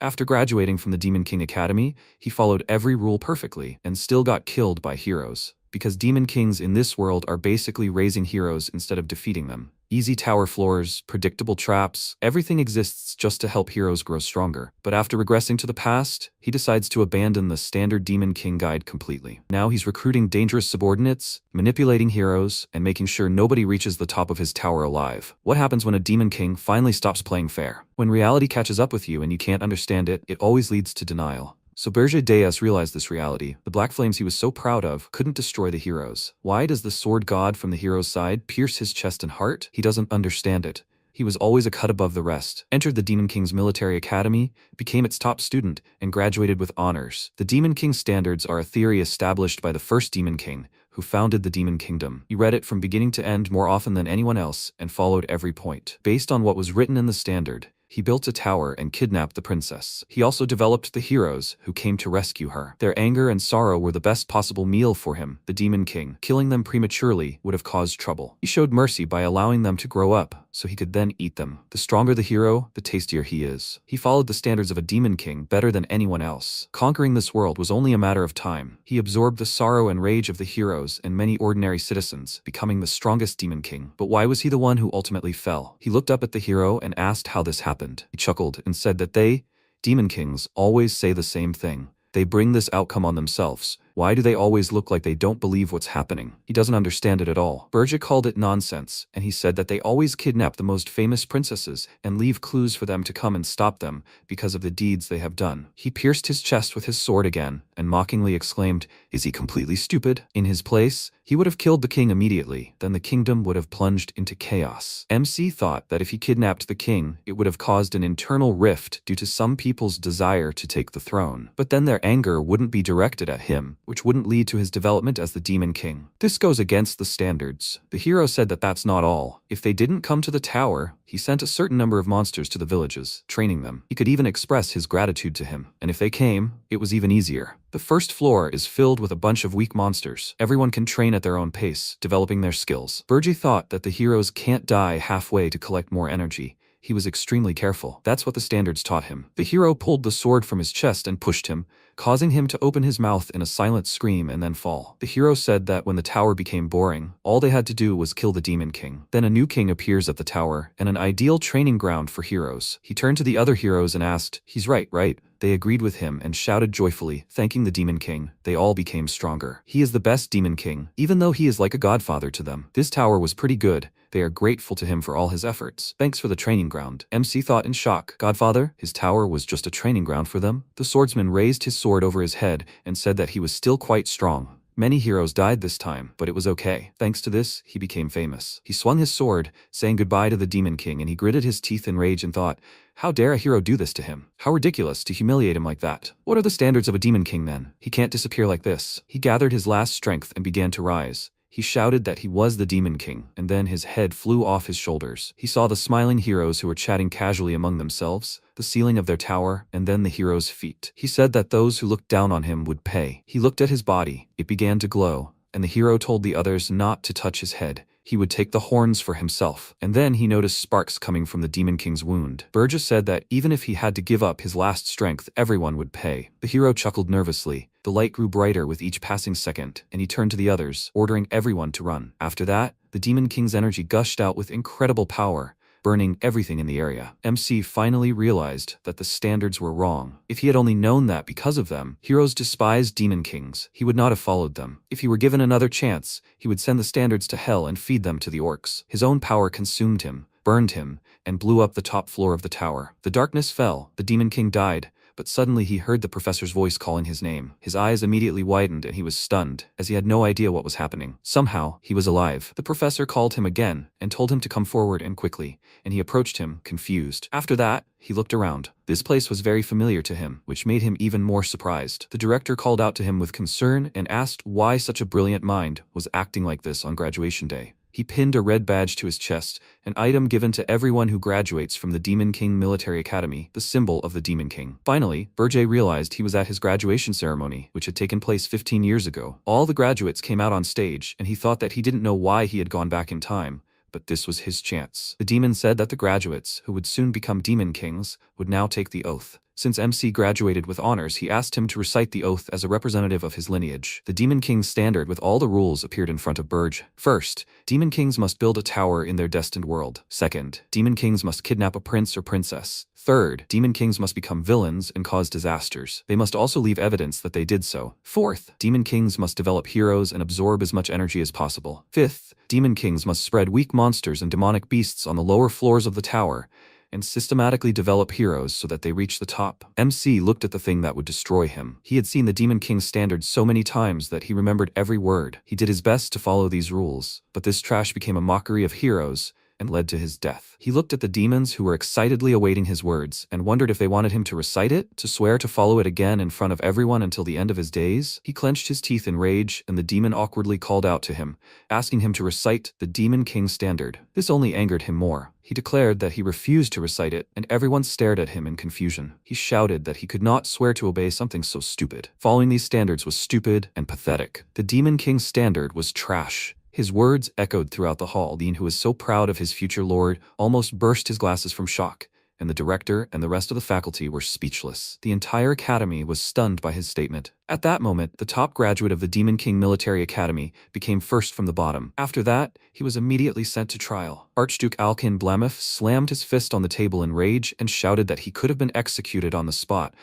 After graduating from the Demon King Academy, he followed every rule perfectly and still got killed by heroes. Because Demon Kings in this world are basically raising heroes instead of defeating them. Easy tower floors, predictable traps, everything exists just to help heroes grow stronger. But after regressing to the past, he decides to abandon the standard Demon King guide completely. Now he's recruiting dangerous subordinates, manipulating heroes, and making sure nobody reaches the top of his tower alive. What happens when a Demon King finally stops playing fair? When reality catches up with you and you can't understand it, it always leads to denial. So Berger Deus realized this reality. The black flames he was so proud of couldn't destroy the heroes. Why does the sword god from the hero's side pierce his chest and heart? He doesn't understand it. He was always a cut above the rest. Entered the Demon King's military academy, became its top student, and graduated with honors. The Demon King standards are a theory established by the first Demon King, who founded the Demon Kingdom. He read it from beginning to end more often than anyone else and followed every point. Based on what was written in the standard, he built a tower and kidnapped the princess. He also developed the heroes who came to rescue her. Their anger and sorrow were the best possible meal for him, the Demon King. Killing them prematurely would have caused trouble. He showed mercy by allowing them to grow up, so he could then eat them. The stronger the hero, the tastier he is. He followed the standards of a Demon King better than anyone else. Conquering this world was only a matter of time. He absorbed the sorrow and rage of the heroes and many ordinary citizens, becoming the strongest Demon King. But why was he the one who ultimately fell? He looked up at the hero and asked how this happened. He chuckled and said that Demon Kings, always say the same thing. They bring this outcome on themselves. Why do they always look like they don't believe what's happening? He doesn't understand it at all. Berger called it nonsense, and he said that they always kidnap the most famous princesses and leave clues for them to come and stop them because of the deeds they have done. He pierced his chest with his sword again and mockingly exclaimed, "Is he completely stupid?" In his place, he would have killed the king immediately. Then the kingdom would have plunged into chaos. MC thought that if he kidnapped the king, it would have caused an internal rift due to some people's desire to take the throne. But then their anger wouldn't be directed at him, which wouldn't lead to his development as the Demon King. This goes against the standards. The hero said that that's not all. If they didn't come to the tower, he sent a certain number of monsters to the villages, training them. He could even express his gratitude to him. And if they came, it was even easier. The first floor is filled with a bunch of weak monsters. Everyone can train at their own pace, developing their skills. Berger thought that the heroes can't die halfway to collect more energy. He was extremely careful. That's what the standards taught him. The hero pulled the sword from his chest and pushed him, causing him to open his mouth in a silent scream and then fall. The hero said that when the tower became boring, all they had to do was kill the Demon King. Then a new king appears at the tower, and an ideal training ground for heroes. He turned to the other heroes and asked, "He's right, right?" They agreed with him and shouted joyfully, thanking the Demon King. They all became stronger. He is the best Demon King, even though he is like a godfather to them. This tower was pretty good. They are grateful to him for all his efforts. Thanks for the training ground. MC thought in shock. Godfather? His tower was just a training ground for them? The swordsman raised his sword over his head and said that he was still quite strong. Many heroes died this time, but it was okay. Thanks to this, he became famous. He swung his sword, saying goodbye to the Demon King, and he gritted his teeth in rage and thought, how dare a hero do this to him? How ridiculous to humiliate him like that. What are the standards of a Demon King then? He can't disappear like this. He gathered his last strength and began to rise. He shouted that he was the Demon King, and then his head flew off his shoulders. He saw the smiling heroes who were chatting casually among themselves, the ceiling of their tower, and then the heroes' feet. He said that those who looked down on him would pay. He looked at his body. It began to glow, and the hero told the others not to touch his head. He would take the horns for himself. And then he noticed sparks coming from the Demon King's wound. Berger said that even if he had to give up his last strength, everyone would pay. The hero chuckled nervously. The light grew brighter with each passing second, and he turned to the others, ordering everyone to run. After that, the Demon King's energy gushed out with incredible power, burning everything in the area. MC finally realized that the standards were wrong. If he had only known that because of them, heroes despised Demon Kings, he would not have followed them. If he were given another chance, he would send the standards to hell and feed them to the orcs. His own power consumed him, burned him, and blew up the top floor of the tower. The darkness fell, the Demon King died, but suddenly he heard the professor's voice calling his name. His eyes immediately widened and he was stunned, as he had no idea what was happening. Somehow, he was alive. The professor called him again and told him to come forward and quickly, and he approached him, confused. After that, he looked around. This place was very familiar to him, which made him even more surprised. The director called out to him with concern and asked why such a brilliant mind was acting like this on graduation day. He pinned a red badge to his chest, an item given to everyone who graduates from the Demon King Military Academy, the symbol of the Demon King. Finally, Berger realized he was at his graduation ceremony, which had taken place 15 years ago. All the graduates came out on stage, and he thought that he didn't know why he had gone back in time, but this was his chance. The demon said that the graduates, who would soon become Demon Kings, would now take the oath. Since MC graduated with honors, he asked him to recite the oath as a representative of his lineage. The Demon King's standard with all the rules appeared in front of Burge. First, Demon Kings must build a tower in their destined world. Second, Demon Kings must kidnap a prince or princess. Third, Demon Kings must become villains and cause disasters. They must also leave evidence that they did so. Fourth, Demon Kings must develop heroes and absorb as much energy as possible. Fifth, Demon Kings must spread weak monsters and demonic beasts on the lower floors of the tower and systematically develop heroes so that they reach the top. MC looked at the thing that would destroy him. He had seen the Demon King's standards so many times that he remembered every word. He did his best to follow these rules, but this trash became a mockery of heroes and led to his death. He looked at the demons who were excitedly awaiting his words and wondered if they wanted him to recite it, to swear to follow it again in front of everyone until the end of his days. He clenched his teeth in rage, and the demon awkwardly called out to him, asking him to recite the Demon King's standard. This only angered him more. He declared that he refused to recite it, and everyone stared at him in confusion. He shouted that he could not swear to obey something so stupid. Following these standards was stupid and pathetic. The Demon King's standard was trash. His words echoed throughout the hall. Dean, who was so proud of his future lord, almost burst his glasses from shock, and the director and the rest of the faculty were speechless. The entire academy was stunned by his statement. At that moment, the top graduate of the Demon King Military Academy became first from the bottom. After that, he was immediately sent to trial. Archduke Alkin Blamif slammed his fist on the table in rage and shouted that he could have been executed on the spot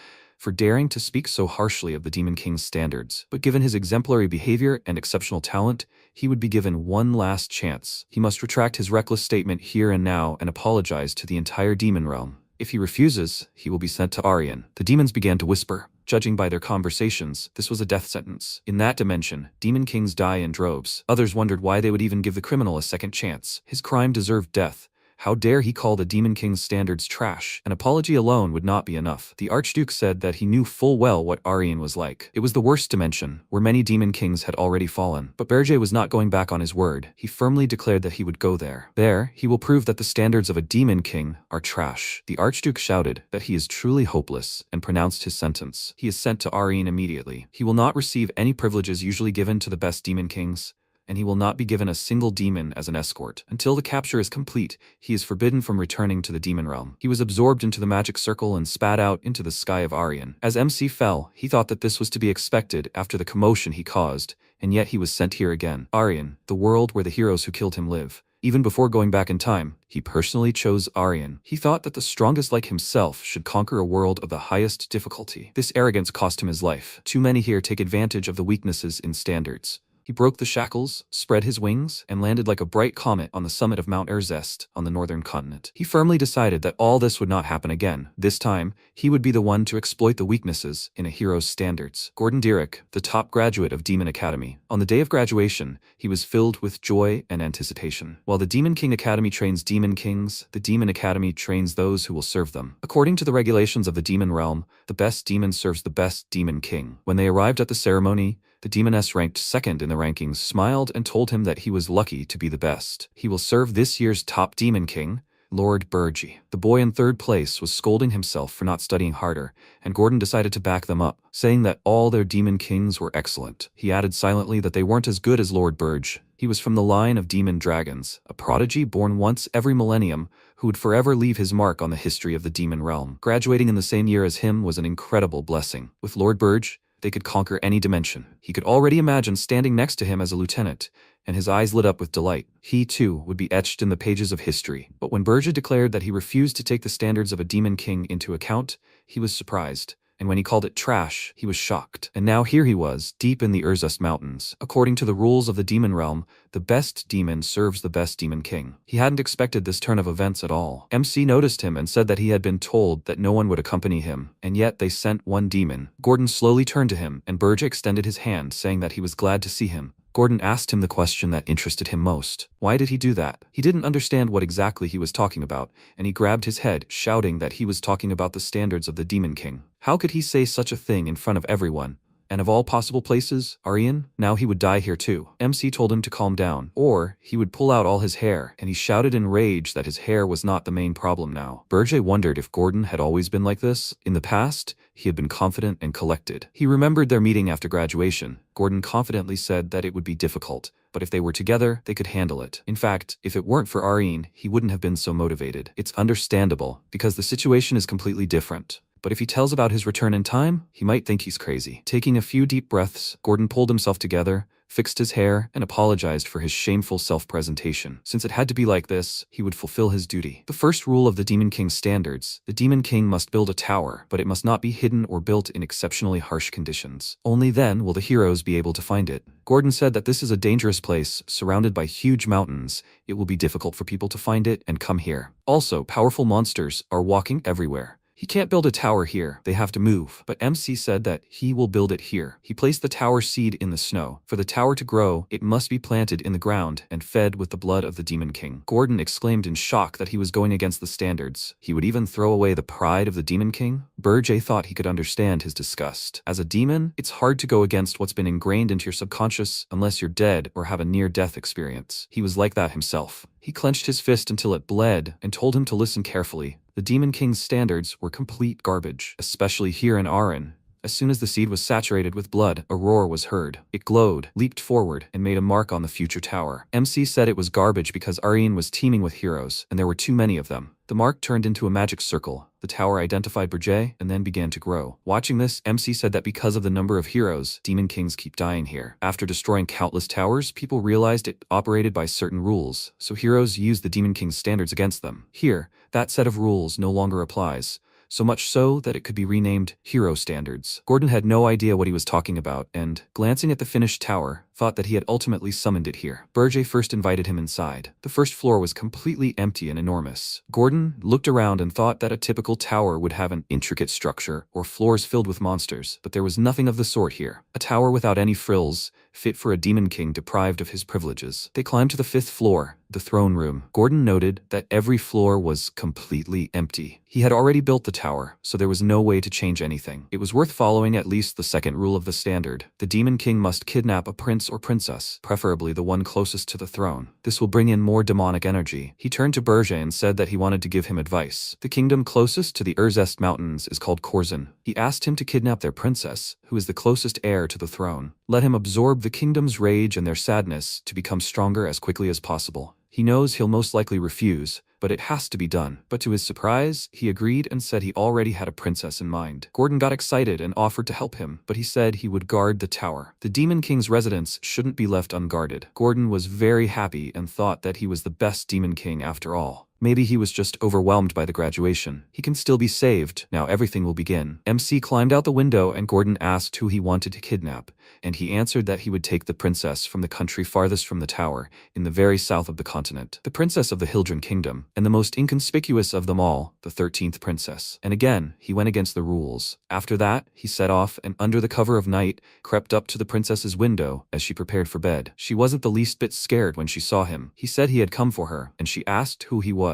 for daring to speak so harshly of the Demon King's standards. But given his exemplary behavior and exceptional talent, he would be given one last chance. He must retract his reckless statement here and now and apologize to the entire demon realm. If he refuses, he will be sent to Arian. The demons began to whisper. Judging by their conversations, this was a death sentence. In that dimension, demon kings die in droves. Others wondered why they would even give the criminal a second chance. His crime deserved death. How dare he call the Demon King's standards trash? An apology alone would not be enough. The Archduke said that he knew full well what Arian was like. It was the worst dimension, where many Demon Kings had already fallen. But Berger was not going back on his word. He firmly declared that he would go there. There, he will prove that the standards of a Demon King are trash. The Archduke shouted that he is truly hopeless and pronounced his sentence. He is sent to Arian immediately. He will not receive any privileges usually given to the best Demon Kings, and he will not be given a single demon as an escort. Until the capture is complete, he is forbidden from returning to the demon realm. He was absorbed into the magic circle and spat out into the sky of Arian. As MC fell, he thought that this was to be expected after the commotion he caused, and yet he was sent here again. Arian, the world where the heroes who killed him live. Even before going back in time, he personally chose Arian. He thought that the strongest like himself should conquer a world of the highest difficulty. This arrogance cost him his life. Too many here take advantage of the weaknesses in standards. He broke the shackles, spread his wings, and landed like a bright comet on the summit of Mount Erzest on the northern continent. He firmly decided that all this would not happen again. This time, he would be the one to exploit the weaknesses in a hero's standards. Gordon Dirick, the top graduate of Demon Academy. On the day of graduation, he was filled with joy and anticipation. While the Demon King Academy trains Demon Kings, the Demon Academy trains those who will serve them. According to the regulations of the demon realm, the best demon serves the best Demon King. When they arrived at the ceremony, the demoness ranked second in the rankings smiled and told him that he was lucky to be the best. He will serve this year's top Demon King, Lord Burge. The boy in third place was scolding himself for not studying harder, and Gordon decided to back them up, saying that all their Demon Kings were excellent. He added silently that they weren't as good as Lord Burge. He was from the line of demon dragons, a prodigy born once every millennium, who would forever leave his mark on the history of the demon realm. Graduating in the same year as him was an incredible blessing. With Lord Burge, they could conquer any dimension. He could already imagine standing next to him as a lieutenant, and his eyes lit up with delight. He, too, would be etched in the pages of history. But when Burge declared that he refused to take the standards of a Demon King into account, he was surprised. And when he called it trash, he was shocked. And now here he was, deep in the Erzest Mountains. According to the rules of the demon realm, the best demon serves the best Demon King. He hadn't expected this turn of events at all. MC noticed him and said that he had been told that no one would accompany him, and yet they sent one demon. Gordon slowly turned to him, and Burge extended his hand, saying that he was glad to see him. Gordon asked him the question that interested him most. Why did he do that? He didn't understand what exactly he was talking about, and he grabbed his head, shouting that he was talking about the standards of the Demon King. How could he say such a thing in front of everyone? And of all possible places, Arian? Now he would die here too. MC told him to calm down, or he would pull out all his hair, and he shouted in rage that his hair was not the main problem now. Burge wondered if Gordon had always been like this. In the past, he had been confident and collected. He remembered their meeting after graduation. Gordon confidently said that it would be difficult, but if they were together, they could handle it. In fact, if it weren't for Arian, he wouldn't have been so motivated. It's understandable, because the situation is completely different. but if he tells about his return in time, he might think he's crazy. Taking a few deep breaths, Gordon pulled himself together, fixed his hair, and apologized for his shameful self-presentation. Since it had to be like this, he would fulfill his duty. The first rule of the Demon King's standards: the Demon King must build a tower, but it must not be hidden or built in exceptionally harsh conditions. Only then will the heroes be able to find it. Gordon said that this is a dangerous place, surrounded by huge mountains. It will be difficult for people to find it and come here. Also, powerful monsters are walking everywhere. He can't build a tower here, they have to move. But MC said that he will build it here. He placed the tower seed in the snow. For the tower to grow, it must be planted in the ground and fed with the blood of the Demon King. Gordon exclaimed in shock that he was going against the standards. He would even throw away the pride of the Demon King? Berger thought he could understand his disgust. As a demon, it's hard to go against what's been ingrained into your subconscious unless you're dead or have a near-death experience. He was like that himself. He clenched his fist until it bled and told him to listen carefully. The Demon King's standards were complete garbage, especially here in Arin. As soon as the seed was saturated with blood, a roar was heard. It glowed, leaped forward, and made a mark on the future tower. MC said it was garbage because Arin was teeming with heroes, and there were too many of them. The mark turned into a magic circle. The tower identified Berger and then began to grow. Watching this, MC said that because of the number of heroes, Demon Kings keep dying here. After destroying countless towers, people realized it operated by certain rules, so heroes used the Demon King's standards against them. Here, that set of rules no longer applies. So much so that it could be renamed Hero Standards. Gordon had no idea what he was talking about and, glancing at the finished tower, thought that he had ultimately summoned it here. Berger first invited him inside. The first floor was completely empty and enormous. Gordon looked around and thought that a typical tower would have an intricate structure or floors filled with monsters, but there was nothing of the sort here. A tower without any frills, fit for a Demon King deprived of his privileges. They climbed to the 5th floor, the throne room. Gordon noted that every floor was completely empty. He had already built the tower, so there was no way to change anything. It was worth following at least the second rule of the standard. The Demon King must kidnap a prince or princess, preferably the one closest to the throne. This will bring in more demonic energy. He turned to Berger and said that he wanted to give him advice. The kingdom closest to the Urzest Mountains is called Corzin. He asked him to kidnap their princess, who is the closest heir to the throne. Let him absorb the kingdom's rage and their sadness to become stronger as quickly as possible. He knows he'll most likely refuse, but it has to be done. But to his surprise, he agreed and said he already had a princess in mind. Gordon got excited and offered to help him, but he said he would guard the tower. The Demon King's residence shouldn't be left unguarded. Gordon was very happy and thought that he was the best Demon King after all. Maybe he was just overwhelmed by the graduation. He can still be saved. Now everything will begin. MC climbed out the window and Gordon asked who he wanted to kidnap, and he answered that he would take the princess from the country farthest from the tower, in the very south of the continent. The princess of the Hildren Kingdom, and the most inconspicuous of them all, the 13th princess. And again, he went against the rules. After that, he set off and under the cover of night, crept up to the princess's window as she prepared for bed. She wasn't the least bit scared when she saw him. He said he had come for her, and she asked who he was.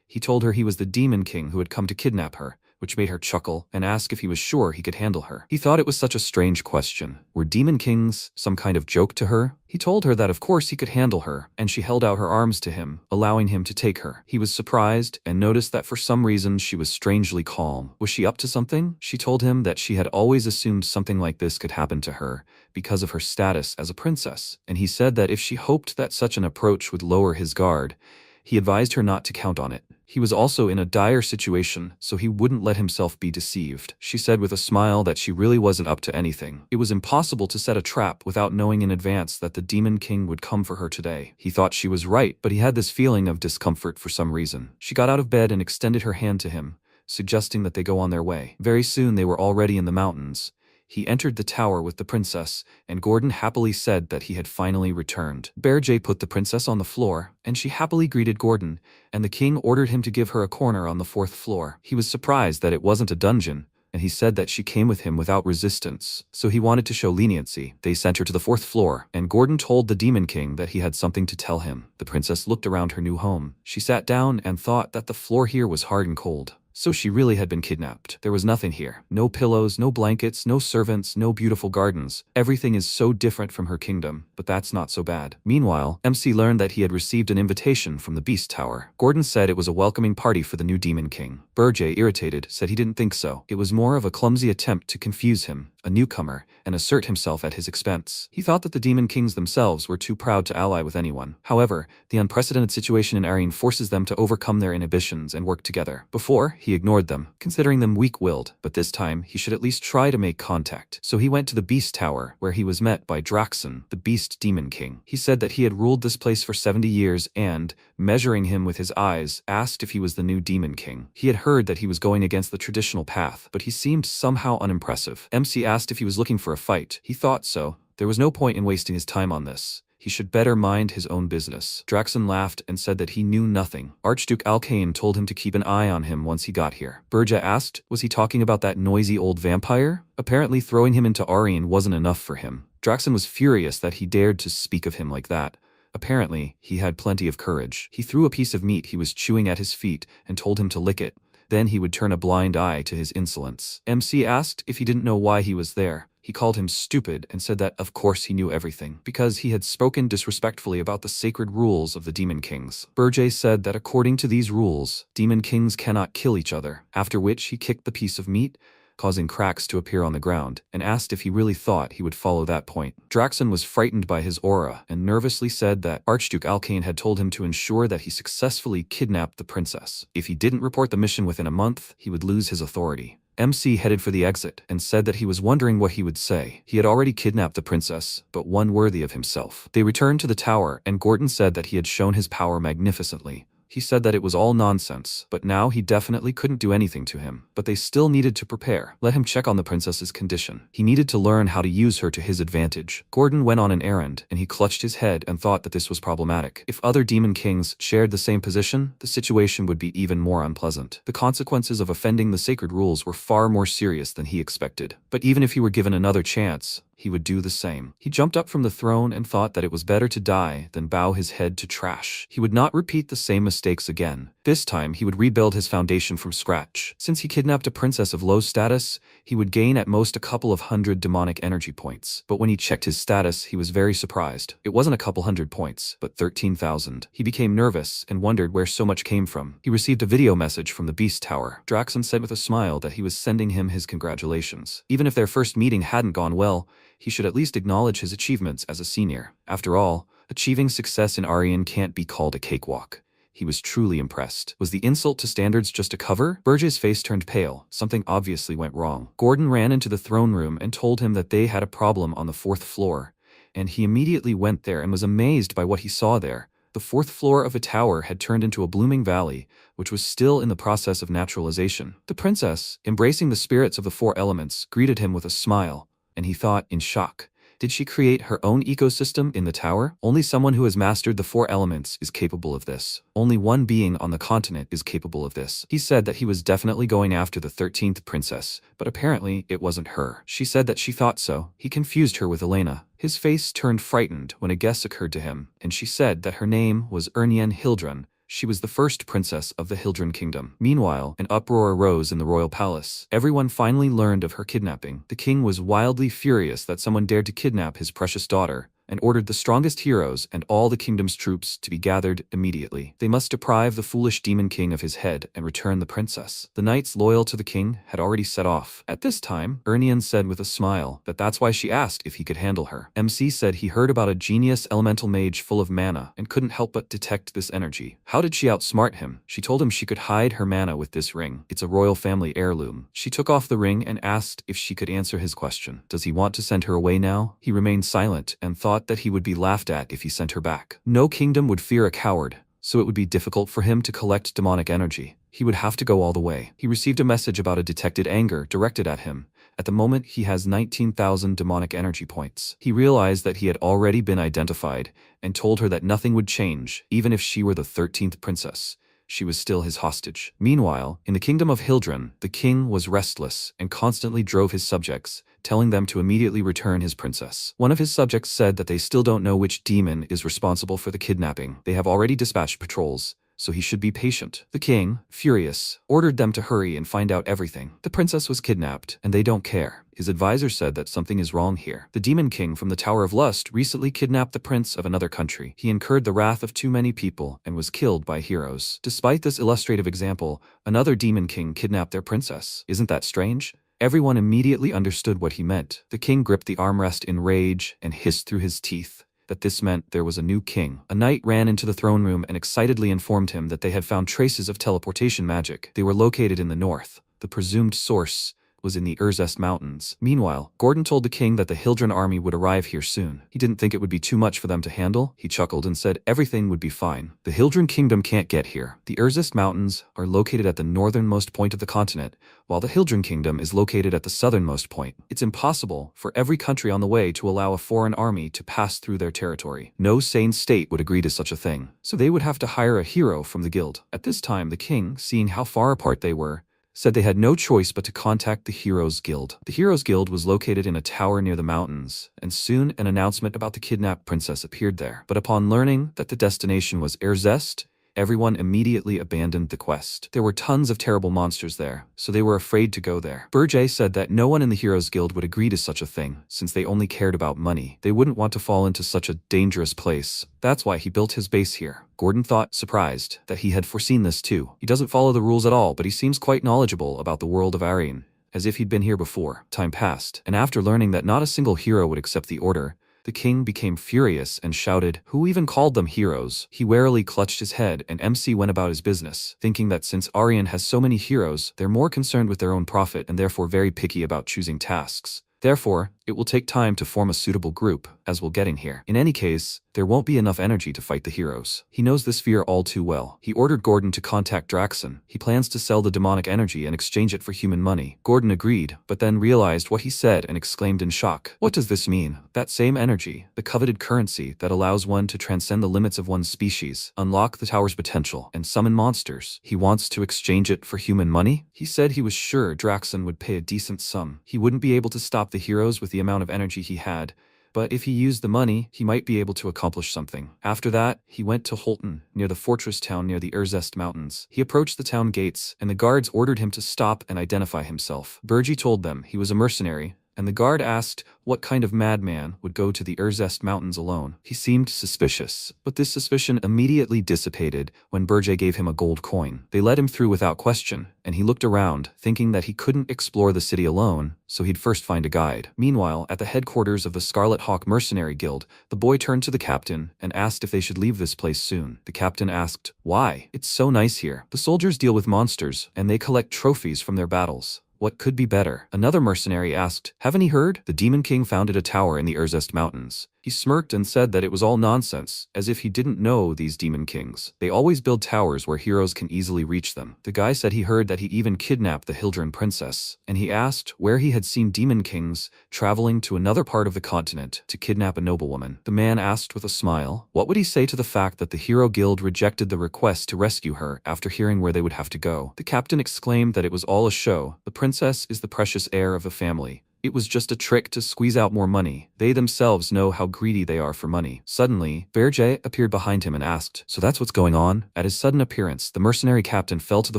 He told her he was the Demon King who had come to kidnap her, which made her chuckle and ask if he was sure he could handle her. He thought it was such a strange question. Were Demon Kings some kind of joke to her? He told her that of course he could handle her, and she held out her arms to him, allowing him to take her. He was surprised and noticed that for some reason she was strangely calm. Was she up to something? She told him that she had always assumed something like this could happen to her because of her status as a princess, and he said that if she hoped that such an approach would lower his guard, he advised her not to count on it. He was also in a dire situation, so he wouldn't let himself be deceived. She said with a smile that she really wasn't up to anything. It was impossible to set a trap without knowing in advance that the Demon King would come for her today. He thought she was right, but he had this feeling of discomfort for some reason. She got out of bed and extended her hand to him, suggesting that they go on their way. Very soon they were already in the mountains. He entered the tower with the princess, and Gordon happily said that he had finally returned. Berger put the princess on the floor, and she happily greeted Gordon, and the king ordered him to give her a corner on the 4th floor. He was surprised that it wasn't a dungeon, and he said that she came with him without resistance, so he wanted to show leniency. They sent her to the 4th floor, and Gordon told the Demon King that he had something to tell him. The princess looked around her new home. She sat down and thought that the floor here was hard and cold. So she really had been kidnapped. There was nothing here. No pillows, no blankets, no servants, no beautiful gardens. Everything is so different from her kingdom, but that's not so bad. Meanwhile, MC learned that he had received an invitation from the Beast Tower. Gordon said it was a welcoming party for the new Demon King. Berger, irritated, said he didn't think so. It was more of a clumsy attempt to confuse him. a newcomer, and assert himself at his expense. He thought that the Demon Kings themselves were too proud to ally with anyone. However, the unprecedented situation in Aryan forces them to overcome their inhibitions and work together. Before, he ignored them, considering them weak-willed, but this time he should at least try to make contact. So he went to the Beast Tower, where he was met by Draxon, the Beast Demon King. He said that he had ruled this place for 70 years and, measuring him with his eyes, asked if he was the new Demon King. He had heard that he was going against the traditional path, but he seemed somehow unimpressive. MC asked if he was looking for a fight. He thought so. There was no point in wasting his time on this. He should better mind his own business. Draxon laughed and said that he knew nothing. Archduke Alkane told him to keep an eye on him once he got here. Berja asked, was he talking about that noisy old vampire? Apparently throwing him into Aryan wasn't enough for him. Draxon was furious that he dared to speak of him like that. Apparently, he had plenty of courage. He threw a piece of meat he was chewing at his feet and told him to lick it. Then he would turn a blind eye to his insolence. MC asked if he didn't know why he was there. He called him stupid and said that of course he knew everything, because he had spoken disrespectfully about the sacred rules of the Demon Kings. Berje said that according to these rules, Demon Kings cannot kill each other, after which he kicked the piece of meat, causing cracks to appear on the ground, and asked if he really thought he would follow that point. Draxon was frightened by his aura and nervously said that Archduke Alkane had told him to ensure that he successfully kidnapped the princess. If he didn't report the mission within a month, he would lose his authority. MC headed for the exit and said that he was wondering what he would say. He had already kidnapped the princess, but one worthy of himself. They returned to the tower, and Gordon said that he had shown his power magnificently. He said that it was all nonsense, but now he definitely couldn't do anything to him. But they still needed to prepare. Let him check on the princess's condition. He needed to learn how to use her to his advantage. Gordon went on an errand, and he clutched his head and thought that this was problematic. If other Demon Kings shared the same position, the situation would be even more unpleasant. The consequences of offending the sacred rules were far more serious than he expected. But even if he were given another chance, he would do the same. He jumped up from the throne and thought that it was better to die than bow his head to trash. He would not repeat the same mistakes again. This time, he would rebuild his foundation from scratch. Since he kidnapped a princess of low status, he would gain at most a couple of hundred demonic energy points. But when he checked his status, he was very surprised. It wasn't a couple hundred points, but 13,000. He became nervous and wondered where so much came from. He received a video message from the Beast Tower. Draxon said with a smile that he was sending him his congratulations. Even if their first meeting hadn't gone well, he should at least acknowledge his achievements as a senior. After all, achieving success in Aryan can't be called a cakewalk. He was truly impressed. Was the insult to standards just a cover? Berge's face turned pale. Something obviously went wrong. Gordon ran into the throne room and told him that they had a problem on the 4th floor, and he immediately went there and was amazed by what he saw there. The 4th floor of a tower had turned into a blooming valley, which was still in the process of naturalization. The princess, embracing the spirits of the 4 elements, greeted him with a smile, and he thought in shock. Did she create her own ecosystem in the tower? Only someone who has mastered the 4 elements is capable of this. Only one being on the continent is capable of this. He said that he was definitely going after the 13th princess, but apparently it wasn't her. She said that she thought so. He confused her with Elena. His face turned frightened when a guess occurred to him, and she said that her name was Ernien Hildrun. She was the first princess of the Hildrun kingdom. Meanwhile, an uproar arose in the royal palace. Everyone finally learned of her kidnapping. The king was wildly furious that someone dared to kidnap his precious daughter, and ordered the strongest heroes and all the kingdom's troops to be gathered immediately. They must deprive the foolish demon king of his head and return the princess. The knights loyal to the king had already set off. At this time, Ernien said with a smile that that's why she asked if he could handle her. MC said he heard about a genius elemental mage full of mana and couldn't help but detect this energy. How did she outsmart him? She told him she could hide her mana with this ring. It's a royal family heirloom. She took off the ring and asked if she could answer his question. Does he want to send her away now? He remained silent and thought that he would be laughed at if he sent her back. No kingdom would fear a coward, so it would be difficult for him to collect demonic energy. He would have to go all the way. He received a message about a detected anger directed at him. At the moment, he has 19,000 demonic energy points. He realized that he had already been identified and told her that nothing would change, even if she were the 13th princess. She was still his hostage. Meanwhile, in the kingdom of Hildrun, the king was restless and constantly drove his subjects, telling them to immediately return his princess. One of his subjects said that they still don't know which demon is responsible for the kidnapping. They have already dispatched patrols, so he should be patient. The king, furious, ordered them to hurry and find out everything. The princess was kidnapped, and they don't care. His advisor said that something is wrong here. The demon king from the Tower of Lust recently kidnapped the prince of another country. He incurred the wrath of too many people and was killed by heroes. Despite this illustrative example, another demon king kidnapped their princess. Isn't that strange? Everyone immediately understood what he meant. The king gripped the armrest in rage and hissed through his teeth that this meant there was a new king. A knight ran into the throne room and excitedly informed him that they had found traces of teleportation magic. They were located in the north. The presumed source was in the Urzest Mountains. Meanwhile, Gordon told the king that the Hildren army would arrive here soon. He didn't think it would be too much for them to handle. He chuckled and said everything would be fine. The Hildren kingdom can't get here. The Urzest Mountains are located at the northernmost point of the continent, while the Hildren kingdom is located at the southernmost point. It's impossible for every country on the way to allow a foreign army to pass through their territory. No sane state would agree to such a thing, so they would have to hire a hero from the guild. At this time, the king, seeing how far apart they were, said they had no choice but to contact the Heroes Guild. The Heroes Guild was located in a tower near the mountains, and soon an announcement about the kidnapped princess appeared there. But upon learning that the destination was Urzest, everyone immediately abandoned the quest. There were tons of terrible monsters there, so they were afraid to go there. Berger said that no one in the Heroes Guild would agree to such a thing, since they only cared about money. They wouldn't want to fall into such a dangerous place. That's why he built his base here. Gordon thought, surprised, that he had foreseen this too. He doesn't follow the rules at all, but he seems quite knowledgeable about the world of Aryan, as if he'd been here before. Time passed, and after learning that not a single hero would accept the order, the king became furious and shouted, "Who even called them heroes?" He warily clutched his head and MC went about his business, thinking that since Aryan has so many heroes, they're more concerned with their own profit and therefore very picky about choosing tasks. Therefore, it will take time to form a suitable group, as we'll get in here. In any case, there won't be enough energy to fight the heroes. He knows this fear all too well. He ordered Gordon to contact Draxon. He plans to sell the demonic energy and exchange it for human money. Gordon agreed, but then realized what he said and exclaimed in shock. What does this mean? That same energy, the coveted currency that allows one to transcend the limits of one's species, unlock the tower's potential, and summon monsters. He wants to exchange it for human money? He said he was sure Draxon would pay a decent sum. He wouldn't be able to stop the heroes with the amount of energy he had, but if he used the money, he might be able to accomplish something. After that, he went to Holton, near the fortress town near the Urzest Mountains. He approached the town gates, and the guards ordered him to stop and identify himself. Bergie told them he was a mercenary, and the guard asked what kind of madman would go to the Urzest Mountains alone. He seemed suspicious, but this suspicion immediately dissipated when Berger gave him a gold coin. They let him through without question, and he looked around, thinking that he couldn't explore the city alone, so he'd first find a guide. Meanwhile, at the headquarters of the Scarlet Hawk Mercenary Guild, the boy turned to the captain and asked if they should leave this place soon. The captain asked, "Why? It's so nice here. The soldiers deal with monsters, and they collect trophies from their battles. What could be better?" Another mercenary asked, "Haven't you heard? The Demon King founded a tower in the Urzest Mountains." He smirked and said that it was all nonsense, as if he didn't know these Demon Kings. They always build towers where heroes can easily reach them. The guy said he heard that he even kidnapped the Hildren princess, and he asked where he had seen Demon Kings traveling to another part of the continent to kidnap a noblewoman. The man asked with a smile, what would he say to the fact that the Hero Guild rejected the request to rescue her after hearing where they would have to go. The captain exclaimed that it was all a show. The princess is the precious heir of the family. It was just a trick to squeeze out more money. They themselves know how greedy they are for money. Suddenly, Berger appeared behind him and asked, "So that's what's going on?" At his sudden appearance, the mercenary captain fell to the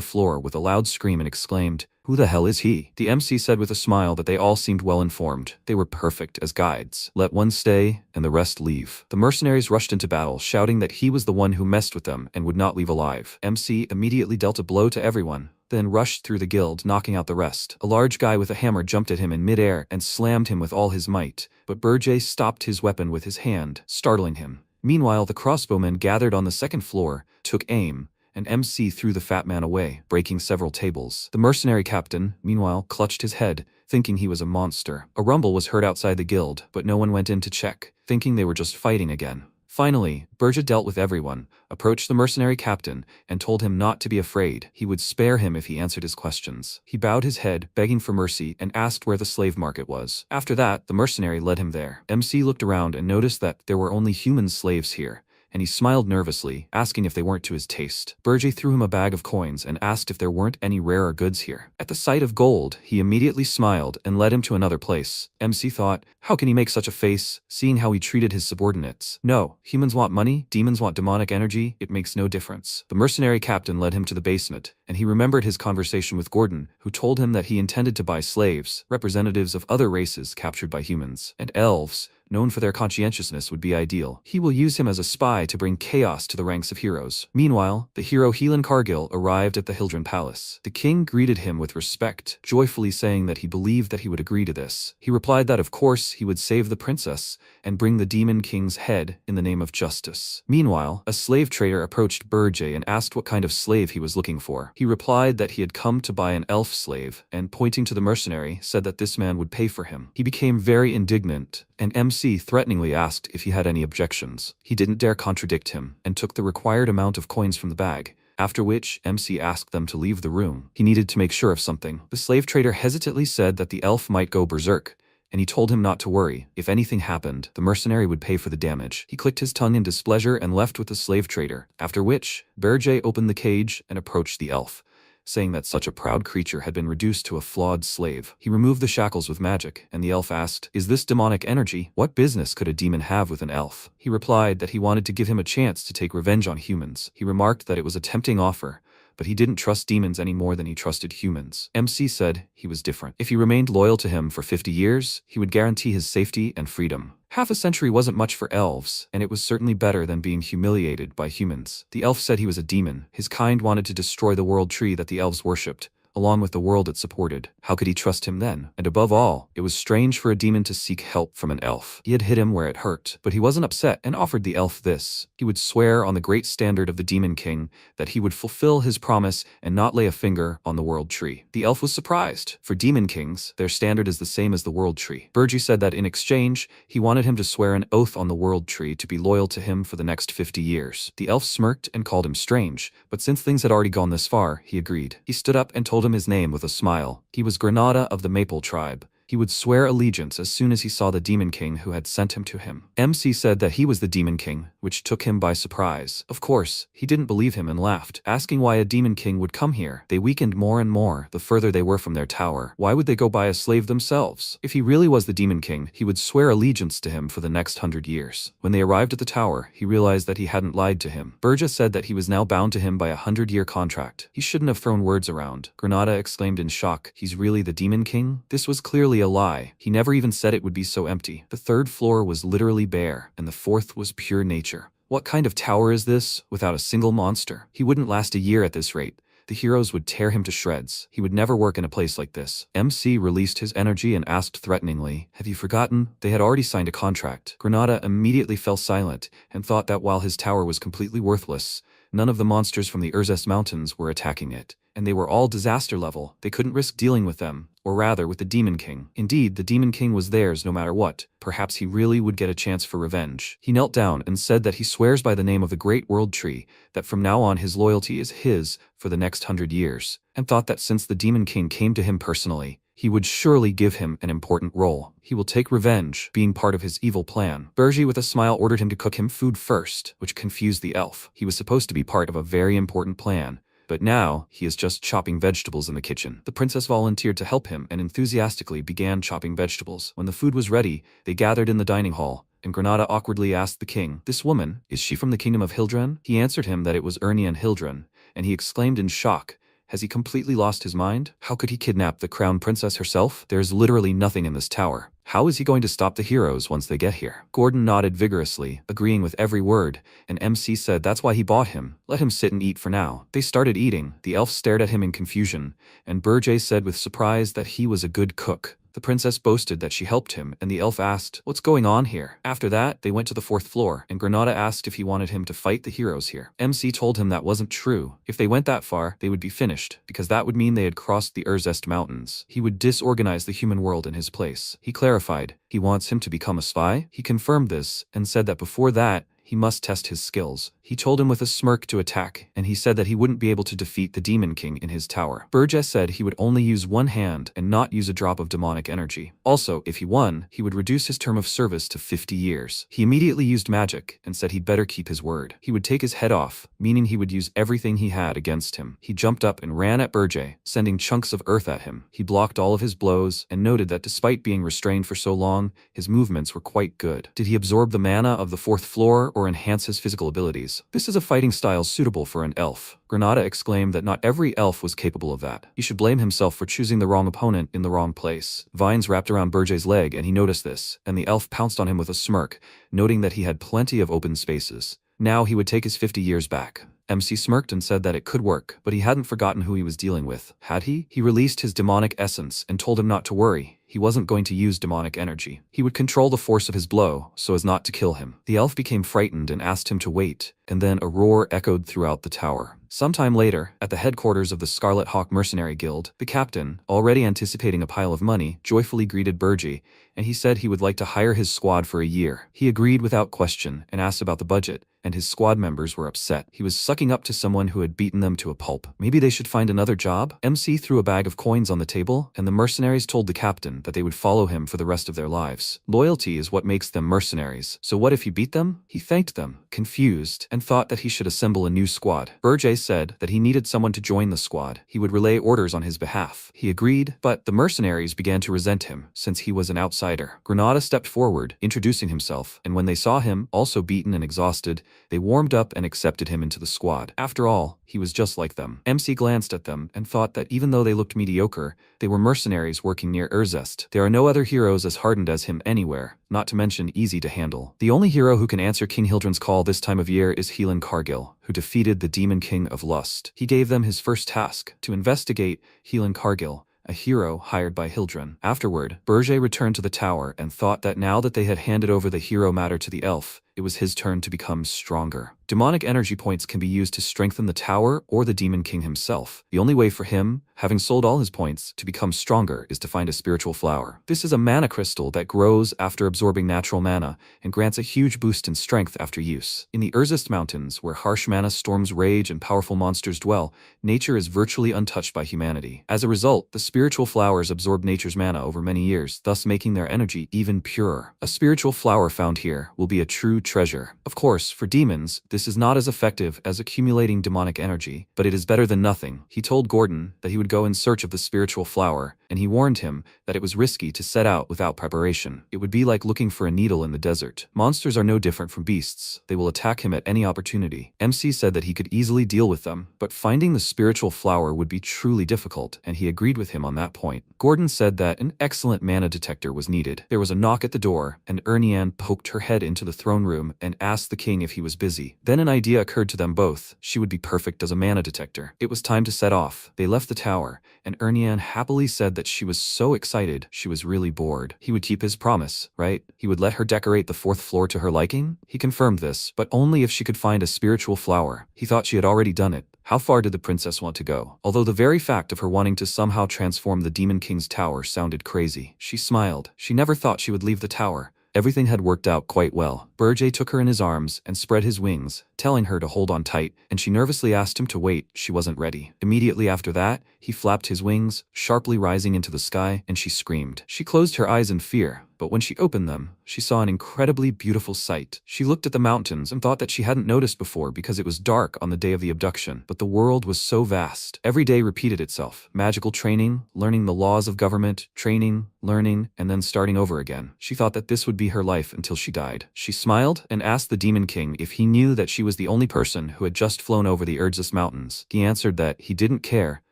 floor with a loud scream and exclaimed, "Who the hell is he?" The MC said with a smile that they all seemed well informed. They were perfect as guides. Let one stay, and the rest leave. The mercenaries rushed into battle, shouting that he was the one who messed with them and would not leave alive. MC immediately dealt a blow to everyone, then rushed through the guild, knocking out the rest. A large guy with a hammer jumped at him in midair and slammed him with all his might, but Berger stopped his weapon with his hand, startling him. Meanwhile, the crossbowmen gathered on the second floor, took aim, and MC threw the fat man away, breaking several tables. The mercenary captain, meanwhile, clutched his head, thinking he was a monster. A rumble was heard outside the guild, but no one went in to check, thinking they were just fighting again. Finally, Berger dealt with everyone, approached the mercenary captain, and told him not to be afraid. He would spare him if he answered his questions. He bowed his head, begging for mercy, and asked where the slave market was. After that, the mercenary led him there. MC looked around and noticed that there were only human slaves here, and he smiled nervously, asking if they weren't to his taste. Berger threw him a bag of coins and asked if there weren't any rarer goods here. At the sight of gold, he immediately smiled and led him to another place. MC thought, how can he make such a face, seeing how he treated his subordinates? No, humans want money, demons want demonic energy, it makes no difference. The mercenary captain led him to the basement, and he remembered his conversation with Gordon, who told him that he intended to buy slaves, representatives of other races captured by humans, and elves, known for their conscientiousness, would be ideal. He will use him as a spy to bring chaos to the ranks of heroes. Meanwhile, the hero Helan Cargill arrived at the Hildren Palace. The king greeted him with respect, joyfully saying that he believed that he would agree to this. He replied that of course he would save the princess and bring the Demon King's head in the name of justice. Meanwhile, a slave trader approached Berje and asked what kind of slave he was looking for. He replied that he had come to buy an elf slave, and pointing to the mercenary, said that this man would pay for him. He became very indignant, and MC threateningly asked if he had any objections. He didn't dare contradict him, and took the required amount of coins from the bag, after which MC asked them to leave the room. He needed to make sure of something. The slave trader hesitantly said that the elf might go berserk, and he told him not to worry. If anything happened, the mercenary would pay for the damage. He clicked his tongue in displeasure and left with the slave trader, after which Berje opened the cage and approached the elf, saying that such a proud creature had been reduced to a flawed slave. He removed the shackles with magic, and the elf asked, "Is this demonic energy? What business could a demon have with an elf?" He replied that he wanted to give him a chance to take revenge on humans. He remarked that it was a tempting offer, but he didn't trust demons any more than he trusted humans. MC said he was different. If he remained loyal to him for 50 years, he would guarantee his safety and freedom. Half a century wasn't much for elves, and it was certainly better than being humiliated by humans. The elf said he was a demon. His kind wanted to destroy the world tree that the elves worshipped, along with the world it supported. How could he trust him then? And above all, it was strange for a demon to seek help from an elf. He had hit him where it hurt, but he wasn't upset and offered the elf this. He would swear on the great standard of the Demon King that he would fulfill his promise and not lay a finger on the world tree. The elf was surprised. For demon kings, their standard is the same as the world tree. Berje said that in exchange, he wanted him to swear an oath on the world tree to be loyal to him for the next 50 years. The elf smirked and called him strange, but since things had already gone this far, he agreed. He stood up and told him his name with a smile. He was Granada of the Maple tribe. He would swear allegiance as soon as he saw the Demon King who had sent him to him. MC said that he was the Demon King, which took him by surprise. Of course, he didn't believe him and laughed, asking why a Demon King would come here. They weakened more and more the further they were from their tower. Why would they go buy a slave themselves? If he really was the Demon King, he would swear allegiance to him for the next 100 years. When they arrived at the tower, he realized that he hadn't lied to him. Berje said that he was now bound to him by a 100-year contract. He shouldn't have thrown words around. Granada exclaimed in shock, "He's really the Demon King?" This was clearly a lie. He never even said it would be so empty. The third floor was literally bare, and the fourth was pure nature. What kind of tower is this, without a single monster? He wouldn't last a year at this rate. The heroes would tear him to shreds. He would never work in a place like this. MC released his energy and asked threateningly, "Have you forgotten? They had already signed a contract." Granada immediately fell silent and thought that while his tower was completely worthless, none of the monsters from the Urzest Mountains were attacking it, and they were all disaster level. They couldn't risk dealing with them, or rather with the Demon King. Indeed, the Demon King was theirs no matter what. Perhaps he really would get a chance for revenge. He knelt down and said that he swears by the name of the Great World Tree that from now on his loyalty is his for the next 100 years, and thought that since the Demon King came to him personally, he would surely give him an important role. He will take revenge, being part of his evil plan. Berje with a smile ordered him to cook him food first, which confused the elf. He was supposed to be part of a very important plan, but now he is just chopping vegetables in the kitchen. The princess volunteered to help him and enthusiastically began chopping vegetables. When the food was ready, they gathered in the dining hall, and Granada awkwardly asked the king, "This woman, is she from the kingdom of Hildren?" He answered him that it was Ernian Hildren, and he exclaimed in shock, "Has he completely lost his mind? How could he kidnap the crown princess herself? There's literally nothing in this tower. How is he going to stop the heroes once they get here?" Gordon nodded vigorously, agreeing with every word, and MC said that's why he bought him. Let him sit and eat for now. They started eating. The elf stared at him in confusion, and Berje said with surprise that he was a good cook. The princess boasted that she helped him, and the elf asked, "What's going on here?" After that, they went to the fourth floor, and Granada asked if he wanted him to fight the heroes here. MC told him that wasn't true. If they went that far, they would be finished, because that would mean they had crossed the Urzest Mountains. He would disorganize the human world in his place. He clarified, he wants him to become a spy. He confirmed this, and said that before that, he must test his skills. He told him with a smirk to attack, and he said that he wouldn't be able to defeat the Demon King in his tower. Berje said he would only use one hand and not use a drop of demonic energy. Also, if he won, he would reduce his term of service to 50 years. He immediately used magic and said he'd better keep his word. He would take his head off, meaning he would use everything he had against him. He jumped up and ran at Berje, sending chunks of earth at him. He blocked all of his blows and noted that despite being restrained for so long, his movements were quite good. Did he absorb the mana of the fourth floor, or enhance his physical abilities. This is a fighting style suitable for an elf. Granada exclaimed that not every elf was capable of that. He should blame himself for choosing the wrong opponent in the wrong place. Vines wrapped around Berger's leg and he noticed this, and the elf pounced on him with a smirk, noting that he had plenty of open spaces. Now he would take his 50 years back. MC smirked and said that it could work, but he hadn't forgotten who he was dealing with, had he? He released his demonic essence and told him not to worry. He wasn't going to use demonic energy. He would control the force of his blow so as not to kill him. The elf became frightened and asked him to wait, and then a roar echoed throughout the tower. Sometime later, at the headquarters of the Scarlet Hawk Mercenary Guild, the captain, already anticipating a pile of money, joyfully greeted Berger, and he said he would like to hire his squad for a year. He agreed without question and asked about the budget, and his squad members were upset. He was sucking up to someone who had beaten them to a pulp. Maybe they should find another job? MC threw a bag of coins on the table, and the mercenaries told the captain that they would follow him for the rest of their lives. Loyalty is what makes them mercenaries. So what if he beat them? He thanked them, confused, and thought that he should assemble a new squad. Berger said that he needed someone to join the squad. He would relay orders on his behalf. He agreed, but the mercenaries began to resent him, since he was an outsider. Granada stepped forward, introducing himself, and when they saw him, also beaten and exhausted, they warmed up and accepted him into the squad. After all, he was just like them. MC glanced at them and thought that even though they looked mediocre, they were mercenaries working near Urzest. There are no other heroes as hardened as him anywhere, not to mention easy to handle. The only hero who can answer King Hildren's call this time of year is Helan Cargill, who defeated the Demon King of Lust. He gave them his first task, to investigate Helan Cargill, a hero hired by Hildren. Afterward, Berger returned to the tower and thought that now that they had handed over the hero matter to the elf, it was his turn to become stronger. Demonic energy points can be used to strengthen the tower or the Demon King himself. The only way for him, having sold all his points, to become stronger is to find a spiritual flower. This is a mana crystal that grows after absorbing natural mana and grants a huge boost in strength after use. In the Urzest Mountains, where harsh mana storms rage and powerful monsters dwell, nature is virtually untouched by humanity. As a result, the spiritual flowers absorb nature's mana over many years, thus making their energy even purer. A spiritual flower found here will be a true treasure. Of course, for demons, this is not as effective as accumulating demonic energy, but it is better than nothing. He told Gordon that he would go in search of the spiritual flower, and he warned him that it was risky to set out without preparation. It would be like looking for a needle in the desert. Monsters are no different from beasts. They will attack him at any opportunity. MC said that he could easily deal with them, but finding the spiritual flower would be truly difficult, and he agreed with him on that point. Gordon said that an excellent mana detector was needed. There was a knock at the door, and Ernian poked her head into the throne room and asked the king if he was busy. Then an idea occurred to them both. She would be perfect as a mana detector. It was time to set off. They left the tower, and Ernian happily said that she was so excited she was really bored. He would keep his promise, right? He would let her decorate the 4th floor to her liking? He confirmed this, but only if she could find a spiritual flower. He thought she had already done it. How far did the princess want to go? Although the very fact of her wanting to somehow transform the Demon King's tower sounded crazy, she smiled. She never thought she would leave the tower. Everything had worked out quite well. Berger took her in his arms and spread his wings, telling her to hold on tight, and she nervously asked him to wait. She wasn't ready. Immediately after that, he flapped his wings, sharply rising into the sky, and she screamed. She closed her eyes in fear, but when she opened them, she saw an incredibly beautiful sight. She looked at the mountains and thought that she hadn't noticed before because it was dark on the day of the abduction, but the world was so vast. Every day repeated itself. Magical training, learning the laws of government, training, learning, and then starting over again. She thought that this would be her life until she died. She smiled and asked the Demon King if he knew that she was the only person who had just flown over the Urzest Mountains. He answered that he didn't care,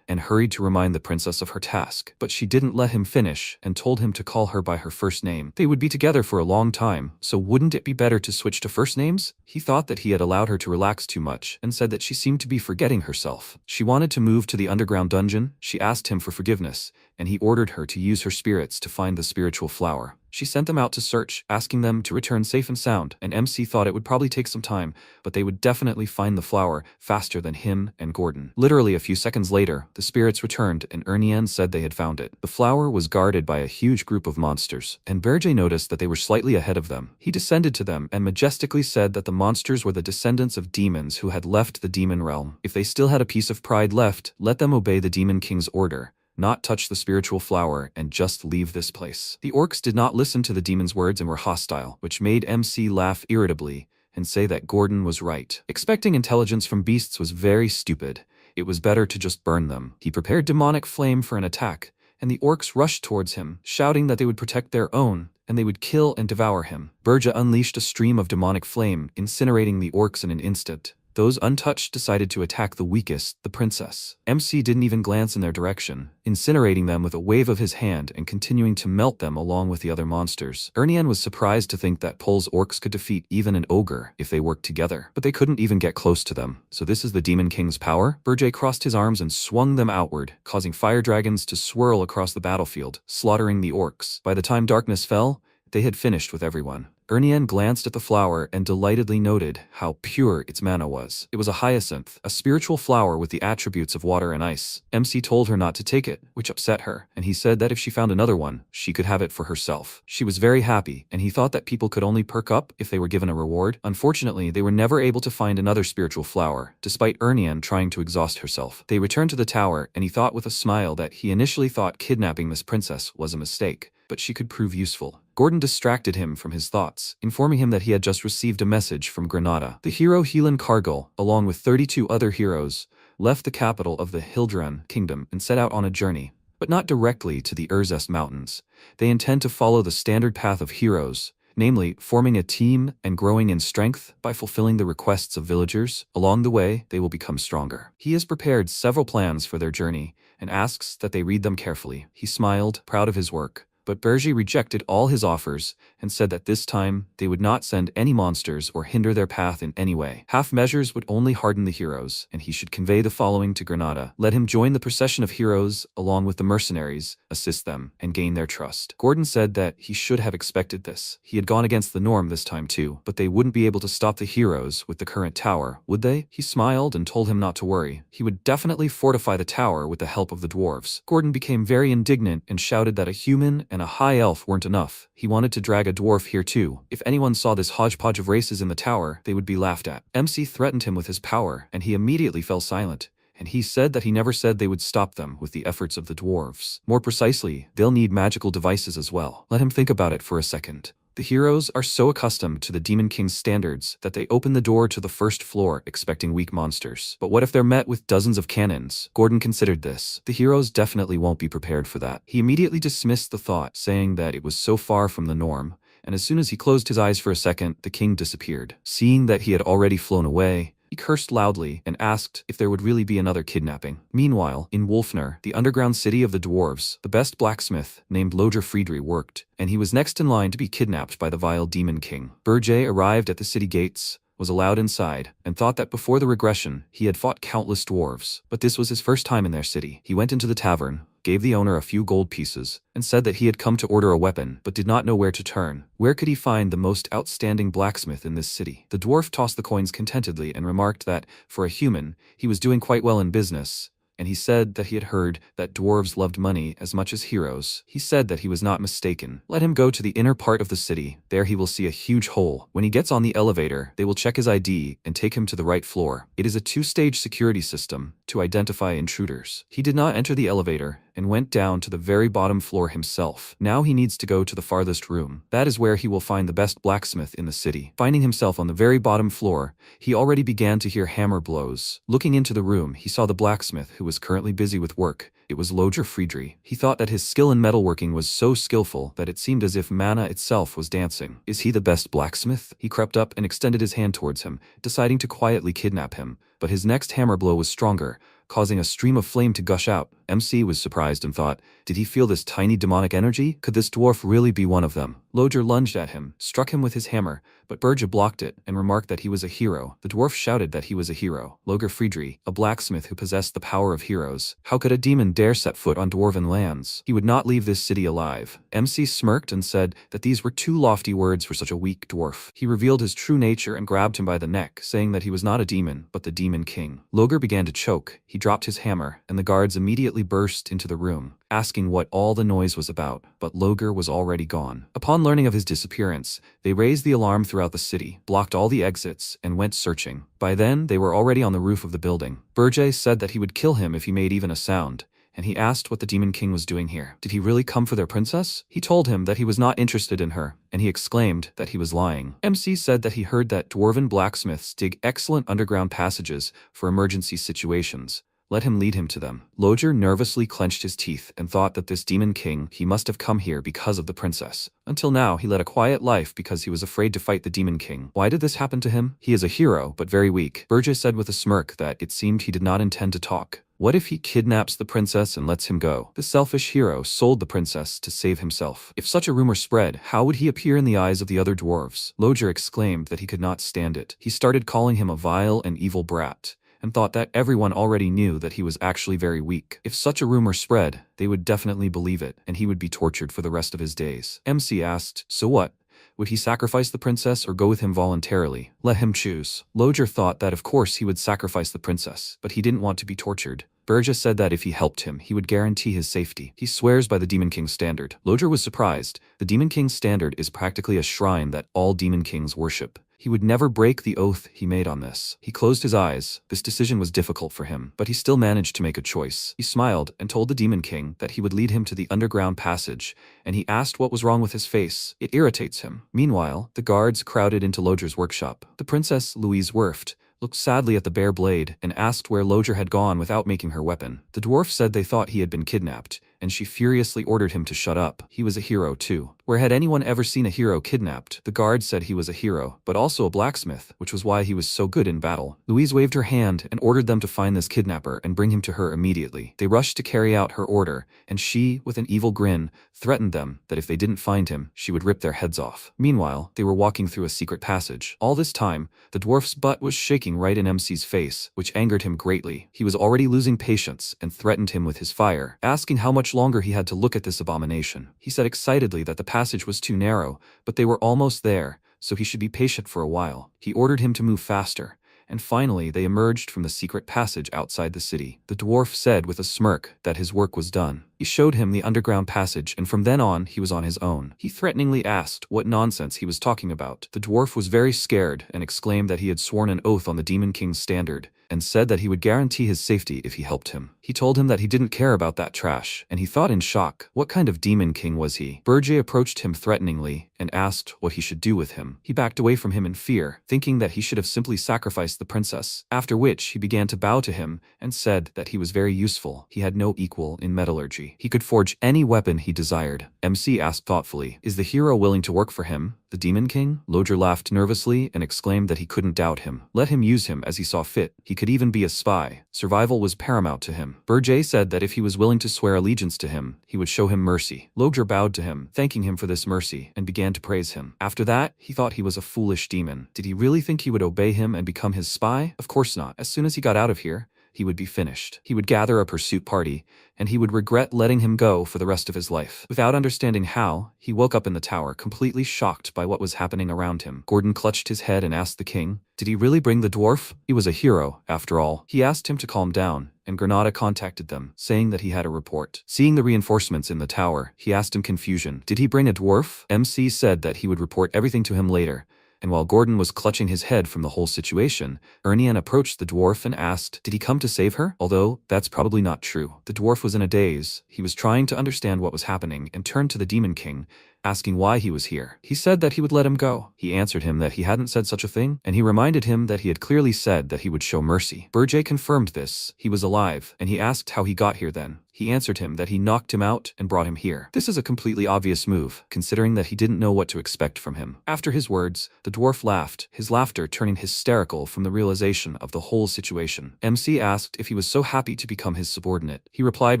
and hurried to remind the princess of her task. But she didn't let him finish and told him to call her by her first name. They would be together for a long time, so wouldn't it be better to switch to first names? He thought that he had allowed her to relax too much and said that she seemed to be forgetting herself. She wanted to move to the underground dungeon. She asked him for forgiveness, and he ordered her to use her spirits to find the spiritual flower. She sent them out to search, asking them to return safe and sound, and MC thought it would probably take some time, but they would definitely find the flower faster than him and Gordon. Literally a few seconds later, the spirits returned and Ernian said they had found it. The flower was guarded by a huge group of monsters, and Berger noticed that they were slightly ahead of them. He descended to them and majestically said that the monsters were the descendants of demons who had left the demon realm. If they still had a piece of pride left, let them obey the Demon King's order. Not touch the spiritual flower, and just leave this place. The orcs did not listen to the demon's words and were hostile, which made MC laugh irritably and say that Gordon was right. Expecting intelligence from beasts was very stupid. It was better to just burn them. He prepared demonic flame for an attack, and the orcs rushed towards him, shouting that they would protect their own. and they would kill and devour him. Berja unleashed a stream of demonic flame, incinerating the orcs in an instant. Those untouched decided to attack the weakest, the princess. MC didn't even glance in their direction, incinerating them with a wave of his hand and continuing to melt them along with the other monsters. Ernian was surprised to think that Pol's orcs could defeat even an ogre if they worked together, but they couldn't even get close to them. So this is the Demon King's power? Berje crossed his arms and swung them outward, causing fire dragons to swirl across the battlefield, slaughtering the orcs. By the time darkness fell, they had finished with everyone. Ernian glanced at the flower and delightedly noted how pure its mana was. It was a hyacinth, a spiritual flower with the attributes of water and ice. MC told her not to take it, which upset her, and he said that if she found another one, she could have it for herself. She was very happy, and he thought that people could only perk up if they were given a reward. Unfortunately, they were never able to find another spiritual flower, despite Ernian trying to exhaust herself. They returned to the tower, and he thought with a smile that he initially thought kidnapping this princess was a mistake, but she could prove useful. Gordon distracted him from his thoughts, informing him that he had just received a message from Granada. The hero Helan Cargill, along with 32 other heroes, left the capital of the Hildran kingdom and set out on a journey, but not directly to the Urzest mountains. They intend to follow the standard path of heroes, namely forming a team and growing in strength by fulfilling the requests of villagers. Along the way, they will become stronger. He has prepared several plans for their journey and asks that they read them carefully. He smiled, proud of his work. But Berge rejected all his offers and said that this time they would not send any monsters or hinder their path in any way. Half measures would only harden the heroes, and he should convey the following to Granada. Let him join the procession of heroes along with the mercenaries, assist them, and gain their trust. Gordon said that he should have expected this. He had gone against the norm this time too, but they wouldn't be able to stop the heroes with the current tower, would they? He smiled and told him not to worry. He would definitely fortify the tower with the help of the dwarves. Gordon became very indignant and shouted that a human and a high elf weren't enough. He wanted to drag a dwarf here too. If anyone saw this hodgepodge of races in the tower, they would be laughed at. MC threatened him with his power, and he immediately fell silent. And he said that he never said they would stop them with the efforts of the dwarves. More precisely, they'll need magical devices as well. Let him think about it for a second. The heroes are so accustomed to the Demon King's standards that they open the door to the first floor expecting weak monsters. But what if they're met with dozens of cannons? Gordon considered this. The heroes definitely won't be prepared for that. He immediately dismissed the thought, saying that it was so far from the norm, and as soon as he closed his eyes for a second, the king disappeared. Seeing that he had already flown away, he cursed loudly and asked if there would really be another kidnapping. Meanwhile, in Wolfner, the underground city of the dwarves, the best blacksmith, named Loger Friedri, worked, and he was next in line to be kidnapped by the vile Demon King. Berge arrived at the city gates, was allowed inside, and thought that before the regression, he had fought countless dwarves. But this was his first time in their city. He went into the tavern, gave the owner a few gold pieces, and said that he had come to order a weapon, but did not know where to turn. Where could he find the most outstanding blacksmith in this city? The dwarf tossed the coins contentedly and remarked that, for a human, he was doing quite well in business, and he said that he had heard that dwarves loved money as much as heroes. He said that he was not mistaken. Let him go to the inner part of the city. There he will see a huge hole. When he gets on the elevator, they will check his ID and take him to the right floor. It is a two-stage security system to identify intruders. He did not enter the elevator and went down to the very bottom floor himself. Now he needs to go to the farthest room. That is where he will find the best blacksmith in the city. Finding himself on the very bottom floor, he already began to hear hammer blows. Looking into the room, he saw the blacksmith who was currently busy with work. It was Loger Friedri. He thought that his skill in metalworking was so skillful that it seemed as if mana itself was dancing. Is he the best blacksmith? He crept up and extended his hand towards him, deciding to quietly kidnap him. But his next hammer blow was stronger, causing a stream of flame to gush out. MC was surprised and thought, did he feel this tiny demonic energy? Could this dwarf really be one of them? Loger lunged at him, struck him with his hammer, but Berge blocked it and remarked that he was a hero. The dwarf shouted that he was a hero. Loger Friedri, a blacksmith who possessed the power of heroes. How could a demon dare set foot on dwarven lands? He would not leave this city alive. MC smirked and said that these were too lofty words for such a weak dwarf. He revealed his true nature and grabbed him by the neck, saying that he was not a demon, but the Demon King. Loger began to choke. He dropped his hammer, and the guards immediately burst into the room, asking what all the noise was about, but Loger was already gone. Upon learning of his disappearance, they raised the alarm throughout the city, blocked all the exits, and went searching. By then, they were already on the roof of the building. Berge said that he would kill him if he made even a sound, and he asked what the Demon King was doing here. Did he really come for their princess? He told him that he was not interested in her, and he exclaimed that he was lying. MC said that he heard that dwarven blacksmiths dig excellent underground passages for emergency situations, Let him lead him to them. Lojer nervously clenched his teeth and thought that this demon king, he must have come here because of the princess. Until now, he led a quiet life because he was afraid to fight the demon king. Why did this happen to him? He is a hero, but very weak. Burgess said with a smirk that it seemed he did not intend to talk. What if he kidnaps the princess and lets him go? The selfish hero sold the princess to save himself. If such a rumor spread, how would he appear in the eyes of the other dwarves? Lojer exclaimed that he could not stand it. He started calling him a vile and evil brat, and thought that everyone already knew that he was actually very weak. If such a rumor spread, they would definitely believe it, and he would be tortured for the rest of his days. MC asked, so what? Would he sacrifice the princess or go with him voluntarily? Let him choose. Lojer thought that of course he would sacrifice the princess, but he didn't want to be tortured. Burgess said that if he helped him, he would guarantee his safety. He swears by the Demon King's standard. Lojer was surprised. The Demon King's standard is practically a shrine that all Demon Kings worship. He would never break the oath he made on this. He closed his eyes. This decision was difficult for him, but he still managed to make a choice. He smiled and told the Demon King that he would lead him to the underground passage, and he asked what was wrong with his face. It irritates him. Meanwhile, the guards crowded into Lojer's workshop. The Princess Louise Werft looked sadly at the bare blade and asked where Lojer had gone without making her weapon. The dwarf said they thought he had been kidnapped, and she furiously ordered him to shut up. He was a hero too. Where had anyone ever seen a hero kidnapped? The guard said he was a hero, but also a blacksmith, which was why he was so good in battle. Louise waved her hand and ordered them to find this kidnapper and bring him to her immediately. They rushed to carry out her order, and she, with an evil grin, threatened them that if they didn't find him, she would rip their heads off. Meanwhile, they were walking through a secret passage. All this time, the dwarf's butt was shaking right in MC's face, which angered him greatly. He was already losing patience and threatened him with his fire, asking how much longer he had to look at this abomination. He said excitedly that the passage was too narrow, but they were almost there, so he should be patient for a while. He ordered him to move faster, and finally they emerged from the secret passage outside the city. The dwarf said with a smirk that his work was done. He showed him the underground passage, and from then on he was on his own. He threateningly asked what nonsense he was talking about. The dwarf was very scared and exclaimed that he had sworn an oath on the Demon King's standard, and said that he would guarantee his safety if he helped him. He told him that he didn't care about that trash, and he thought in shock, what kind of Demon King was he? Burgess approached him threateningly and asked what he should do with him. He backed away from him in fear, thinking that he should have simply sacrificed the princess, after which he began to bow to him and said that he was very useful. He had no equal in metallurgy. He could forge any weapon he desired. MC asked thoughtfully, is the hero willing to work for him, the Demon King? Lojer laughed nervously and exclaimed that he couldn't doubt him. Let him use him as he saw fit. He could even be a spy. Survival was paramount to him. Burgess said that if he was willing to swear allegiance to him, he would show him mercy. Lojer bowed to him, thanking him for this mercy, and began to praise him. After that, he thought he was a foolish demon. Did he really think he would obey him and become his spy? Of course not. As soon as he got out of here, he would be finished. He would gather a pursuit party, and he would regret letting him go for the rest of his life. Without understanding how, he woke up in the tower, completely shocked by what was happening around him. Gordon clutched his head and asked the king, did he really bring the dwarf? He was a hero, after all. He asked him to calm down, and Granada contacted them, saying that he had a report. Seeing the reinforcements in the tower, he asked in confusion, did he bring a dwarf? MC said that he would report everything to him later. And while Gordon was clutching his head from the whole situation, Ernian approached the dwarf and asked, did he come to save her? Although, that's probably not true. The dwarf was in a daze. He was trying to understand what was happening and turned to the Demon King, asking why he was here. He said that he would let him go. He answered him that he hadn't said such a thing, and he reminded him that he had clearly said that he would show mercy. Burgess confirmed this. He was alive, and he asked how he got here then. He answered him that he knocked him out and brought him here. This is a completely obvious move, considering that he didn't know what to expect from him. After his words, the dwarf laughed, his laughter turning hysterical from the realization of the whole situation. MC asked if he was so happy to become his subordinate. He replied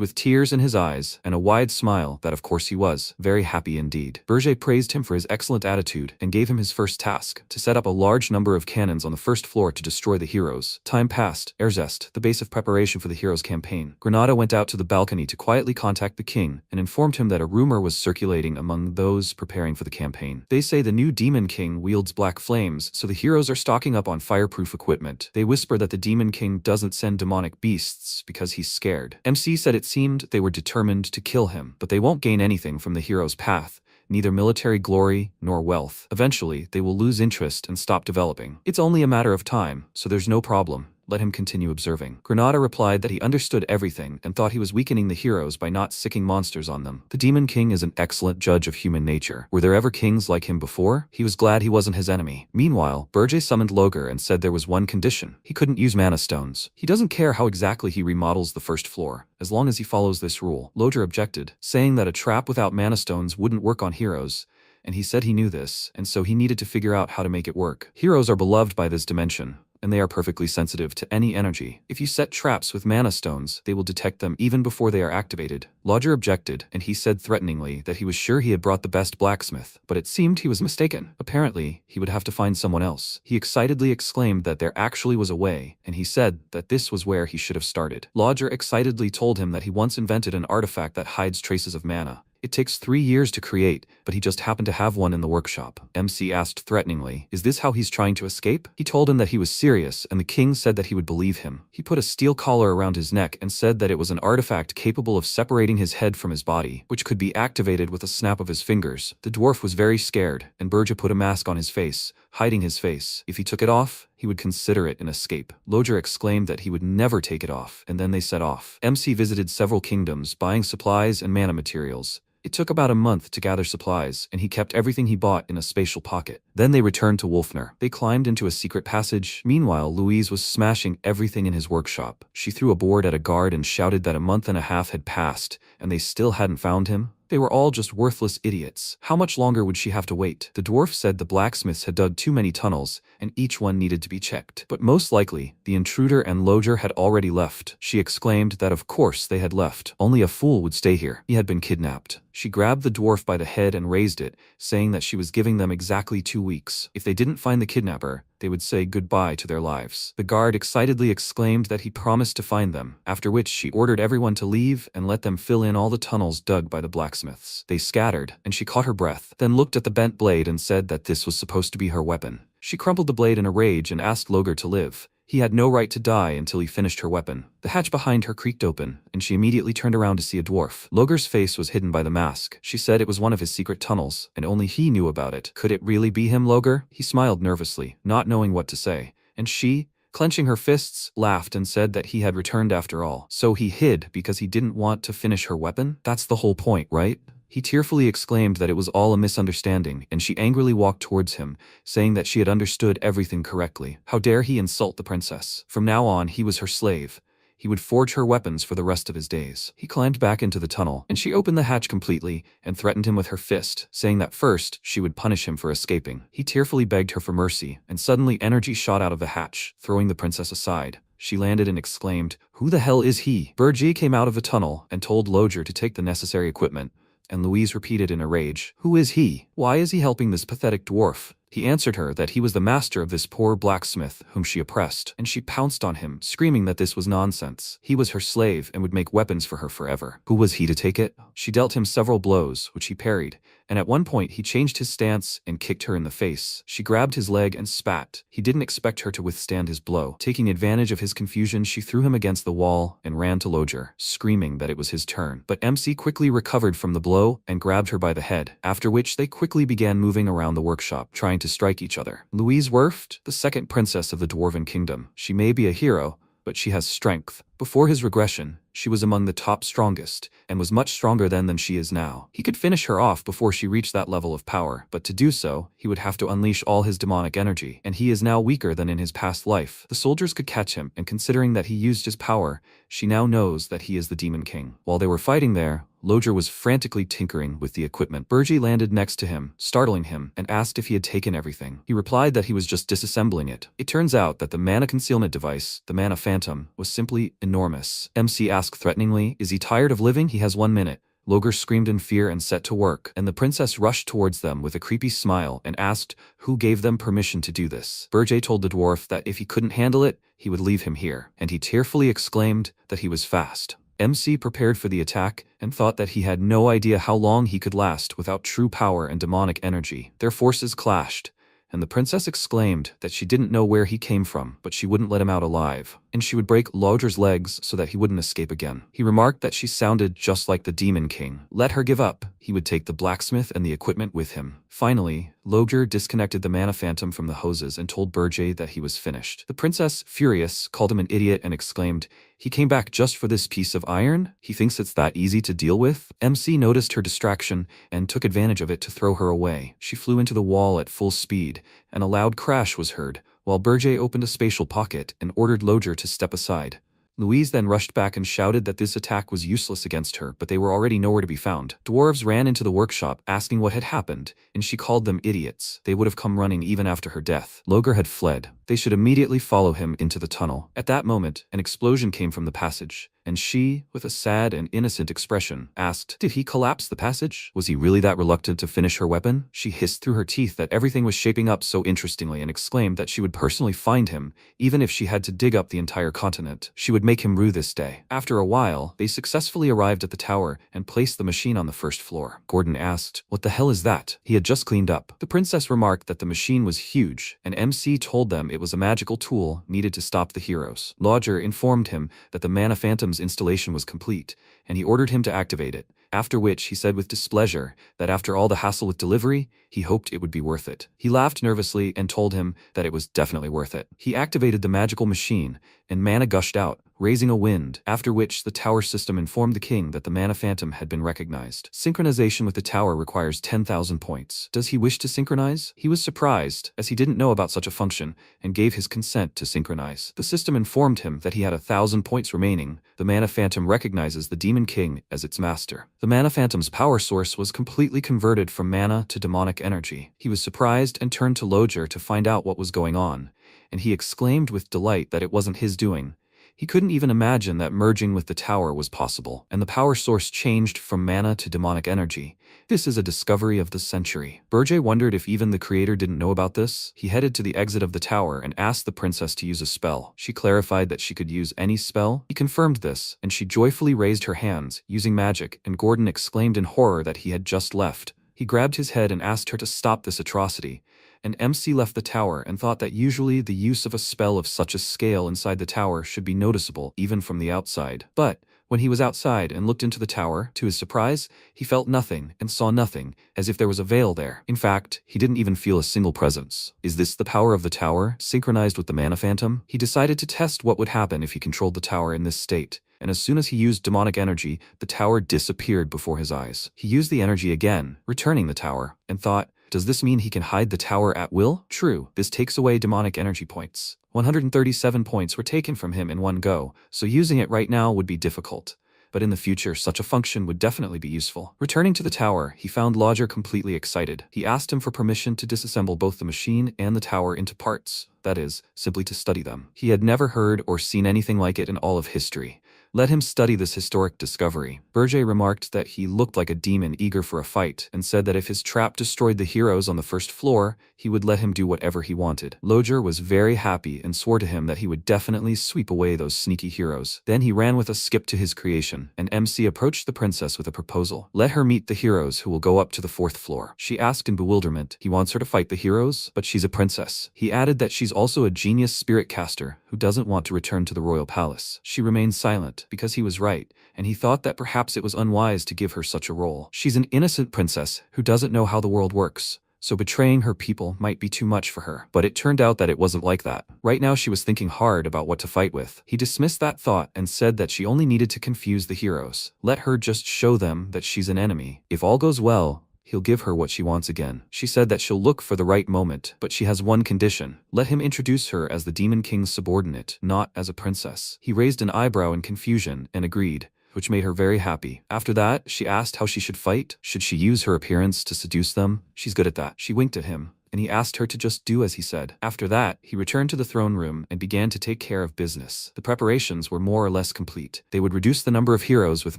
with tears in his eyes and a wide smile that of course he was, very happy indeed. Burgess praised him for his excellent attitude and gave him his first task, to set up a large number of cannons on the first floor to destroy the heroes. Time passed. Erzest, the base of preparation for the heroes' campaign. Granada went out to the balcony to quietly contact the king and informed him that a rumor was circulating among those preparing for the campaign. They say the new Demon King wields black flames, so the heroes are stocking up on fireproof equipment. They whisper that the Demon King doesn't send demonic beasts because he's scared. MC said it seemed they were determined to kill him, but they won't gain anything from the hero's path. Neither military glory nor wealth. Eventually, they will lose interest and stop developing. It's only a matter of time, so there's no problem. let him continue observing. Granada replied that he understood everything and thought he was weakening the heroes by not sicking monsters on them. The Demon King is an excellent judge of human nature. Were there ever kings like him before? He was glad he wasn't his enemy. Meanwhile, Burje summoned Logar and said there was one condition. He couldn't use mana stones. He doesn't care how exactly he remodels the first floor, as long as he follows this rule. Logar objected, saying that a trap without mana stones wouldn't work on heroes, and he said he knew this, and so he needed to figure out how to make it work. Heroes are beloved by this dimension, and they are perfectly sensitive to any energy. If you set traps with mana stones, they will detect them even before they are activated. Lodger objected, and he said threateningly that he was sure he had brought the best blacksmith, but it seemed he was mistaken. Apparently, he would have to find someone else. He excitedly exclaimed that there actually was a way, and he said that this was where he should have started. Lodger excitedly told him that he once invented an artifact that hides traces of mana. It takes 3 years to create, but he just happened to have one in the workshop. MC asked threateningly, "Is this how he's trying to escape?" He told him that he was serious, and the king said that he would believe him. He put a steel collar around his neck and said that it was an artifact capable of separating his head from his body, which could be activated with a snap of his fingers. The dwarf was very scared, and Burja put a mask on his face, hiding his face. If he took it off, he would consider it an escape. Loger exclaimed that he would never take it off, and then they set off. MC visited several kingdoms, buying supplies and mana materials. It took about a month to gather supplies, and he kept everything he bought in a spatial pocket. Then they returned to Wolfner. They climbed into a secret passage. Meanwhile, Louise was smashing everything in his workshop. She threw a board at a guard and shouted that a month and a half had passed, and they still hadn't found him. They were all just worthless idiots. How much longer would she have to wait? The dwarf said the blacksmiths had dug too many tunnels, and each one needed to be checked. But most likely, the intruder and Loger had already left. She exclaimed that of course they had left. Only a fool would stay here. He had been kidnapped. She grabbed the dwarf by the head and raised it, saying that she was giving them exactly 2 weeks. If they didn't find the kidnapper, they would say goodbye to their lives. The guard excitedly exclaimed that he promised to find them, after which she ordered everyone to leave and let them fill in all the tunnels dug by the blacksmiths. They scattered, and she caught her breath, then looked at the bent blade and said that this was supposed to be her weapon. She crumpled the blade in a rage and asked Loger to live. He had no right to die until he finished her weapon. The hatch behind her creaked open, and she immediately turned around to see a dwarf. Loger's face was hidden by the mask. She said it was one of his secret tunnels, and only he knew about it. Could it really be him, Loger? He smiled nervously, not knowing what to say. And she, clenching her fists, laughed and said that he had returned after all. So he hid because he didn't want to finish her weapon? That's the whole point, right? He tearfully exclaimed that it was all a misunderstanding, and she angrily walked towards him, saying that she had understood everything correctly. How dare he insult the princess? From now on, he was her slave. He would forge her weapons for the rest of his days. He climbed back into the tunnel, and she opened the hatch completely and threatened him with her fist, saying that first she would punish him for escaping. He tearfully begged her for mercy, and suddenly energy shot out of the hatch, throwing the princess aside. She landed and exclaimed, "Who the hell is he?" Burji came out of the tunnel and told Loger to take the necessary equipment, and Louise repeated in a rage, "Who is he? Why is he helping this pathetic dwarf?" He answered her that he was the master of this poor blacksmith whom she oppressed, and she pounced on him, screaming that this was nonsense. He was her slave and would make weapons for her forever. Who was he to take it? She dealt him several blows, which he parried, and at one point he changed his stance and kicked her in the face. She grabbed his leg and spat. He didn't expect her to withstand his blow. Taking advantage of his confusion, she threw him against the wall and ran to Loger, screaming that it was his turn. But MC quickly recovered from the blow and grabbed her by the head, after which they quickly began moving around the workshop, trying to strike each other. Louise Werft, the second princess of the Dwarven Kingdom. She may be a hero, but she has strength. Before his regression, she was among the top strongest, and was much stronger then than she is now. He could finish her off before she reached that level of power, but to do so, he would have to unleash all his demonic energy, and he is now weaker than in his past life. The soldiers could catch him, and considering that he used his power, she now knows that he is the Demon King. While they were fighting there, Loger was frantically tinkering with the equipment. Burji landed next to him, startling him, and asked if he had taken everything. He replied that he was just disassembling it. It turns out that the mana concealment device, the mana phantom, was simply enormous. MC asked threateningly, "Is he tired of living? He has 1 minute." Loger screamed in fear and set to work, and the princess rushed towards them with a creepy smile and asked who gave them permission to do this. Burje told the dwarf that if he couldn't handle it, he would leave him here, and he tearfully exclaimed that he was fast. MC prepared for the attack and thought that he had no idea how long he could last without true power and demonic energy. Their forces clashed, and the princess exclaimed that she didn't know where he came from, but she wouldn't let him out alive, and she would break Lodger's legs so that he wouldn't escape again. He remarked that she sounded just like the Demon King. Let her give up. He would take the blacksmith and the equipment with him. Finally, Lodger disconnected the mana phantom from the hoses and told Berger that he was finished. The princess, furious, called him an idiot and exclaimed, "He came back just for this piece of iron? He thinks it's that easy to deal with?" MC noticed her distraction and took advantage of it to throw her away. She flew into the wall at full speed, and a loud crash was heard, while Berger opened a spatial pocket and ordered Lodger to step aside. Louise then rushed back and shouted that this attack was useless against her, but they were already nowhere to be found. Dwarves ran into the workshop asking what had happened, and she called them idiots. They would have come running even after her death. Lodger had fled. They should immediately follow him into the tunnel. At that moment, an explosion came from the passage, and she, with a sad and innocent expression, asked, "Did he collapse the passage? Was he really that reluctant to finish her weapon?" She hissed through her teeth that everything was shaping up so interestingly and exclaimed that she would personally find him, even if she had to dig up the entire continent. She would make him rue this day. After a while, they successfully arrived at the tower and placed the machine on the first floor. Gordon asked, "What the hell is that?" He had just cleaned up. The princess remarked that the machine was huge, and MC told them it was a magical tool needed to stop the heroes. Lodger informed him that the Mana Phantom's installation was complete, and he ordered him to activate it, after which he said with displeasure that after all the hassle with delivery, he hoped it would be worth it. He laughed nervously and told him that it was definitely worth it. He activated the magical machine, and mana gushed out, raising a wind, after which the tower system informed the king that the Mana Phantom had been recognized. Synchronization with the tower requires 10,000 points. Does he wish to synchronize? He was surprised, as he didn't know about such a function, and gave his consent to synchronize. The system informed him that he had 1,000 points remaining. The Mana Phantom recognizes the Demon King as its master. The Mana Phantom's power source was completely converted from mana to demonic energy. He was surprised and turned to Lodger to find out what was going on, and he exclaimed with delight that it wasn't his doing. He couldn't even imagine that merging with the tower was possible, and the power source changed from mana to demonic energy. This is a discovery of the century. Berger wondered if even the creator didn't know about this. He headed to the exit of the tower and asked the princess to use a spell. She clarified that she could use any spell. He confirmed this, and she joyfully raised her hands, using magic, and Gordon exclaimed in horror that he had just left. He grabbed his head and asked her to stop this atrocity, and MC left the tower and thought that usually the use of a spell of such a scale inside the tower should be noticeable even from the outside. But when he was outside and looked into the tower, to his surprise, he felt nothing and saw nothing, as if there was a veil there. In fact, he didn't even feel a single presence. Is this the power of the tower, synchronized with the Mana Phantom? He decided to test what would happen if he controlled the tower in this state, and as soon as he used demonic energy, the tower disappeared before his eyes. He used the energy again, returning the tower, and thought, does this mean he can hide the tower at will? True, this takes away demonic energy points. 137 points were taken from him in one go, so using it right now would be difficult. But in the future, such a function would definitely be useful. Returning to the tower, he found Lodger completely excited. He asked him for permission to disassemble both the machine and the tower into parts, that is, simply to study them. He had never heard or seen anything like it in all of history. Let him study this historic discovery. Berger remarked that he looked like a demon eager for a fight, and said that if his trap destroyed the heroes on the first floor, he would let him do whatever he wanted. Lodger was very happy and swore to him that he would definitely sweep away those sneaky heroes. Then he ran with a skip to his creation, and MC approached the princess with a proposal. Let her meet the heroes who will go up to the 4th floor. She asked in bewilderment. He wants her to fight the heroes, but she's a princess. He added that she's also a genius spirit caster who doesn't want to return to the royal palace. She remained silent, because he was right, and he thought that perhaps it was unwise to give her such a role. She's an innocent princess who doesn't know how the world works, so betraying her people might be too much for her. But it turned out that it wasn't like that. Right now she was thinking hard about what to fight with. He dismissed that thought and said that she only needed to confuse the heroes. Let her just show them that she's an enemy. If all goes well, he'll give her what she wants again. She said that she'll look for the right moment, but she has one condition. Let him introduce her as the Demon King's subordinate, not as a princess. He raised an eyebrow in confusion and agreed, which made her very happy. After that, she asked how she should fight. Should she use her appearance to seduce them? She's good at that. She winked at him, and he asked her to just do as he said. After that, he returned to the throne room and began to take care of business. The preparations were more or less complete. They would reduce the number of heroes with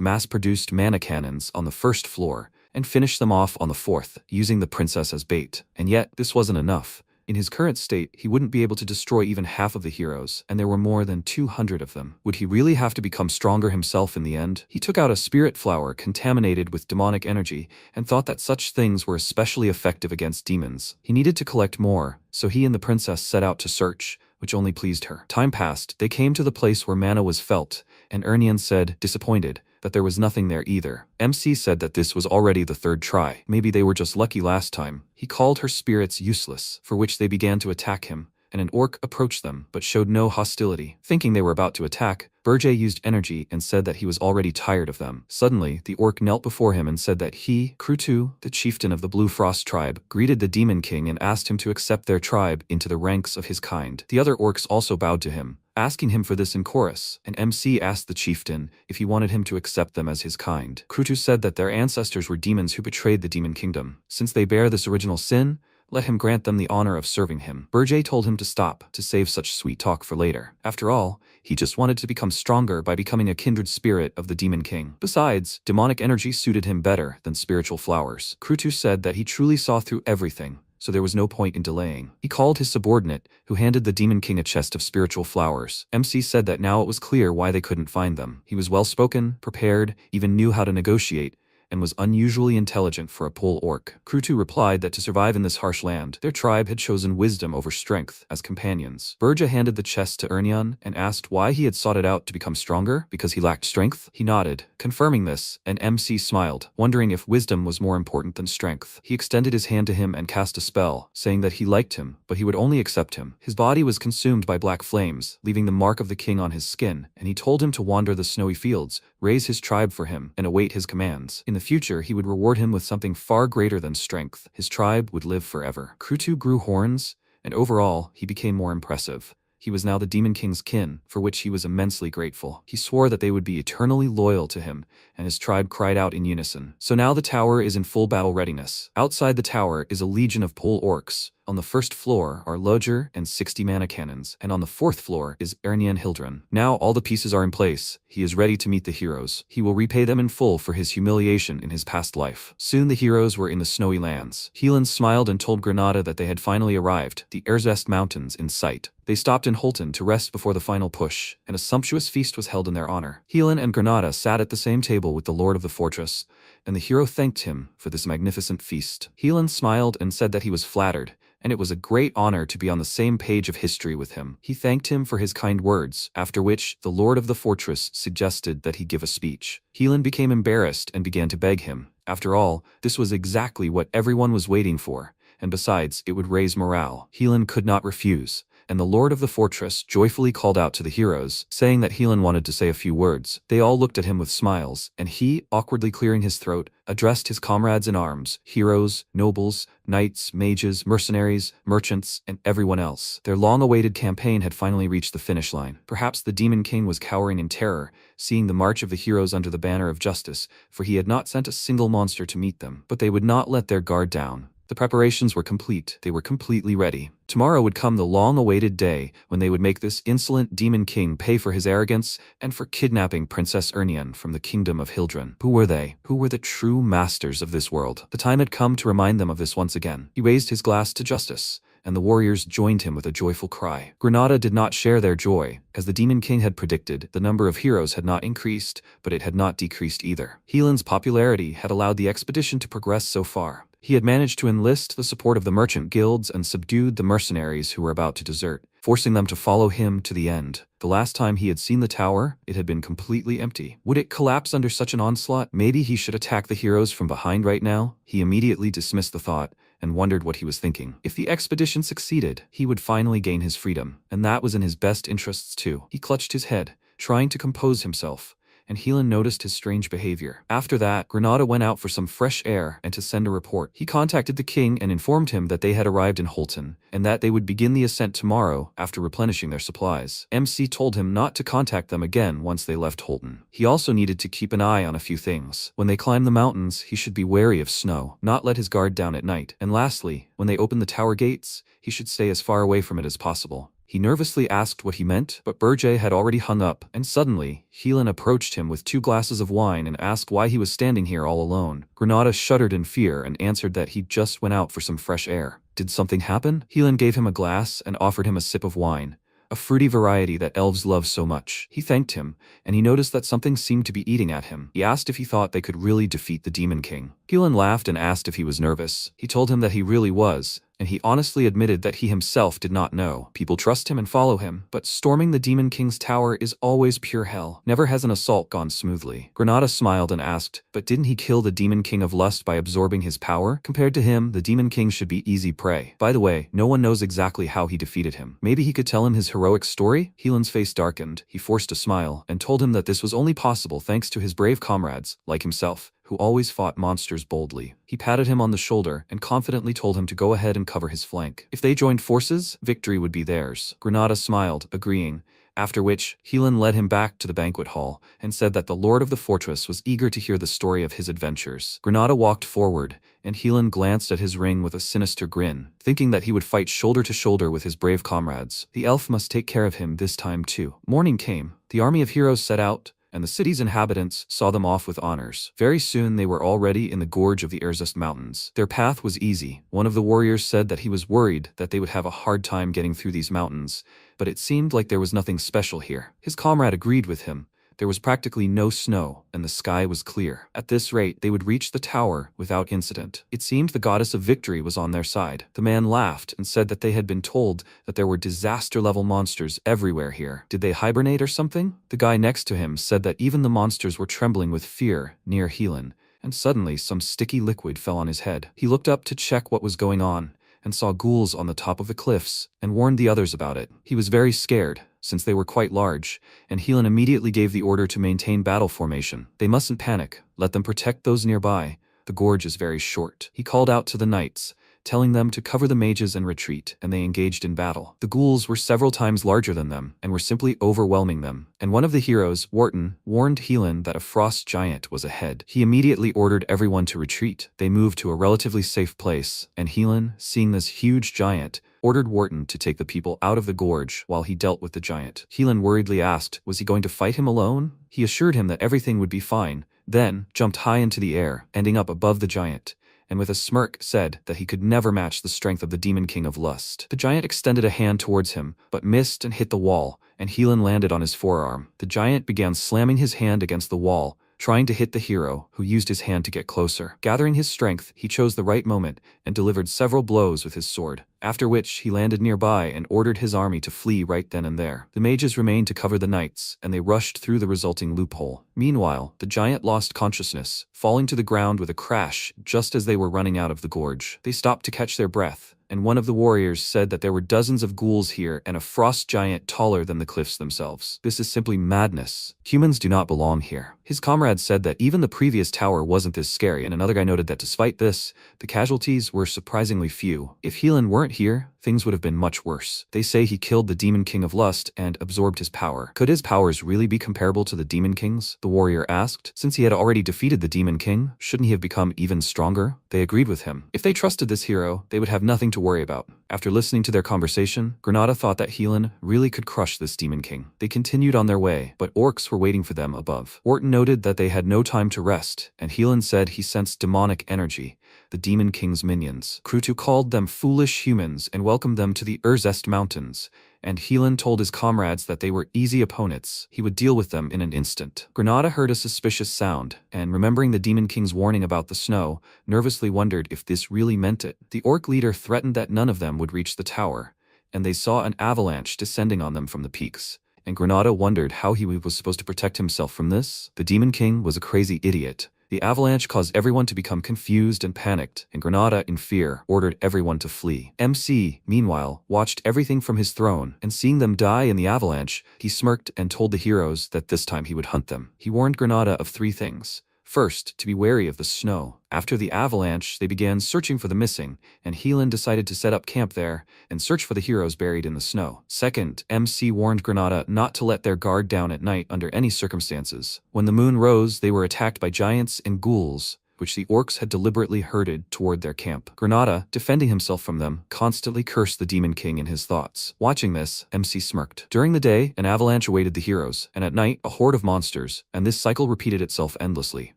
mass-produced mana cannons on the 1st floor, and finish them off on the 4th, using the princess as bait. And yet, this wasn't enough. In his current state, he wouldn't be able to destroy even half of the heroes, and there were more than 200 of them. Would he really have to become stronger himself in the end? He took out a spirit flower contaminated with demonic energy and thought that such things were especially effective against demons. He needed to collect more, so he and the princess set out to search, which only pleased her. Time passed, they came to the place where Manwha was felt, and Ernion said, disappointed, that there was nothing there either. MC said that this was already the third try. Maybe they were just lucky last time. He called her spirits useless, for which they began to attack him, and an orc approached them, but showed no hostility. Thinking they were about to attack, Burjay used energy and said that he was already tired of them. Suddenly, the orc knelt before him and said that he, Krutu, the chieftain of the Blue Frost tribe, greeted the Demon King and asked him to accept their tribe into the ranks of his kind. The other orcs also bowed to him, asking him for this in chorus, and MC asked the chieftain if he wanted him to accept them as his kind. Krutu said that their ancestors were demons who betrayed the Demon Kingdom. Since they bear this original sin, let him grant them the honor of serving him. Burjay told him to stop, to save such sweet talk for later. After all, he just wanted to become stronger by becoming a kindred spirit of the Demon King. Besides, demonic energy suited him better than spiritual flowers. Krutu said that he truly saw through everything, so there was no point in delaying. He called his subordinate, who handed the Demon King a chest of spiritual flowers. MC said that now it was clear why they couldn't find them. He was well-spoken, prepared, even knew how to negotiate, and was unusually intelligent for a pole orc. Krutu replied that to survive in this harsh land, their tribe had chosen wisdom over strength as companions. Burjay handed the chest to Ernion and asked why he had sought it out to become stronger, because he lacked strength. He nodded, confirming this, and MC smiled, wondering if wisdom was more important than strength. He extended his hand to him and cast a spell, saying that he liked him, but he would only accept him. His body was consumed by black flames, leaving the mark of the king on his skin, and he told him to wander the snowy fields, raise his tribe for him, and await his commands. In the future, he would reward him with something far greater than strength. His tribe would live forever. Krutu grew horns, and overall, he became more impressive. He was now the Demon King's kin, for which he was immensely grateful. He swore that they would be eternally loyal to him, and his tribe cried out in unison. So now the tower is in full battle readiness. Outside the tower is a legion of pole orcs. On the first floor are Loger and 60 mana cannons, and on the fourth floor is Ernion Hildren. Now all the pieces are in place. He is ready to meet the heroes. He will repay them in full for his humiliation in his past life. Soon the heroes were in the snowy lands. Heelan smiled and told Granada that they had finally arrived, the Erzest Mountains in sight. They stopped in Holton to rest before the final push, and a sumptuous feast was held in their honor. Heelan and Granada sat at the same table with the lord of the fortress, and the hero thanked him for this magnificent feast. Heelan smiled and said that he was flattered, and it was a great honor to be on the same page of history with him. He thanked him for his kind words, after which the lord of the fortress suggested that he give a speech. Heelan became embarrassed and began to beg him. After all, this was exactly what everyone was waiting for, and besides, it would raise morale. Heelan could not refuse, and the lord of the fortress joyfully called out to the heroes, saying that Heelan wanted to say a few words. They all looked at him with smiles, and he, awkwardly clearing his throat, addressed his comrades in arms, heroes, nobles, knights, mages, mercenaries, merchants, and everyone else. Their long-awaited campaign had finally reached the finish line. Perhaps the Demon King was cowering in terror, seeing the march of the heroes under the banner of justice, for he had not sent a single monster to meet them. But they would not let their guard down. The preparations were complete. They were completely ready. Tomorrow would come the long-awaited day when they would make this insolent Demon King pay for his arrogance and for kidnapping Princess Ernion from the kingdom of Hildren. Who were they? Who were the true masters of this world? The time had come to remind them of this once again. He raised his glass to justice, and the warriors joined him with a joyful cry. Granada did not share their joy. As the Demon King had predicted, the number of heroes had not increased, but it had not decreased either. Heelan's popularity had allowed the expedition to progress so far. He had managed to enlist the support of the merchant guilds and subdued the mercenaries who were about to desert, forcing them to follow him to the end. The last time he had seen the tower, it had been completely empty. Would it collapse under such an onslaught? Maybe he should attack the heroes from behind right now? He immediately dismissed the thought and wondered what he was thinking. If the expedition succeeded, he would finally gain his freedom, and that was in his best interests too. He clutched his head, trying to compose himself, and Heelan noticed his strange behavior. After that, Granada went out for some fresh air and to send a report. He contacted the king and informed him that they had arrived in Holton, and that they would begin the ascent tomorrow after replenishing their supplies. MC told him not to contact them again once they left Holton. He also needed to keep an eye on a few things. When they climbed the mountains, he should be wary of snow, not let his guard down at night. And lastly, when they opened the tower gates, he should stay as far away from it as possible. He nervously asked what he meant, but Berge had already hung up, and suddenly, Helan approached him with 2 glasses of wine and asked why he was standing here all alone. Granada shuddered in fear and answered that he just went out for some fresh air. Did something happen? Helan gave him a glass and offered him a sip of wine, a fruity variety that elves love so much. He thanked him, and he noticed that something seemed to be eating at him. He asked if he thought they could really defeat the Demon King. Helan laughed and asked if he was nervous. He told him that he really was, and he honestly admitted that he himself did not know. People trust him and follow him, but storming the Demon King's tower is always pure hell. Never has an assault gone smoothly. Granada smiled and asked, but didn't he kill the Demon King of Lust by absorbing his power? Compared to him, the Demon King should be easy prey. By the way, no one knows exactly how he defeated him. Maybe he could tell him his heroic story? Helan's face darkened. He forced a smile, and told him that this was only possible thanks to his brave comrades, like himself, who always fought monsters boldly. He patted him on the shoulder and confidently told him to go ahead and cover his flank. If they joined forces, victory would be theirs. Granada smiled, agreeing, after which Helan led him back to the banquet hall and said that the lord of the fortress was eager to hear the story of his adventures. Granada walked forward, and Helan glanced at his ring with a sinister grin, thinking that he would fight shoulder to shoulder with his brave comrades. The elf must take care of him this time too. Morning came. The army of heroes set out, and the city's inhabitants saw them off with honors. Very soon they were already in the gorge of the Erzest mountains. Their path was easy. One of the warriors said that he was worried that they would have a hard time getting through these mountains, but it seemed like there was nothing special here. His comrade agreed with him. There was practically no snow, and the sky was clear. At this rate, they would reach the tower without incident. It seemed the goddess of victory was on their side. The man laughed and said that they had been told that there were disaster-level monsters everywhere here. Did they hibernate or something? The guy next to him said that even the monsters were trembling with fear near Helan, and suddenly some sticky liquid fell on his head. He looked up to check what was going on, and saw ghouls on the top of the cliffs, and warned the others about it. He was very scared, since they were quite large, and Helan immediately gave the order to maintain battle formation. They mustn't panic, let them protect those nearby. The gorge is very short. He called out to the knights, telling them to cover the mages and retreat, and they engaged in battle. The ghouls were several times larger than them, and were simply overwhelming them, and one of the heroes, Wharton, warned Helan that a frost giant was ahead. He immediately ordered everyone to retreat. They moved to a relatively safe place, and Helan, seeing this huge giant, ordered Wharton to take the people out of the gorge while he dealt with the giant. Helan worriedly asked, was he going to fight him alone? He assured him that everything would be fine, then jumped high into the air, ending up above the giant, and with a smirk said that he could never match the strength of the Demon King of Lust. The giant extended a hand towards him, but missed and hit the wall, and Helan landed on his forearm. The giant began slamming his hand against the wall, trying to hit the hero, who used his hand to get closer. Gathering his strength, he chose the right moment and delivered several blows with his sword, after which he landed nearby and ordered his army to flee right then and there. The mages remained to cover the knights, and they rushed through the resulting loophole. Meanwhile, the giant lost consciousness, falling to the ground with a crash just as they were running out of the gorge. They stopped to catch their breath, and one of the warriors said that there were dozens of ghouls here and a frost giant taller than the cliffs themselves. This is simply madness. Humans do not belong here. His comrade said that even the previous tower wasn't this scary, and another guy noted that despite this, the casualties were surprisingly few. If Helan weren't here, things would have been much worse. They say he killed the Demon King of Lust and absorbed his power. Could his powers really be comparable to the Demon King's? The warrior asked. Since he had already defeated the Demon King, shouldn't he have become even stronger? They agreed with him. If they trusted this hero, they would have nothing to worry about. After listening to their conversation, Granada thought that Helan really could crush this Demon King. They continued on their way, but orcs were waiting for them above. Wharton noted that they had no time to rest, and Helan said he sensed demonic energy, the Demon King's minions. Krutu called them foolish humans and welcomed them to the Erzest mountains, and Helan told his comrades that they were easy opponents. He would deal with them in an instant. Granada heard a suspicious sound, and remembering the Demon King's warning about the snow, nervously wondered if this really meant it. The orc leader threatened that none of them would reach the tower, and they saw an avalanche descending on them from the peaks. And Granada wondered how he was supposed to protect himself from this. The Demon King was a crazy idiot. The avalanche caused everyone to become confused and panicked, and Granada, in fear, ordered everyone to flee. MC, meanwhile, watched everything from his throne, and seeing them die in the avalanche, he smirked and told the heroes that this time he would hunt them. He warned Granada of 3 things. First, to be wary of the snow. After the avalanche, they began searching for the missing, and Helan decided to set up camp there and search for the heroes buried in the snow. Second, MC warned Granada not to let their guard down at night under any circumstances. When the moon rose, they were attacked by giants and ghouls, which the orcs had deliberately herded toward their camp. Granada, defending himself from them, constantly cursed the Demon King in his thoughts. Watching this, MC smirked. During the day, an avalanche awaited the heroes, and at night, a horde of monsters, and this cycle repeated itself endlessly.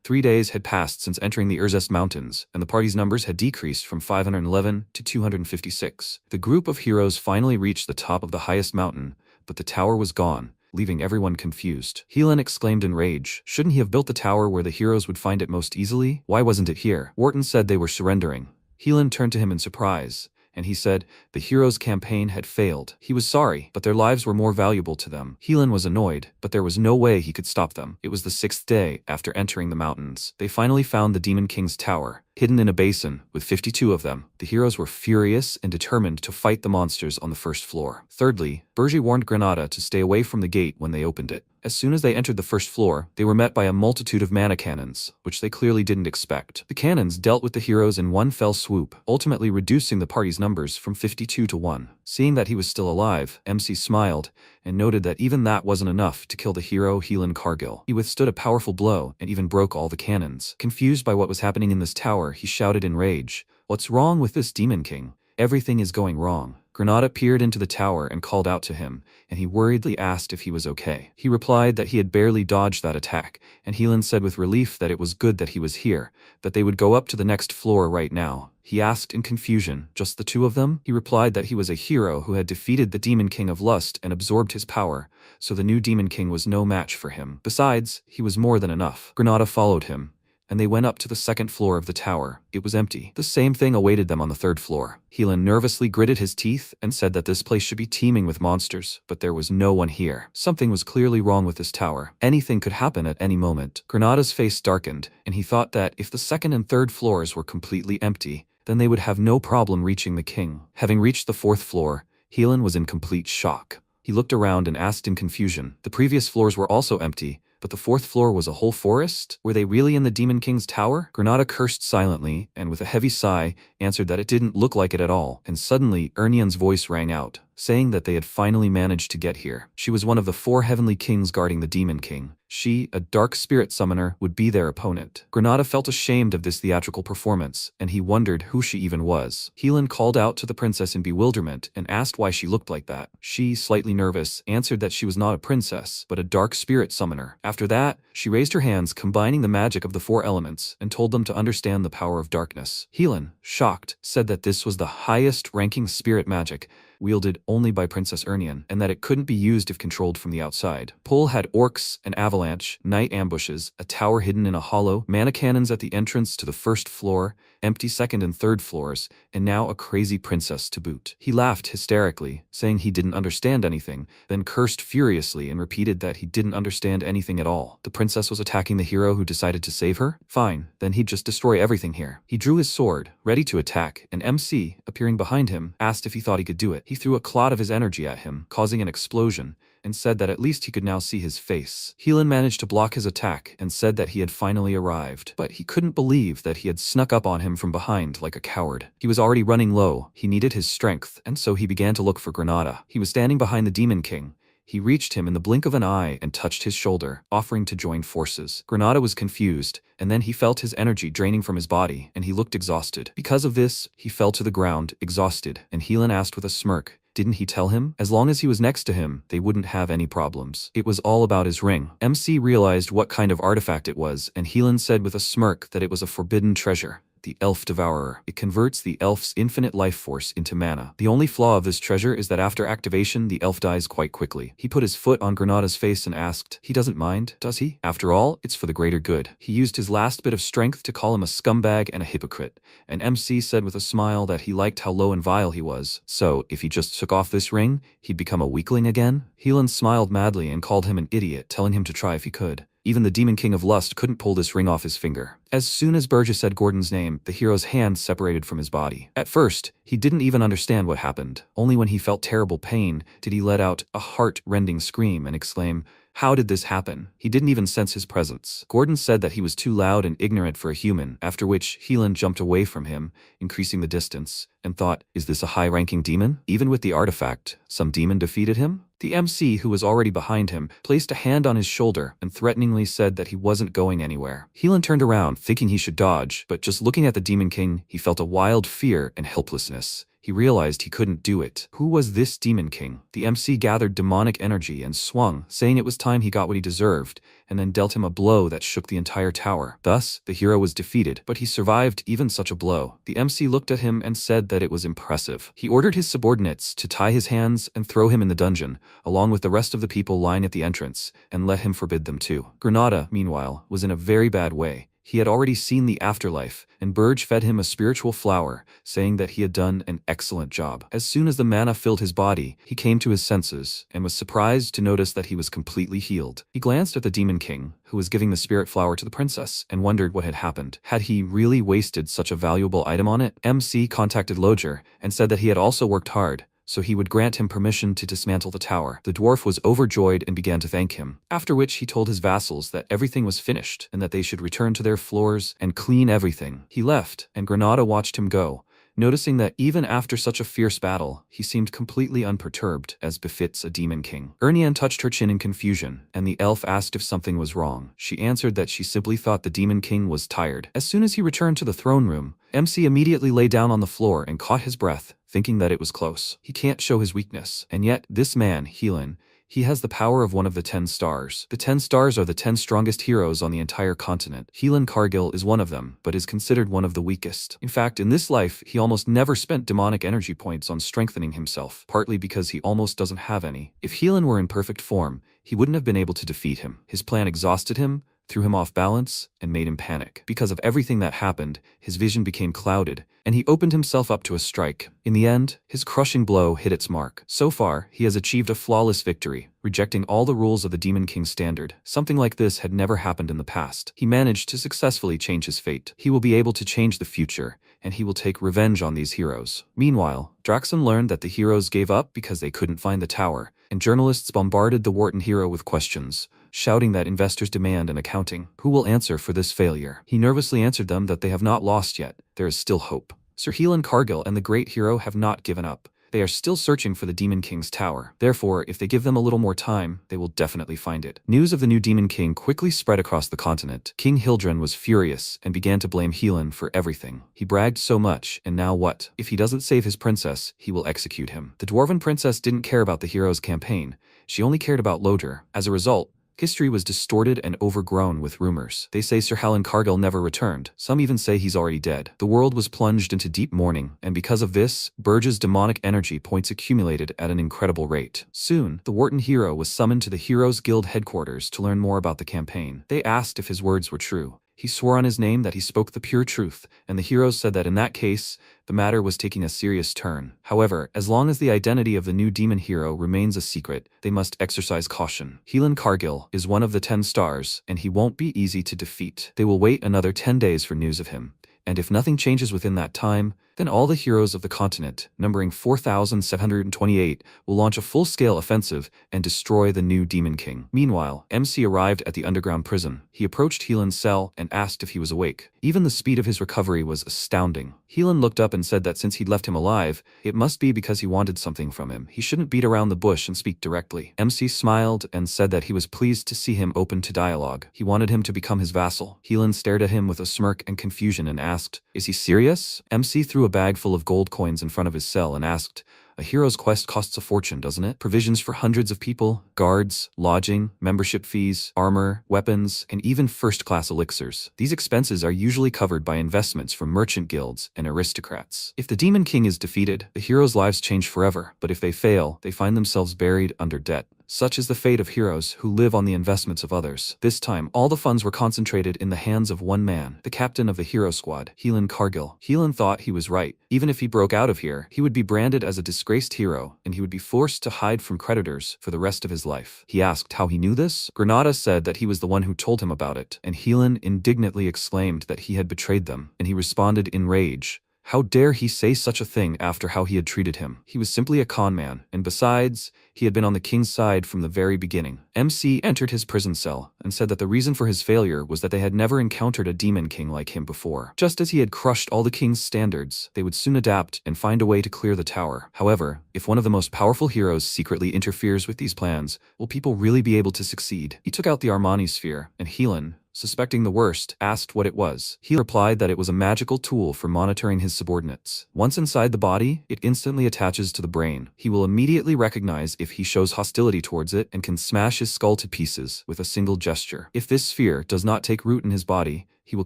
3 days had passed since entering the Urzest Mountains, and the party's numbers had decreased from 511 to 256. The group of heroes finally reached the top of the highest mountain, but the tower was gone, leaving everyone confused. Helan exclaimed in rage. Shouldn't he have built the tower where the heroes would find it most easily? Why wasn't it here? Wharton said they were surrendering. Helan turned to him in surprise, and he said the heroes' campaign had failed. He was sorry, but their lives were more valuable to them. Helan was annoyed, but there was no way he could stop them. It was the 6th day after entering the mountains. They finally found the Demon King's tower, hidden in a basin, with 52 of them. The heroes were furious and determined to fight the monsters on the first floor. Thirdly, Berger warned Granada to stay away from the gate when they opened it. As soon as they entered the first floor, they were met by a multitude of mana cannons, which they clearly didn't expect. The cannons dealt with the heroes in one fell swoop, ultimately reducing the party's numbers from 52 to 1. Seeing that he was still alive, MC smiled, and noted that even that wasn't enough to kill the hero Helan Cargill. He withstood a powerful blow and even broke all the cannons. Confused by what was happening in this tower, he shouted in rage, "What's wrong with this Demon King? Everything is going wrong." Granada peered into the tower and called out to him, and he worriedly asked if he was okay. He replied that he had barely dodged that attack, and Helan said with relief that it was good that he was here, that they would go up to the next floor right now. He asked in confusion, "Just the two of them?" He replied that he was a hero who had defeated the Demon King of Lust and absorbed his power, so the new Demon King was no match for him. Besides, he was more than enough. Granada followed him, and they went up to the 2nd floor of the tower. It was empty. The same thing awaited them on the 3rd floor. Helan nervously gritted his teeth and said that this place should be teeming with monsters, but there was no one here. Something was clearly wrong with this tower. Anything could happen at any moment. Granada's face darkened, and he thought that if the 2nd and 3rd floors were completely empty, then they would have no problem reaching the king. Having reached the 4th floor, Helan was in complete shock. He looked around and asked in confusion. The previous floors were also empty, but the 4th floor was a whole forest? Were they really in the Demon King's tower? Granada cursed silently, and with a heavy sigh, answered that it didn't look like it at all. And suddenly, Ernian's voice rang out, saying that they had finally managed to get here. She was one of the 4 heavenly kings guarding the Demon King. She, a dark spirit summoner, would be their opponent. Granada felt ashamed of this theatrical performance, and he wondered who she even was. Helan called out to the princess in bewilderment and asked why she looked like that. She, slightly nervous, answered that she was not a princess, but a dark spirit summoner. After that, she raised her hands, combining the magic of the 4 elements, and told them to understand the power of darkness. Helan, shocked, said that this was the highest-ranking spirit magic, wielded only by Princess Ernian, and that it couldn't be used if controlled from the outside. Pol had orcs, an avalanche, night ambushes, a tower hidden in a hollow, mana cannons at the entrance to the 1st floor, empty 2nd and 3rd floors, and now a crazy princess to boot. He laughed hysterically, saying he didn't understand anything, then cursed furiously and repeated that he didn't understand anything at all. The princess was attacking the hero who decided to save her? Fine, then he'd just destroy everything here. He drew his sword, ready to attack, and MC, appearing behind him, asked if he thought he could do it. He threw a clot of his energy at him, causing an explosion, and said that at least he could now see his face. Helan managed to block his attack and said that he had finally arrived, but he couldn't believe that he had snuck up on him from behind like a coward. He was already running low, he needed his strength, and so he began to look for Granada. He was standing behind the Demon King. He reached him in the blink of an eye and touched his shoulder, offering to join forces. Granada was confused, and then he felt his energy draining from his body, and he looked exhausted. Because of this, he fell to the ground, exhausted, and Helan asked with a smirk, didn't he tell him? As long as he was next to him, they wouldn't have any problems. It was all about his ring. MC realized what kind of artifact it was, and Helan said with a smirk that it was a forbidden treasure. The Elf Devourer. It converts the elf's infinite life force into mana. The only flaw of this treasure is that after activation, the elf dies quite quickly. He put his foot on Granada's face and asked, he doesn't mind, does he? After all, it's for the greater good. He used his last bit of strength to call him a scumbag and a hypocrite, and MC said with a smile that he liked how low and vile he was. So, if he just took off this ring, he'd become a weakling again? Helan smiled madly and called him an idiot, telling him to try if he could. Even the Demon King of Lust couldn't pull this ring off his finger. As soon as Berger said Gordon's name, the hero's hand separated from his body. At first, he didn't even understand what happened. Only when he felt terrible pain did he let out a heart-rending scream and exclaim, How did this happen? He didn't even sense his presence. Gordon said that he was too loud and ignorant for a human, after which Helan jumped away from him, increasing the distance, and thought, is this a high-ranking demon? Even with the artifact, some demon defeated him? The MC, who was already behind him, placed a hand on his shoulder and threateningly said that he wasn't going anywhere. Helan turned around, thinking he should dodge, but just looking at the Demon King, he felt a wild fear and helplessness. He realized he couldn't do it. Who was this Demon King? The MC gathered demonic energy and swung, saying it was time he got what he deserved, and then dealt him a blow that shook the entire tower. Thus, the hero was defeated, but he survived even such a blow. The MC looked at him and said that it was impressive. He ordered his subordinates to tie his hands and throw him in the dungeon, along with the rest of the people lying at the entrance, and let him forbid them too. Granada, meanwhile, was in a very bad way. He had already seen the afterlife, and Burge fed him a spiritual flower, saying that he had done an excellent job. As soon as the mana filled his body, he came to his senses, and was surprised to notice that he was completely healed. He glanced at the Demon King, who was giving the spirit flower to the princess, and wondered what had happened. Had he really wasted such a valuable item on it? MC contacted Loger, and said that he had also worked hard, so he would grant him permission to dismantle the tower. The dwarf was overjoyed and began to thank him, after which he told his vassals that everything was finished and that they should return to their floors and clean everything. He left, and Granada watched him go, noticing that even after such a fierce battle, he seemed completely unperturbed, as befits a demon king. Ernian touched her chin in confusion, and the elf asked if something was wrong. She answered that she simply thought the demon king was tired. As soon as he returned to the throne room, MC immediately lay down on the floor and caught his breath, thinking that it was close. He can't show his weakness. And yet, this man, Helan, he has the power of one of the 10 stars. The 10 stars are the 10 strongest heroes on the entire continent. Helan Cargill is one of them, but is considered one of the weakest. In fact, in this life, he almost never spent demonic energy points on strengthening himself, partly because he almost doesn't have any. If Helan were in perfect form, he wouldn't have been able to defeat him. His plan exhausted him, threw him off balance, and made him panic. Because of everything that happened, his vision became clouded, and he opened himself up to a strike. In the end, his crushing blow hit its mark. So far, he has achieved a flawless victory, rejecting all the rules of the Demon King standard. Something like this had never happened in the past. He managed to successfully change his fate. He will be able to change the future, and he will take revenge on these heroes. Meanwhile, Draxon learned that the heroes gave up because they couldn't find the tower, and journalists bombarded the Wharton hero with questions, shouting that investors demand an accounting. Who will answer for this failure? He nervously answered them that they have not lost yet. There is still hope. Sir Helan Cargill and the great hero have not given up. They are still searching for the Demon King's tower. Therefore, if they give them a little more time, they will definitely find it. News of the new Demon King quickly spread across the continent. King Hildren was furious and began to blame Helan for everything. He bragged so much, and now what? If he doesn't save his princess, he will execute him. The Dwarven princess didn't care about the hero's campaign. She only cared about Loder. As a result, history was distorted and overgrown with rumors. They say Sir Helan Cargill never returned. Some even say he's already dead. The world was plunged into deep mourning, and because of this, Burge's demonic energy points accumulated at an incredible rate. Soon, the Wharton hero was summoned to the Heroes Guild headquarters to learn more about the campaign. They asked if his words were true. He swore on his name that he spoke the pure truth, and the heroes said that in that case, the matter was taking a serious turn. However, as long as the identity of the new demon hero remains a secret, they must exercise caution. Helan Cargill is one of the 10 stars, and he won't be easy to defeat. They will wait another 10 days for news of him, and if nothing changes within that time, then all the heroes of the continent, numbering 4,728, will launch a full-scale offensive and destroy the new Demon King. Meanwhile, MC arrived at the underground prison. He approached Helan's cell and asked if he was awake. Even the speed of his recovery was astounding. Helan looked up and said that since he'd left him alive, it must be because he wanted something from him. He shouldn't beat around the bush and speak directly. MC smiled and said that he was pleased to see him open to dialogue. He wanted him to become his vassal. Helan stared at him with a smirk and confusion and asked, "Is he serious?" MC threw a bag full of gold coins in front of his cell and asked, "A hero's quest costs a fortune, doesn't it? Provisions for hundreds of people, guards, lodging, membership fees, armor, weapons, and even first-class elixirs. These expenses are usually covered by investments from merchant guilds and aristocrats. If the Demon King is defeated, the heroes' lives change forever, but if they fail, they find themselves buried under debt. Such is the fate of heroes who live on the investments of others." This time, all the funds were concentrated in the hands of one man, the captain of the hero squad, Helan Cargill. Helan thought he was right. Even if he broke out of here, he would be branded as a disgraced hero, and he would be forced to hide from creditors for the rest of his life. He asked how he knew this. Granada said that he was the one who told him about it, and Helan indignantly exclaimed that he had betrayed them, and he responded in rage, How dare he say such a thing after how he had treated him? He was simply a con man, and besides, he had been on the king's side from the very beginning. MC entered his prison cell and said that the reason for his failure was that they had never encountered a demon king like him before. Just as he had crushed all the king's standards, they would soon adapt and find a way to clear the tower. However, if one of the most powerful heroes secretly interferes with these plans, will people really be able to succeed? He took out the Armani sphere, and Helan, suspecting the worst, asked what it was. He replied that it was a magical tool for monitoring his subordinates. Once inside the body, it instantly attaches to the brain. He will immediately recognize if he shows hostility towards it and can smash his skull to pieces with a single gesture. If this sphere does not take root in his body, he will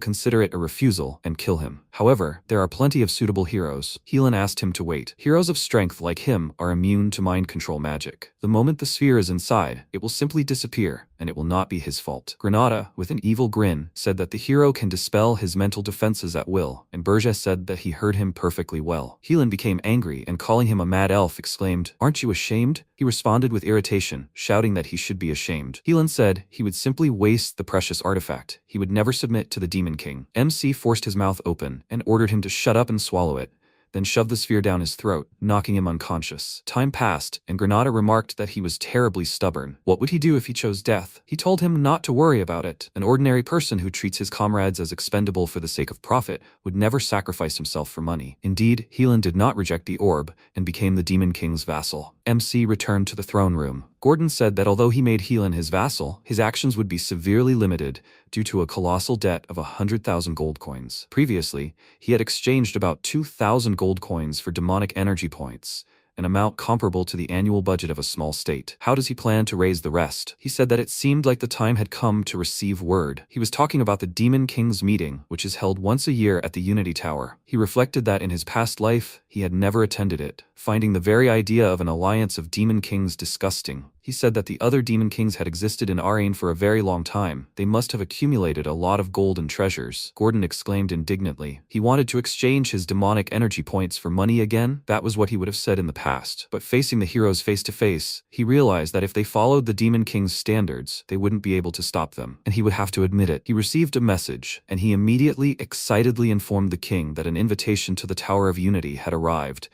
consider it a refusal and kill him. However, there are plenty of suitable heroes. Helan asked him to wait. Heroes of strength like him are immune to mind control magic. The moment the sphere is inside, it will simply disappear, and it will not be his fault. Granada, with an evil grin, said that the hero can dispel his mental defenses at will, and Burgess said that he heard him perfectly well. Helan became angry and calling him a mad elf exclaimed, "Aren't you ashamed?" He responded with irritation, shouting that he should be ashamed. Helan said he would simply waste the precious artifact. He would never submit to the Demon King. MC forced his mouth open and ordered him to shut up and swallow it, then shoved the sphere down his throat, knocking him unconscious. Time passed, and Granada remarked that he was terribly stubborn. What would he do if he chose death? He told him not to worry about it. An ordinary person who treats his comrades as expendable for the sake of profit would never sacrifice himself for money. Indeed, Helan did not reject the orb and became the Demon King's vassal. MC returned to the throne room. Gordon said that although he made Helan his vassal, his actions would be severely limited due to a colossal debt of 100,000 gold coins. Previously, he had exchanged about 2,000 gold coins for demonic energy points, an amount comparable to the annual budget of a small state. How does he plan to raise the rest? He said that it seemed like the time had come to receive word. He was talking about the Demon King's meeting, which is held once a year at the Unity Tower. He reflected that in his past life, he had never attended it, finding the very idea of an alliance of Demon Kings disgusting. He said that the other Demon Kings had existed in Arrane for a very long time. They must have accumulated a lot of gold and treasures. Gordon exclaimed indignantly. He wanted to exchange his demonic energy points for money again. That was what he would have said in the past. But facing the heroes face to face, he realized that if they followed the Demon King's standards, they wouldn't be able to stop them, and he would have to admit it. He received a message, and he immediately excitedly informed the king that an invitation to the Tower of Unity had arrived,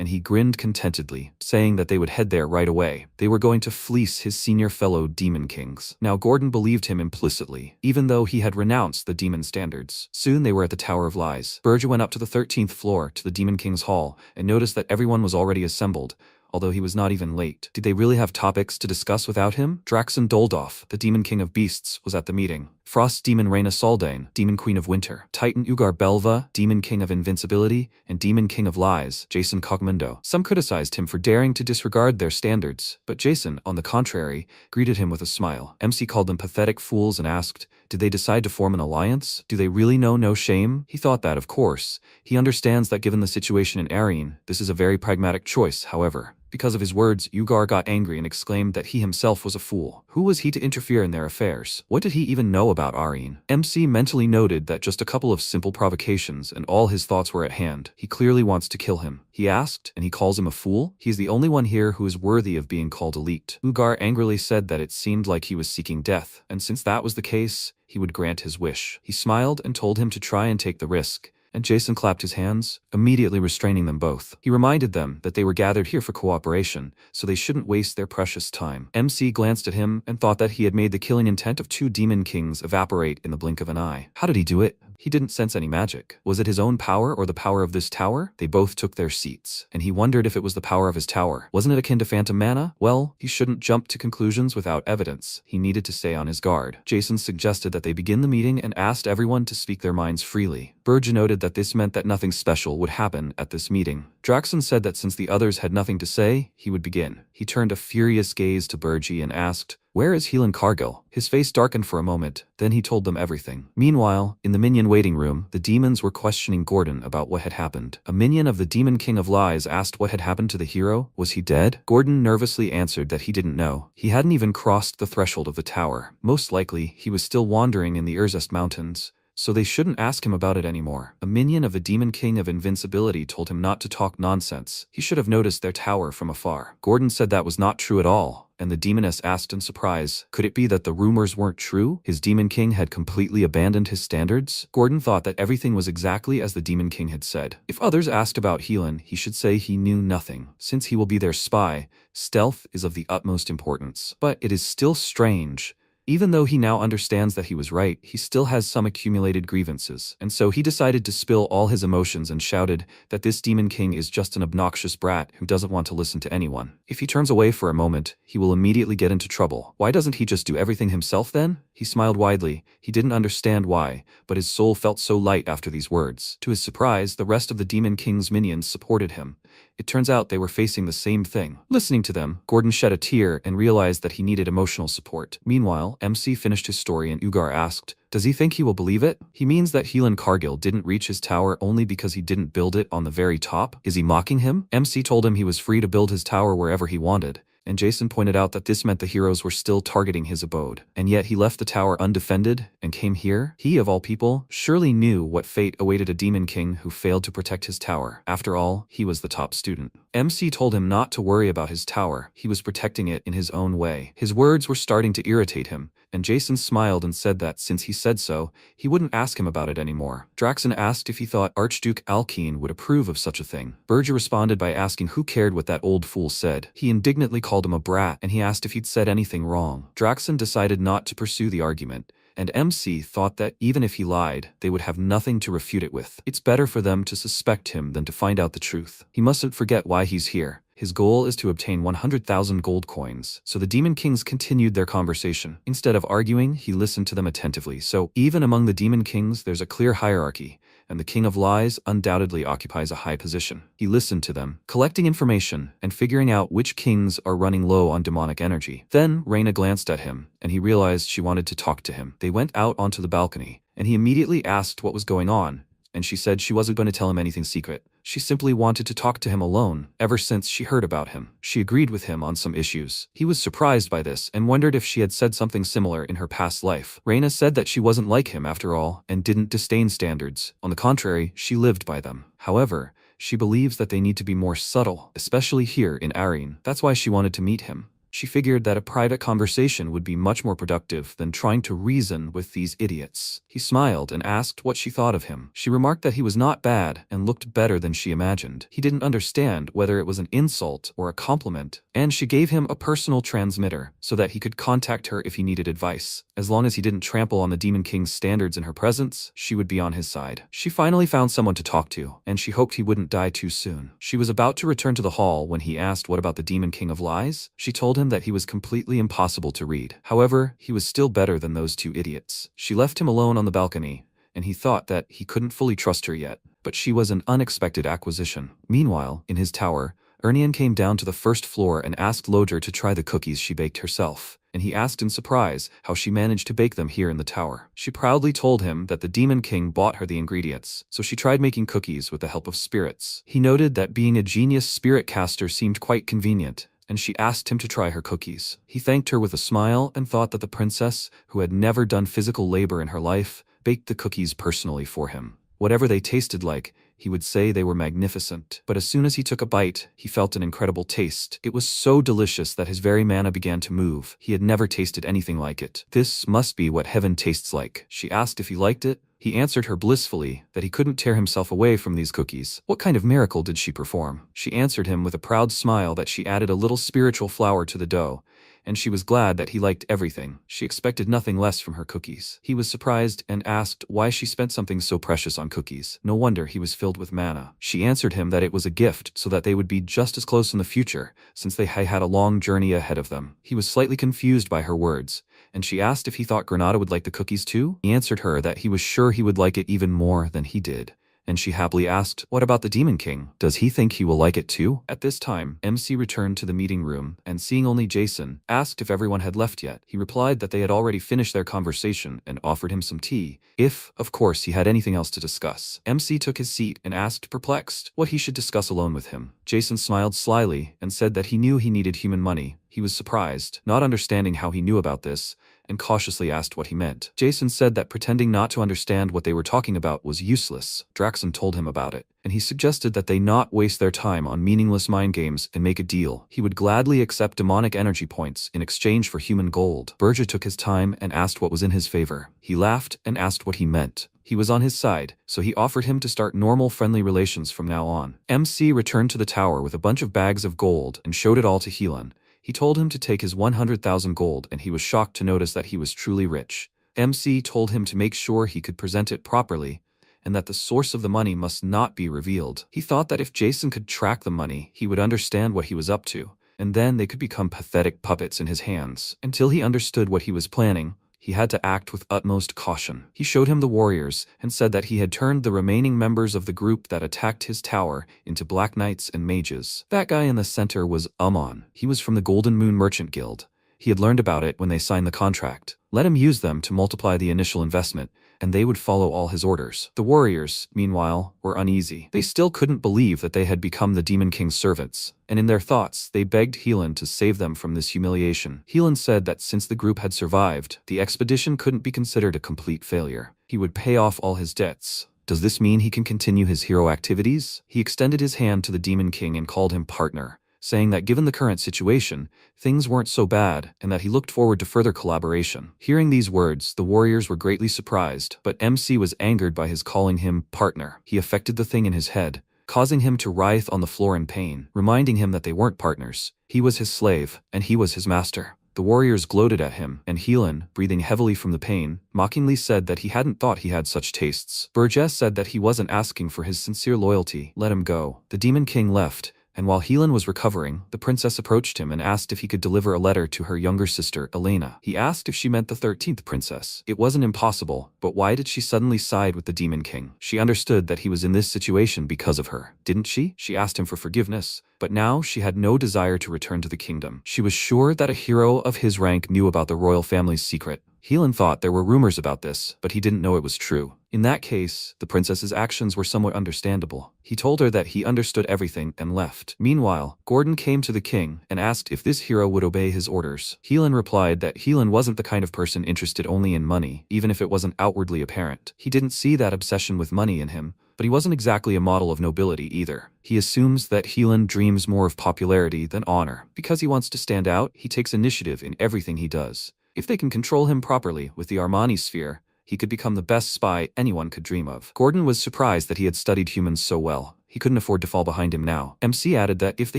and he grinned contentedly, saying that they would head there right away. They were going to fleece his senior fellow Demon Kings. Now Gordon believed him implicitly, even though he had renounced the demon standards. Soon they were at the Tower of Lies. Burja went up to the 13th floor to the Demon King's hall and noticed that everyone was already assembled, although he was not even late. Did they really have topics to discuss without him? Draxon Doldolf, the Demon King of Beasts, was at the meeting. Frost Demon Reyna Saldane, Demon Queen of Winter. Titan Ugar Belva, Demon King of Invincibility, and Demon King of Lies, Jason Cogmundo. Some criticized him for daring to disregard their standards, but Jason, on the contrary, greeted him with a smile. MC called them pathetic fools and asked, did they decide to form an alliance? Do they really know no shame? He thought that, of course. He understands that given the situation in Arrane, this is a very pragmatic choice, however. Because of his words, Ugar got angry and exclaimed that he himself was a fool. Who was he to interfere in their affairs? What did he even know about Arrane? MC mentally noted that just a couple of simple provocations and all his thoughts were at hand. He clearly wants to kill him. He asked, and he calls him a fool? He is the only one here who is worthy of being called elite. Ugar angrily said that it seemed like he was seeking death, and since that was the case, he would grant his wish. He smiled and told him to try and take the risk, and Jason clapped his hands, immediately restraining them both. He reminded them that they were gathered here for cooperation, so they shouldn't waste their precious time. MC glanced at him and thought that he had made the killing intent of 2 Demon Kings evaporate in the blink of an eye. How did he do it? He didn't sense any magic. Was it his own power or the power of this tower? They both took their seats, and he wondered if it was the power of his tower. Wasn't it akin to phantom mana? Well, he shouldn't jump to conclusions without evidence. He needed to stay on his guard. Jason suggested that they begin the meeting and asked everyone to speak their minds freely. Burge noted that this meant that nothing special would happen at this meeting. Draxon said that since the others had nothing to say, he would begin. He turned a furious gaze to Burge and asked, "Where is Helan Cargill?" His face darkened for a moment, then he told them everything. Meanwhile, in the minion waiting room, the demons were questioning Gordon about what had happened. A minion of the Demon King of Lies asked what had happened to the hero. Was he dead? Gordon nervously answered that he didn't know. He hadn't even crossed the threshold of the tower. Most likely, he was still wandering in the Urzest Mountains, so they shouldn't ask him about it anymore. A minion of the Demon King of Invincibility told him not to talk nonsense. He should have noticed their tower from afar. Gordon said that was not true at all, and the demoness asked in surprise, could it be that the rumors weren't true? His Demon King had completely abandoned his standards? Gordon thought that everything was exactly as the Demon King had said. If others asked about Helan, he should say he knew nothing. Since he will be their spy, stealth is of the utmost importance. But it is still strange. Even though he now understands that he was right, he still has some accumulated grievances, and so he decided to spill all his emotions and shouted that this Demon King is just an obnoxious brat who doesn't want to listen to anyone. If he turns away for a moment, he will immediately get into trouble. Why doesn't he just do everything himself then? He smiled widely. He didn't understand why, but his soul felt so light after these words. To his surprise, the rest of the Demon King's minions supported him. It turns out they were facing the same thing. Listening to them, Gordon shed a tear and realized that he needed emotional support. Meanwhile, MC finished his story and Ugar asked, does he think he will believe it? He means that Helan Cargill didn't reach his tower only because he didn't build it on the very top? Is he mocking him? MC told him he was free to build his tower wherever he wanted, and Jason pointed out that this meant the heroes were still targeting his abode. And yet he left the tower undefended and came here? He, of all people, surely knew what fate awaited a Demon King who failed to protect his tower. After all, he was the top student. MC told him not to worry about his tower. He was protecting it in his own way. His words were starting to irritate him, and Jason smiled and said that since he said so, he wouldn't ask him about it anymore. Draxon asked if he thought Archduke Alkeen would approve of such a thing. Berger responded by asking who cared what that old fool said. He indignantly called him a brat, and he asked if he'd said anything wrong. Draxon decided not to pursue the argument, and MC thought that even if he lied, they would have nothing to refute it with. It's better for them to suspect him than to find out the truth. He mustn't forget why he's here. His goal is to obtain 100,000 gold coins. So the Demon Kings continued their conversation. Instead of arguing, he listened to them attentively. So even among the Demon Kings, there's a clear hierarchy, and the King of Lies undoubtedly occupies a high position. He listened to them, collecting information and figuring out which kings are running low on demonic energy. Then Reyna glanced at him, and he realized she wanted to talk to him. They went out onto the balcony, and he immediately asked what was going on, and she said she wasn't going to tell him anything secret. She simply wanted to talk to him alone, ever since she heard about him. She agreed with him on some issues. He was surprised by this and wondered if she had said something similar in her past life. Reyna said that she wasn't like him after all, and didn't disdain standards. On the contrary, she lived by them. However, she believes that they need to be more subtle, especially here in Arene. That's why she wanted to meet him. She figured that a private conversation would be much more productive than trying to reason with these idiots. He smiled and asked what she thought of him. She remarked that he was not bad and looked better than she imagined. He didn't understand whether it was an insult or a compliment, and she gave him a personal transmitter so that he could contact her if he needed advice. As long as he didn't trample on the Demon King's standards in her presence, she would be on his side. She finally found someone to talk to, and she hoped he wouldn't die too soon. She was about to return to the hall when he asked what about the Demon King of Lies. She told him that he was completely impossible to read. However, he was still better than those two idiots. She left him alone on the balcony, and he thought that he couldn't fully trust her yet, but she was an unexpected acquisition. Meanwhile, in his tower, Ernian came down to the first floor and asked Lodger to try the cookies she baked herself, and he asked in surprise how she managed to bake them here in the tower. She proudly told him that the Demon King bought her the ingredients, so she tried making cookies with the help of spirits. He noted that being a genius spirit caster seemed quite convenient, and she asked him to try her cookies. He thanked her with a smile and thought that the princess, who had never done physical labor in her life, baked the cookies personally for him. Whatever they tasted like, he would say they were magnificent. But as soon as he took a bite, he felt an incredible taste. It was so delicious that his very mana began to move. He had never tasted anything like it. This must be what heaven tastes like. She asked if he liked it. He answered her blissfully that he couldn't tear himself away from these cookies. What kind of miracle did she perform? She answered him with a proud smile that she added a little spiritual flour to the dough, and she was glad that he liked everything. She expected nothing less from her cookies. He was surprised and asked why she spent something so precious on cookies. No wonder he was filled with mana. She answered him that it was a gift so that they would be just as close in the future, since they had a long journey ahead of them. He was slightly confused by her words, and she asked if he thought Granada would like the cookies too. He answered her that he was sure he would like it even more than he did. And she happily asked, what about the Demon King? Does he think he will like it too? At this time, MC returned to the meeting room, and seeing only Jason, asked if everyone had left yet. He replied that they had already finished their conversation and offered him some tea, if, of course, he had anything else to discuss. MC took his seat and asked, perplexed, what he should discuss alone with him. Jason smiled slyly and said that he knew he needed human money. He was surprised, not understanding how he knew about this, and cautiously asked what he meant. Jason said that pretending not to understand what they were talking about was useless. Draxon told him about it, and he suggested that they not waste their time on meaningless mind games and make a deal. He would gladly accept demonic energy points in exchange for human gold. Berja took his time and asked what was in his favor. He laughed and asked what he meant. He was on his side, so he offered him to start normal friendly relations from now on. MC returned to the tower with a bunch of bags of gold and showed it all to Helan. He told him to take his 100,000 gold, and he was shocked to notice that he was truly rich. MC told him to make sure he could present it properly, and that the source of the money must not be revealed. He thought that if Jason could track the money, he would understand what he was up to, and then they could become pathetic puppets in his hands. Until he understood what he was planning, he had to act with utmost caution. He showed him the warriors and said that he had turned the remaining members of the group that attacked his tower into black knights and mages. That guy in the center was Amon. He was from the Golden Moon Merchant Guild. He had learned about it when they signed the contract. Let him use them to multiply the initial investment, and they would follow all his orders. The warriors, meanwhile, were uneasy. They still couldn't believe that they had become the Demon King's servants, and in their thoughts, they begged Helan to save them from this humiliation. Helan said that since the group had survived, the expedition couldn't be considered a complete failure. He would pay off all his debts. Does this mean he can continue his hero activities? He extended his hand to the Demon King and called him partner, saying that given the current situation, things weren't so bad and that he looked forward to further collaboration. Hearing these words, the warriors were greatly surprised, but MC was angered by his calling him partner. He affected the thing in his head, causing him to writhe on the floor in pain, reminding him that they weren't partners. He was his slave, and he was his master. The warriors gloated at him, and Helan, breathing heavily from the pain, mockingly said that he hadn't thought he had such tastes. Burgess said that he wasn't asking for his sincere loyalty. Let him go. The Demon King left, and while Helan was recovering, the princess approached him and asked if he could deliver a letter to her younger sister, Elena. He asked if she meant the 13th princess. It wasn't impossible, but why did she suddenly side with the Demon King? She understood that he was in this situation because of her, didn't she? She asked him for forgiveness, but now she had no desire to return to the kingdom. She was sure that a hero of his rank knew about the royal family's secret. Helan thought there were rumors about this, but he didn't know it was true. In that case, the princess's actions were somewhat understandable. He told her that he understood everything and left. Meanwhile, Gordon came to the king and asked if this hero would obey his orders. Helan replied that Helan wasn't the kind of person interested only in money, even if it wasn't outwardly apparent. He didn't see that obsession with money in him, but he wasn't exactly a model of nobility either. He assumes that Helan dreams more of popularity than honor. Because he wants to stand out, he takes initiative in everything he does. If they can control him properly with the Armani sphere, he could become the best spy anyone could dream of. Gordon was surprised that he had studied humans so well. He couldn't afford to fall behind him now. MC added that if the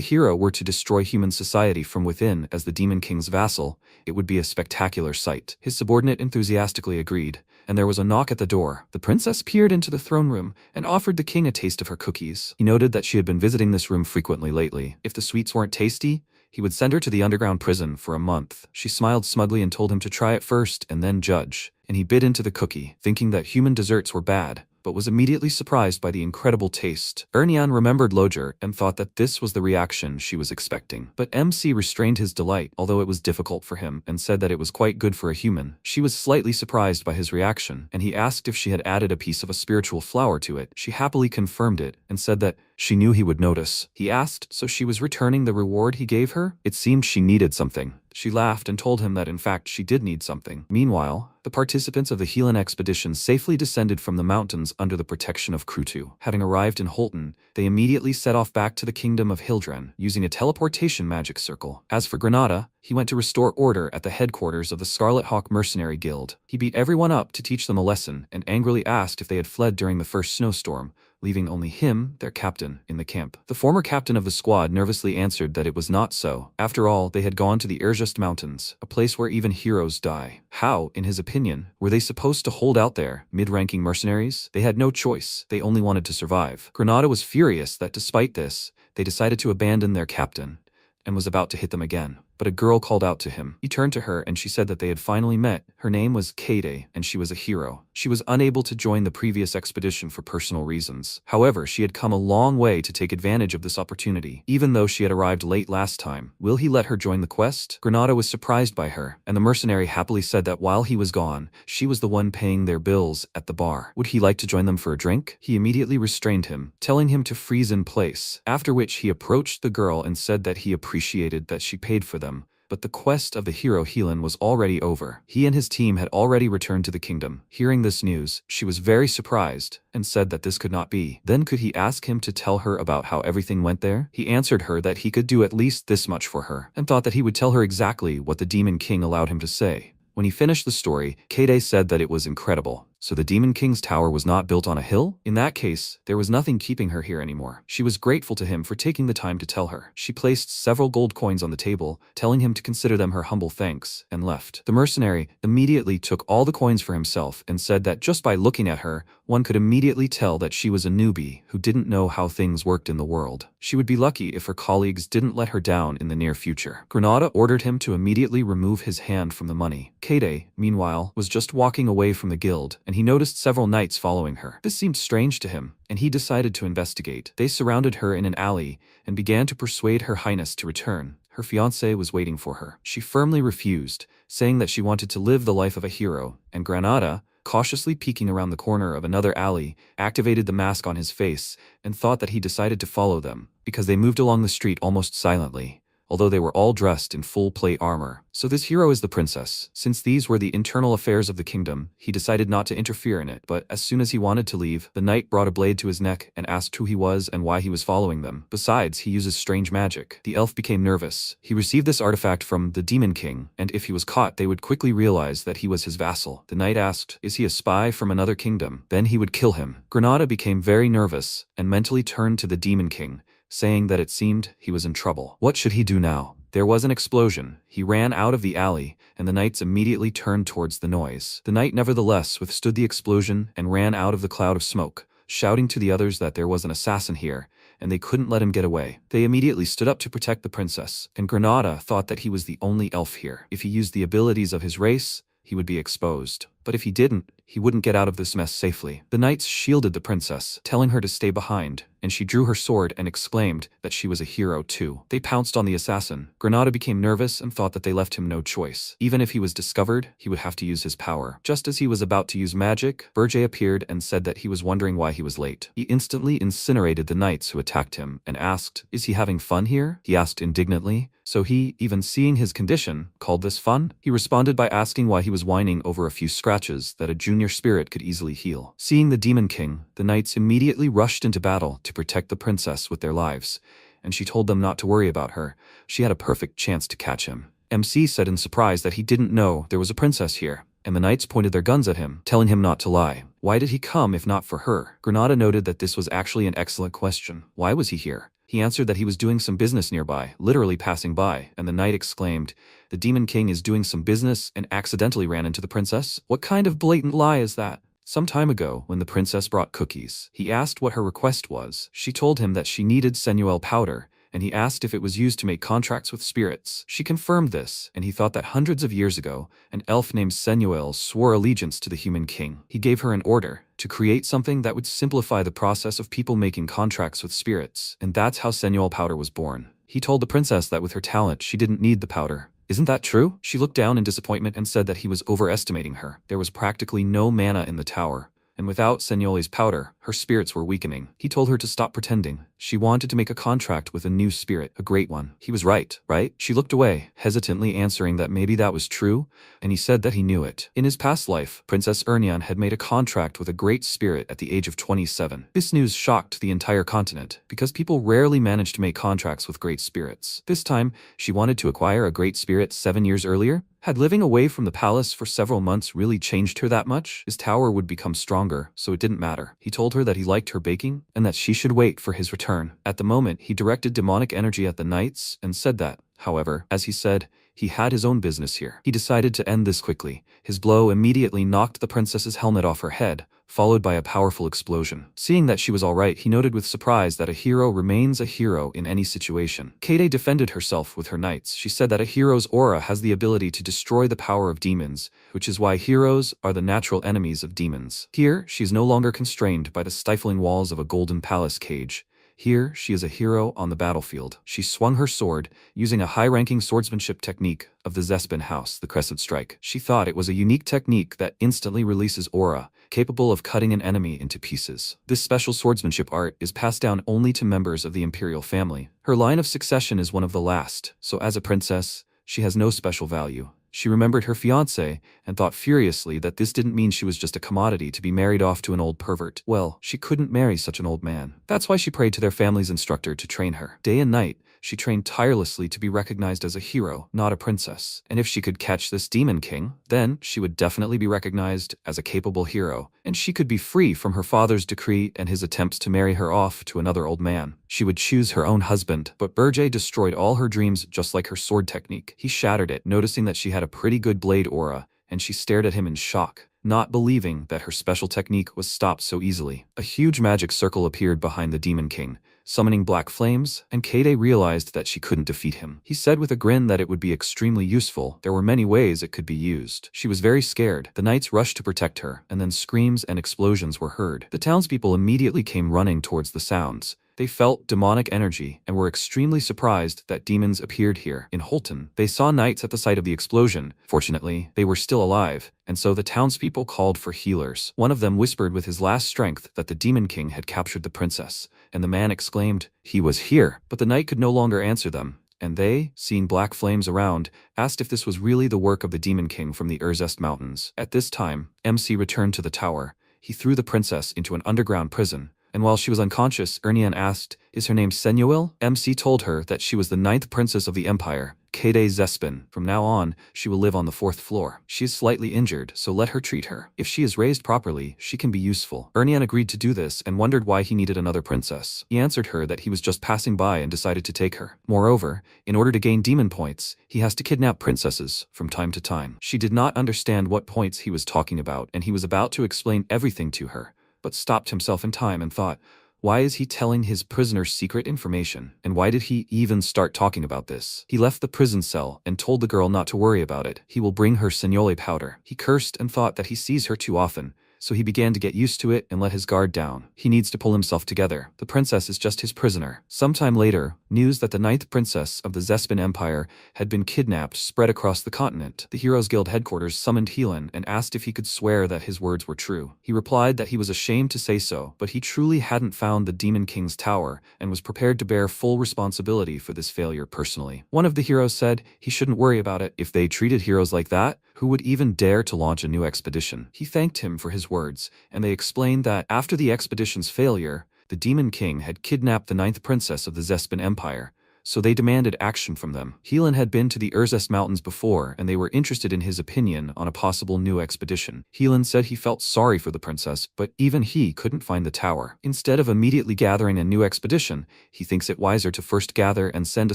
hero were to destroy human society from within as the Demon King's vassal, it would be a spectacular sight. His subordinate enthusiastically agreed, and there was a knock at the door. The princess peered into the throne room and offered the king a taste of her cookies. He noted that she had been visiting this room frequently lately. If the sweets weren't tasty, he would send her to the underground prison for a month. She smiled smugly and told him to try it first and then judge, and he bit into the cookie, thinking that human desserts were bad, but was immediately surprised by the incredible taste. Ernian remembered Lojer and thought that this was the reaction she was expecting. But MC restrained his delight, although it was difficult for him, and said that it was quite good for a human. She was slightly surprised by his reaction, and he asked if she had added a piece of a spiritual flower to it. She happily confirmed it, and said that she knew he would notice. He asked, so she was returning the reward he gave her? It seemed she needed something. She laughed and told him that in fact she did need something. Meanwhile, the participants of the Helan expedition safely descended from the mountains under the protection of Krutu. Having arrived in Holton, they immediately set off back to the kingdom of Hildren, using a teleportation magic circle. As for Granada, he went to restore order at the headquarters of the Scarlet Hawk Mercenary Guild. He beat everyone up to teach them a lesson and angrily asked if they had fled during the first snowstorm, leaving only him, their captain, in the camp. The former captain of the squad nervously answered that it was not so. After all, they had gone to the Irjust Mountains, a place where even heroes die. How, in his opinion, were they supposed to hold out there, mid-ranking mercenaries? They had no choice. They only wanted to survive. Granada was furious that despite this, they decided to abandon their captain, and was about to hit them again. But a girl called out to him. He turned to her and she said that they had finally met. Her name was Kade, and she was a hero. She was unable to join the previous expedition for personal reasons. However, she had come a long way to take advantage of this opportunity, even though she had arrived late last time. Will he let her join the quest? Granada was surprised by her, and the mercenary happily said that while he was gone, she was the one paying their bills at the bar. Would he like to join them for a drink? He immediately restrained him, telling him to freeze in place, after which he approached the girl and said that he appreciated that she paid for them, But the quest of the hero Helan was already over. He and his team had already returned to the kingdom. Hearing this news, she was very surprised and said that this could not be. Then could he ask him to tell her about how everything went there? He answered her that he could do at least this much for her, and thought that he would tell her exactly what the Demon King allowed him to say. When he finished the story, Kade said that it was incredible. So the Demon King's tower was not built on a hill? In that case, there was nothing keeping her here anymore. She was grateful to him for taking the time to tell her. She placed several gold coins on the table, telling him to consider them her humble thanks, and left. The mercenary immediately took all the coins for himself and said that just by looking at her, one could immediately tell that she was a newbie who didn't know how things worked in the world. She would be lucky if her colleagues didn't let her down in the near future. Granada ordered him to immediately remove his hand from the money. Kade, meanwhile, was just walking away from the guild, and he noticed several knights following her. This seemed strange to him, and he decided to investigate. They surrounded her in an alley and began to persuade Her Highness to return. Her fiancé was waiting for her. She firmly refused, saying that she wanted to live the life of a hero, and Granada, cautiously peeking around the corner of another alley, activated the mask on his face and thought that he decided to follow them, because they moved along the street almost silently, although they were all dressed in full plate armor. So this hero is the princess. Since these were the internal affairs of the kingdom, he decided not to interfere in it, but as soon as he wanted to leave, the knight brought a blade to his neck and asked who he was and why he was following them. Besides, he uses strange magic. The elf became nervous. He received this artifact from the Demon King, and if he was caught, they would quickly realize that he was his vassal. The knight asked, is he a spy from another kingdom? Then he would kill him. Granada became very nervous and mentally turned to the Demon King, saying that it seemed he was in trouble. What should he do now? There was an explosion. He ran out of the alley, and the knights immediately turned towards the noise. The knight nevertheless withstood the explosion and ran out of the cloud of smoke, shouting to the others that there was an assassin here, and they couldn't let him get away. They immediately stood up to protect the princess, and Granada thought that he was the only elf here. If he used the abilities of his race, he would be exposed. But if he didn't, he wouldn't get out of this mess safely. The knights shielded the princess, telling her to stay behind, and she drew her sword and exclaimed that she was a hero too. They pounced on the assassin. Granada became nervous and thought that they left him no choice. Even if he was discovered, he would have to use his power. Just as he was about to use magic, Berge appeared and said that he was wondering why he was late. He instantly incinerated the knights who attacked him and asked, is he having fun here? He asked indignantly. So he, even seeing his condition, called this fun? He responded by asking why he was whining over a few scratches that a junior spirit could easily heal. Seeing the Demon King, the knights immediately rushed into battle to protect the princess with their lives, and she told them not to worry about her. She had a perfect chance to catch him. MC said in surprise that he didn't know there was a princess here, and the knights pointed their guns at him, telling him not to lie. Why did he come if not for her? Granada noted that this was actually an excellent question. Why was he here? He answered that he was doing some business nearby, literally passing by, and the knight exclaimed, the Demon King is doing some business and accidentally ran into the princess? What kind of blatant lie is that? Some time ago, when the princess brought cookies, he asked what her request was. She told him that she needed Senuel powder, and he asked if it was used to make contracts with spirits. She confirmed this, and he thought that hundreds of years ago, an elf named Senuel swore allegiance to the human king. He gave her an order to create something that would simplify the process of people making contracts with spirits, and that's how Senuel powder was born. He told the princess that with her talent, she didn't need the powder. Isn't that true? She looked down in disappointment and said that he was overestimating her. There was practically no mana in the tower, and without Senuel's powder, her spirits were weakening. He told her to stop pretending. She wanted to make a contract with a new spirit, a great one. He was right? She looked away, hesitantly answering that maybe that was true, and he said that he knew it. In his past life, Princess Ernion had made a contract with a great spirit at the age of 27. This news shocked the entire continent, because people rarely managed to make contracts with great spirits. This time, she wanted to acquire a great spirit 7 years earlier. Had living away from the palace for several months really changed her that much? His tower would become stronger, so it didn't matter. He told her that he liked her baking, and that she should wait for his return. At the moment, he directed demonic energy at the knights, and said that, however, as he said, he had his own business here. He decided to end this quickly. His blow immediately knocked the princess's helmet off her head, followed by a powerful explosion. Seeing that she was alright, he noted with surprise that a hero remains a hero in any situation. Kade defended herself with her knights. She said that a hero's aura has the ability to destroy the power of demons, which is why heroes are the natural enemies of demons. Here, she is no longer constrained by the stifling walls of a golden palace cage. Here, she is a hero on the battlefield. She swung her sword, using a high-ranking swordsmanship technique of the Zespin house, the Crescent Strike. She thought it was a unique technique that instantly releases aura, capable of cutting an enemy into pieces. This special swordsmanship art is passed down only to members of the imperial family. Her line of succession is one of the last, so as a princess, She has no special value. She remembered her fiancé and thought furiously that this didn't mean she was just a commodity to be married off to an old pervert. Well, she couldn't marry such an old man. That's why she prayed to their family's instructor to train her. Day and night, she trained tirelessly to be recognized as a hero, not a princess. And if she could catch this demon king, then she would definitely be recognized as a capable hero, and she could be free from her father's decree and his attempts to marry her off to another old man. She would choose her own husband, but Berge destroyed all her dreams just like her sword technique. He shattered it, noticing that she had a pretty good blade aura, and she stared at him in shock, not believing that her special technique was stopped so easily. A huge magic circle appeared behind the Demon King, summoning black flames, and Kade realized that she couldn't defeat him. He said with a grin that it would be extremely useful. There were many ways it could be used. She was very scared. The knights rushed to protect her, and then screams and explosions were heard. The townspeople immediately came running towards the sounds. They felt demonic energy and were extremely surprised that demons appeared here. In Holton, they saw knights at the site of the explosion. Fortunately, they were still alive, and so the townspeople called for healers. One of them whispered with his last strength that the Demon King had captured the princess, and the man exclaimed, "He was here!" But the knight could no longer answer them, and they, seeing black flames around, asked if this was really the work of the Demon King from the Urzest Mountains. At this time, MC returned to the tower. He threw the princess into an underground prison, and while she was unconscious, Ernian asked, "Is her name Senuil?" MC told her that she was the 9th princess of the empire, Kade Zespin. From now on, she will live on the 4th floor. She is slightly injured, so let her treat her. If she is raised properly, she can be useful. Ernian agreed to do this and wondered why he needed another princess. He answered her that he was just passing by and decided to take her. Moreover, in order to gain demon points, he has to kidnap princesses from time to time. She did not understand what points he was talking about, and he was about to explain everything to her, but stopped himself in time and thought, why is he telling his prisoner secret information? And why did he even start talking about this? He left the prison cell and told the girl not to worry about it. He will bring her Senyole powder. He cursed and thought that he sees her too often, so he began to get used to it and let his guard down. He needs to pull himself together. The princess is just his prisoner. Sometime later, news that the 9th princess of the Zespin Empire had been kidnapped spread across the continent. The Heroes Guild headquarters summoned Helan and asked if he could swear that his words were true. He replied that he was ashamed to say so, but he truly hadn't found the Demon King's tower and was prepared to bear full responsibility for this failure personally. One of the heroes said he shouldn't worry about it. If they treated heroes like that, who would even dare to launch a new expedition? He thanked him for his words, and they explained that after the expedition's failure, the Demon King had kidnapped the 9th princess of the Zespin Empire, so they demanded action from them. Helan had been to the Urzest Mountains before, and they were interested in his opinion on a possible new expedition. Helan said he felt sorry for the princess, but even he couldn't find the tower. Instead of immediately gathering a new expedition, he thinks it wiser to first gather and send a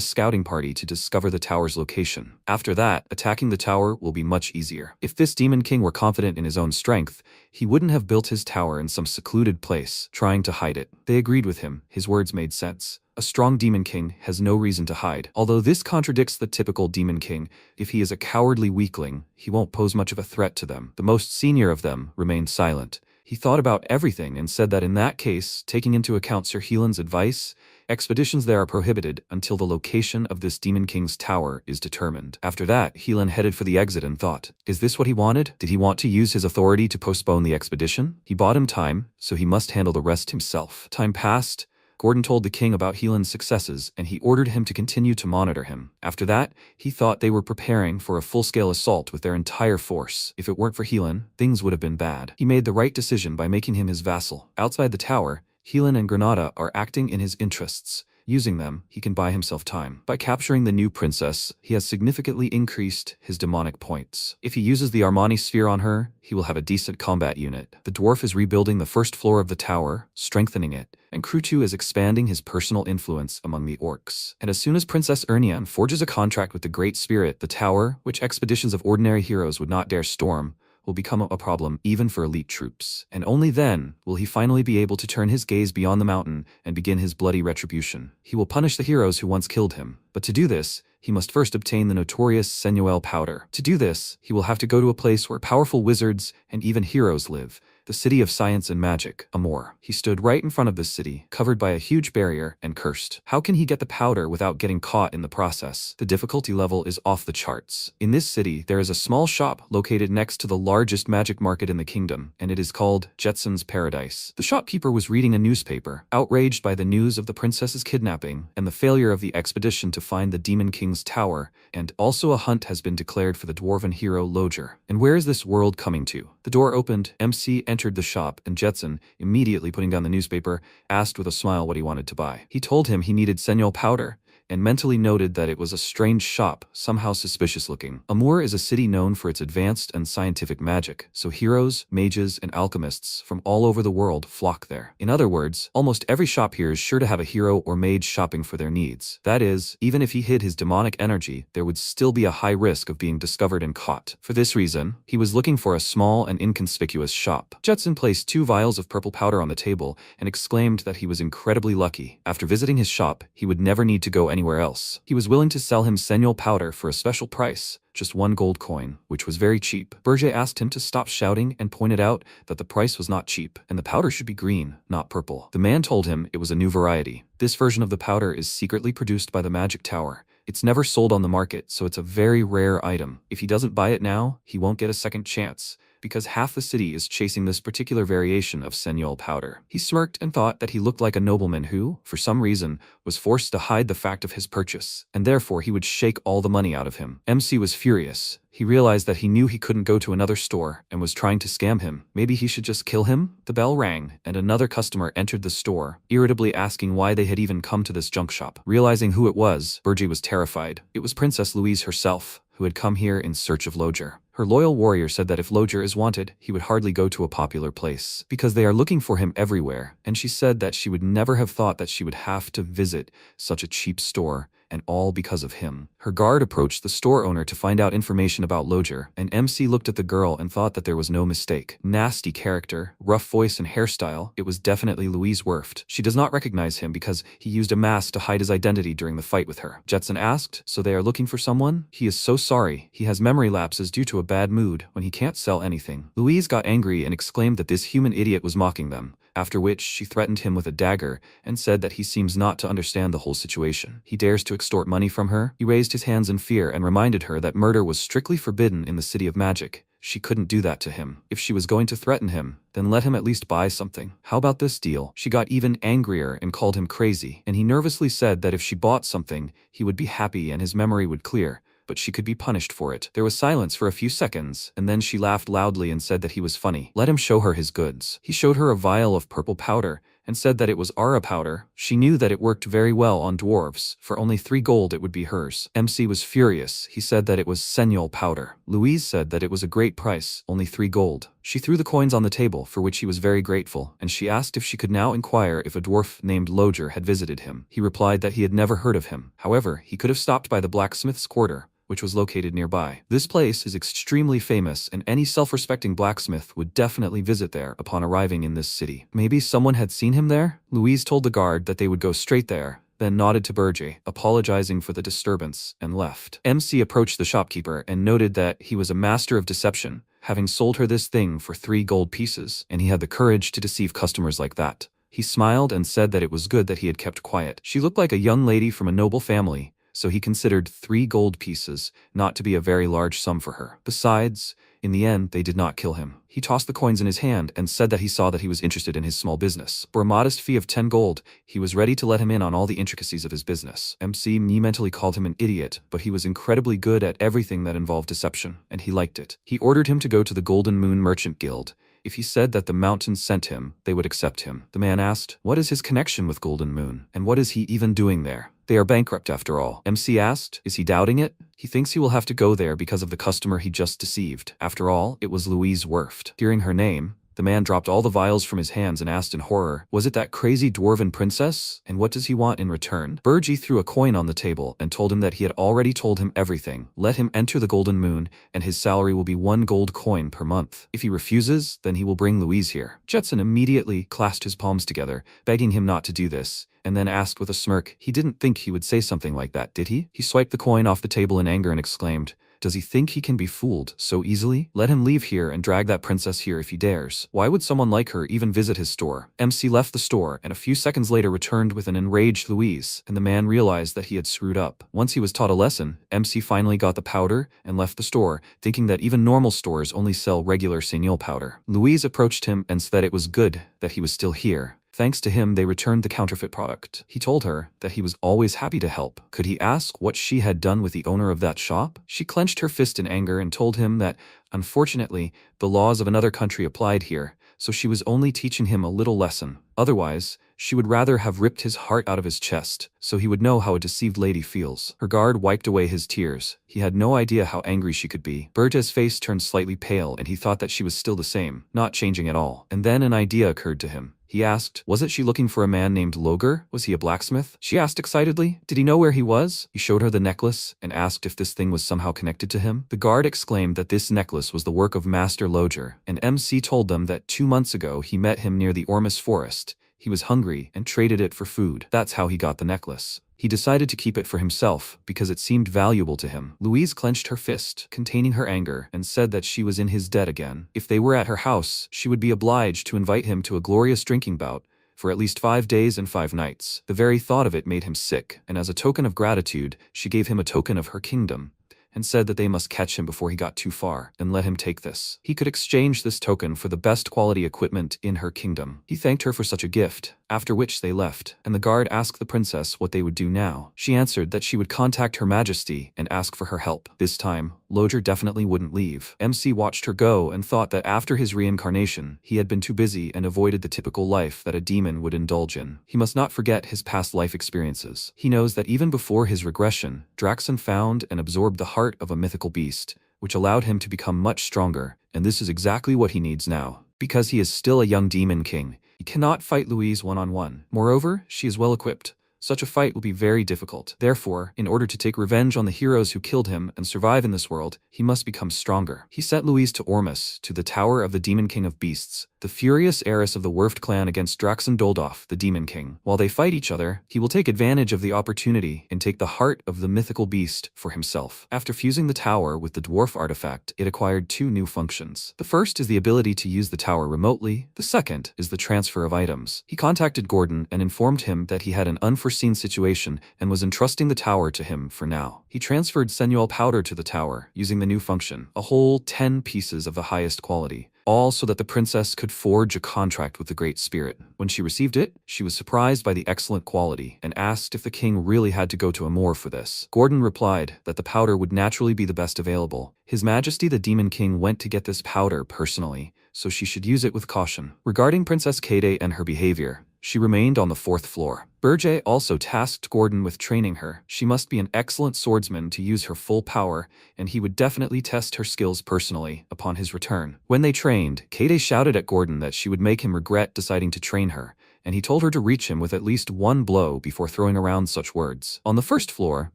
scouting party to discover the tower's location. After that, attacking the tower will be much easier. If this Demon King were confident in his own strength, he wouldn't have built his tower in some secluded place, trying to hide it. They agreed with him. His words made sense. A strong Demon King has no reason to hide. Although this contradicts the typical Demon King, if he is a cowardly weakling, he won't pose much of a threat to them. The most senior of them remained silent. He thought about everything and said that in that case, taking into account Sir Helan's advice, expeditions there are prohibited until the location of this Demon King's tower is determined. After that, Helan headed for the exit and thought, is this what he wanted? Did he want to use his authority to postpone the expedition? He bought him time, so he must handle the rest himself. Time passed. Gordon told the king about Helan's successes, and he ordered him to continue to monitor him. After that, he thought they were preparing for a full-scale assault with their entire force. If it weren't for Helan, things would have been bad. He made the right decision by making him his vassal. Outside the tower, Helan and Granada are acting in his interests. Using them, he can buy himself time. By capturing the new princess, he has significantly increased his demonic points. If he uses the Armani sphere on her, he will have a decent combat unit. The dwarf is rebuilding the first floor of the tower, strengthening it, and Krutu is expanding his personal influence among the orcs. And as soon as Princess Ernian forges a contract with the Great Spirit, the tower, which expeditions of ordinary heroes would not dare storm, will become a problem even for elite troops. And only then will he finally be able to turn his gaze beyond the mountain and begin his bloody retribution. He will punish the heroes who once killed him, but to do this, he must first obtain the notorious Senuel powder. To do this, he will have to go to a place where powerful wizards and even heroes live, the city of science and magic, Amor. He stood right in front of this city, covered by a huge barrier, and cursed. How can he get the powder without getting caught in the process? The difficulty level is off the charts. In this city, there is a small shop located next to the largest magic market in the kingdom, and it is called Jetson's Paradise. The shopkeeper was reading a newspaper, outraged by the news of the princess's kidnapping and the failure of the expedition to find the Demon King's tower, and also a hunt has been declared for the dwarven hero Loger. And where is this world coming to? The door opened, MC entered the shop, and Jetson, immediately putting down the newspaper, asked with a smile what he wanted to buy. He told him he needed senile powder, and mentally noted that it was a strange shop, somehow suspicious looking. Amur is a city known for its advanced and scientific magic, so heroes, mages, and alchemists from all over the world flock there. In other words, almost every shop here is sure to have a hero or mage shopping for their needs. That is, even if he hid his demonic energy, there would still be a high risk of being discovered and caught. For this reason, he was looking for a small and inconspicuous shop. Jetson placed 2 vials of purple powder on the table and exclaimed that he was incredibly lucky. After visiting his shop, he would never need to go anywhere else. He was willing to sell him senile powder for a special price, just 1 gold coin, which was very cheap. Berger asked him to stop shouting and pointed out that the price was not cheap, and the powder should be green, not purple. The man told him it was a new variety. This version of the powder is secretly produced by the Magic Tower. It's never sold on the market, so it's a very rare item. If he doesn't buy it now, he won't get a second chance, because half the city is chasing this particular variation of senile powder. He smirked and thought that he looked like a nobleman who, for some reason, was forced to hide the fact of his purchase, and therefore he would shake all the money out of him. MC was furious. He realized that he knew he couldn't go to another store and was trying to scam him. Maybe he should just kill him? The bell rang, and another customer entered the store, irritably asking why they had even come to this junk shop. Realizing who it was, Bergie was terrified. It was Princess Louise herself, who had come here in search of Loger. Her loyal warrior said that if Loger is wanted, he would hardly go to a popular place, because they are looking for him everywhere, and she said that she would never have thought that she would have to visit such a cheap store, and all because of him. Her guard approached the store owner to find out information about Loger, and MC looked at the girl and thought that there was no mistake. Nasty character, rough voice and hairstyle, it was definitely Louise Werft. She does not recognize him because he used a mask to hide his identity during the fight with her. Jetson asked, so they are looking for someone? He is so sorry. He has memory lapses due to a bad mood when he can't sell anything. Louise got angry and exclaimed that this human idiot was mocking them, after which she threatened him with a dagger and said that he seems not to understand the whole situation. He dares to extort money from her? He raised his hands in fear and reminded her that murder was strictly forbidden in the City of Magic. She couldn't do that to him. If she was going to threaten him, then let him at least buy something. How about this deal? She got even angrier and called him crazy, and he nervously said that if she bought something, he would be happy and his memory would clear, but she could be punished for it. There was silence for a few seconds, and then she laughed loudly and said that he was funny. Let him show her his goods. He showed her a vial of purple powder and said that it was Aura powder. She knew that it worked very well on dwarves. For only 3 gold it would be hers. MC was furious. He said that it was senile powder. Louise said that it was a great price, only 3 gold. She threw the coins on the table, for which he was very grateful, and she asked if she could now inquire if a dwarf named Loger had visited him. He replied that he had never heard of him. However, he could have stopped by the blacksmith's quarter, which was located nearby. This place is extremely famous, and any self-respecting blacksmith would definitely visit there upon arriving in this city. Maybe someone had seen him there? Louise told the guard that they would go straight there, then nodded to Berger, apologizing for the disturbance, and left. MC approached the shopkeeper and noted that he was a master of deception, having sold her this thing for 3 gold pieces, and he had the courage to deceive customers like that. He smiled and said that it was good that he had kept quiet. She looked like a young lady from a noble family, so he considered 3 gold pieces not to be a very large sum for her. Besides, in the end, they did not kill him. He tossed the coins in his hand and said that he saw that he was interested in his small business. For a modest fee of 10 gold, he was ready to let him in on all the intricacies of his business. MC mentally called him an idiot, but he was incredibly good at everything that involved deception, and he liked it. He ordered him to go to the Golden Moon Merchant Guild. If he said that the mountains sent him, they would accept him. The man asked, what is his connection with Golden Moon, and what is he even doing there? They are bankrupt after all. MC asked, is he doubting it? He thinks he will have to go there because of the customer he just deceived. After all, it was Louise Werft. Hearing her name, the man dropped all the vials from his hands and asked in horror, was it that crazy dwarven princess? And what does he want in return? Bergie threw a coin on the table and told him that he had already told him everything. Let him enter the Golden Moon, and his salary will be 1 gold coin per month. If he refuses, then he will bring Louise here. Jetson immediately clasped his palms together, begging him not to do this, and then asked with a smirk, he didn't think he would say something like that, did he? He swiped the coin off the table in anger and exclaimed, Does he think he can be fooled so easily? Let him leave here and drag that princess here if he dares. Why would someone like her even visit his store? MC left the store and a few seconds later returned with an enraged Louise, and the man realized that he had screwed up. Once he was taught a lesson, MC finally got the powder and left the store, thinking that even normal stores only sell regular Seigneur powder. Louise approached him and said it was good that he was still here. Thanks to him, they returned the counterfeit product. He told her that he was always happy to help. Could he ask what she had done with the owner of that shop? She clenched her fist in anger and told him that, unfortunately, the laws of another country applied here, so she was only teaching him a little lesson. Otherwise, she would rather have ripped his heart out of his chest, so he would know how a deceived lady feels. Her guard wiped away his tears. He had no idea how angry she could be. Berge's face turned slightly pale and he thought that she was still the same, not changing at all. And then an idea occurred to him. He asked, wasn't she looking for a man named Loger? Was he a blacksmith? She asked excitedly. Did he know where he was? He showed her the necklace and asked if this thing was somehow connected to him. The guard exclaimed that this necklace was the work of Master Loger, and MC told them that 2 months ago he met him near the Ormus forest. He was hungry and traded it for food. That's how he got the necklace. He decided to keep it for himself because it seemed valuable to him. Louise clenched her fist, containing her anger, and said that she was in his debt again. If they were at her house, she would be obliged to invite him to a glorious drinking bout for at least 5 days and 5 nights. The very thought of it made him sick, and as a token of gratitude, she gave him a token of her kingdom, and said that they must catch him before he got too far, and let him take this. He could exchange this token for the best quality equipment in her kingdom. He thanked her for such a gift, after which they left, and the guard asked the princess what they would do now. She answered that she would contact Her Majesty and ask for her help. This time, Loger definitely wouldn't leave. MC watched her go and thought that after his reincarnation, he had been too busy and avoided the typical life that a demon would indulge in. He must not forget his past life experiences. He knows that even before his regression, Draxon found and absorbed the heart of a mythical beast, which allowed him to become much stronger, and this is exactly what he needs now. Because he is still a young demon king, he cannot fight Louise one-on-one. Moreover, she is well equipped. Such a fight will be very difficult. Therefore, in order to take revenge on the heroes who killed him and survive in this world, he must become stronger. He sent Louise to Ormus, to the tower of the Demon King of Beasts, the furious heiress of the Werft clan against Draxon Doldolf, the Demon King. While they fight each other, he will take advantage of the opportunity and take the heart of the mythical beast for himself. After fusing the tower with the dwarf artifact, it acquired 2 new functions. The first is the ability to use the tower remotely. The second is the transfer of items. He contacted Gordon and informed him that he had an unforeseen situation and was entrusting the tower to him for now. He transferred Seigneur powder to the tower using the new function, a whole 10 pieces of the highest quality, all so that the princess could forge a contract with the Great Spirit. When she received it, she was surprised by the excellent quality and asked if the king really had to go to Amor for this. Gordon replied that the powder would naturally be the best available. His Majesty the Demon King went to get this powder personally, so she should use it with caution. Regarding Princess Kade and her behavior, she remained on the 4th floor. Berge also tasked Gordon with training her. She must be an excellent swordsman to use her full power, and he would definitely test her skills personally upon his return. When they trained, Kade shouted at Gordon that she would make him regret deciding to train her, and he told her to reach him with at least 1 blow before throwing around such words. On the 1st floor,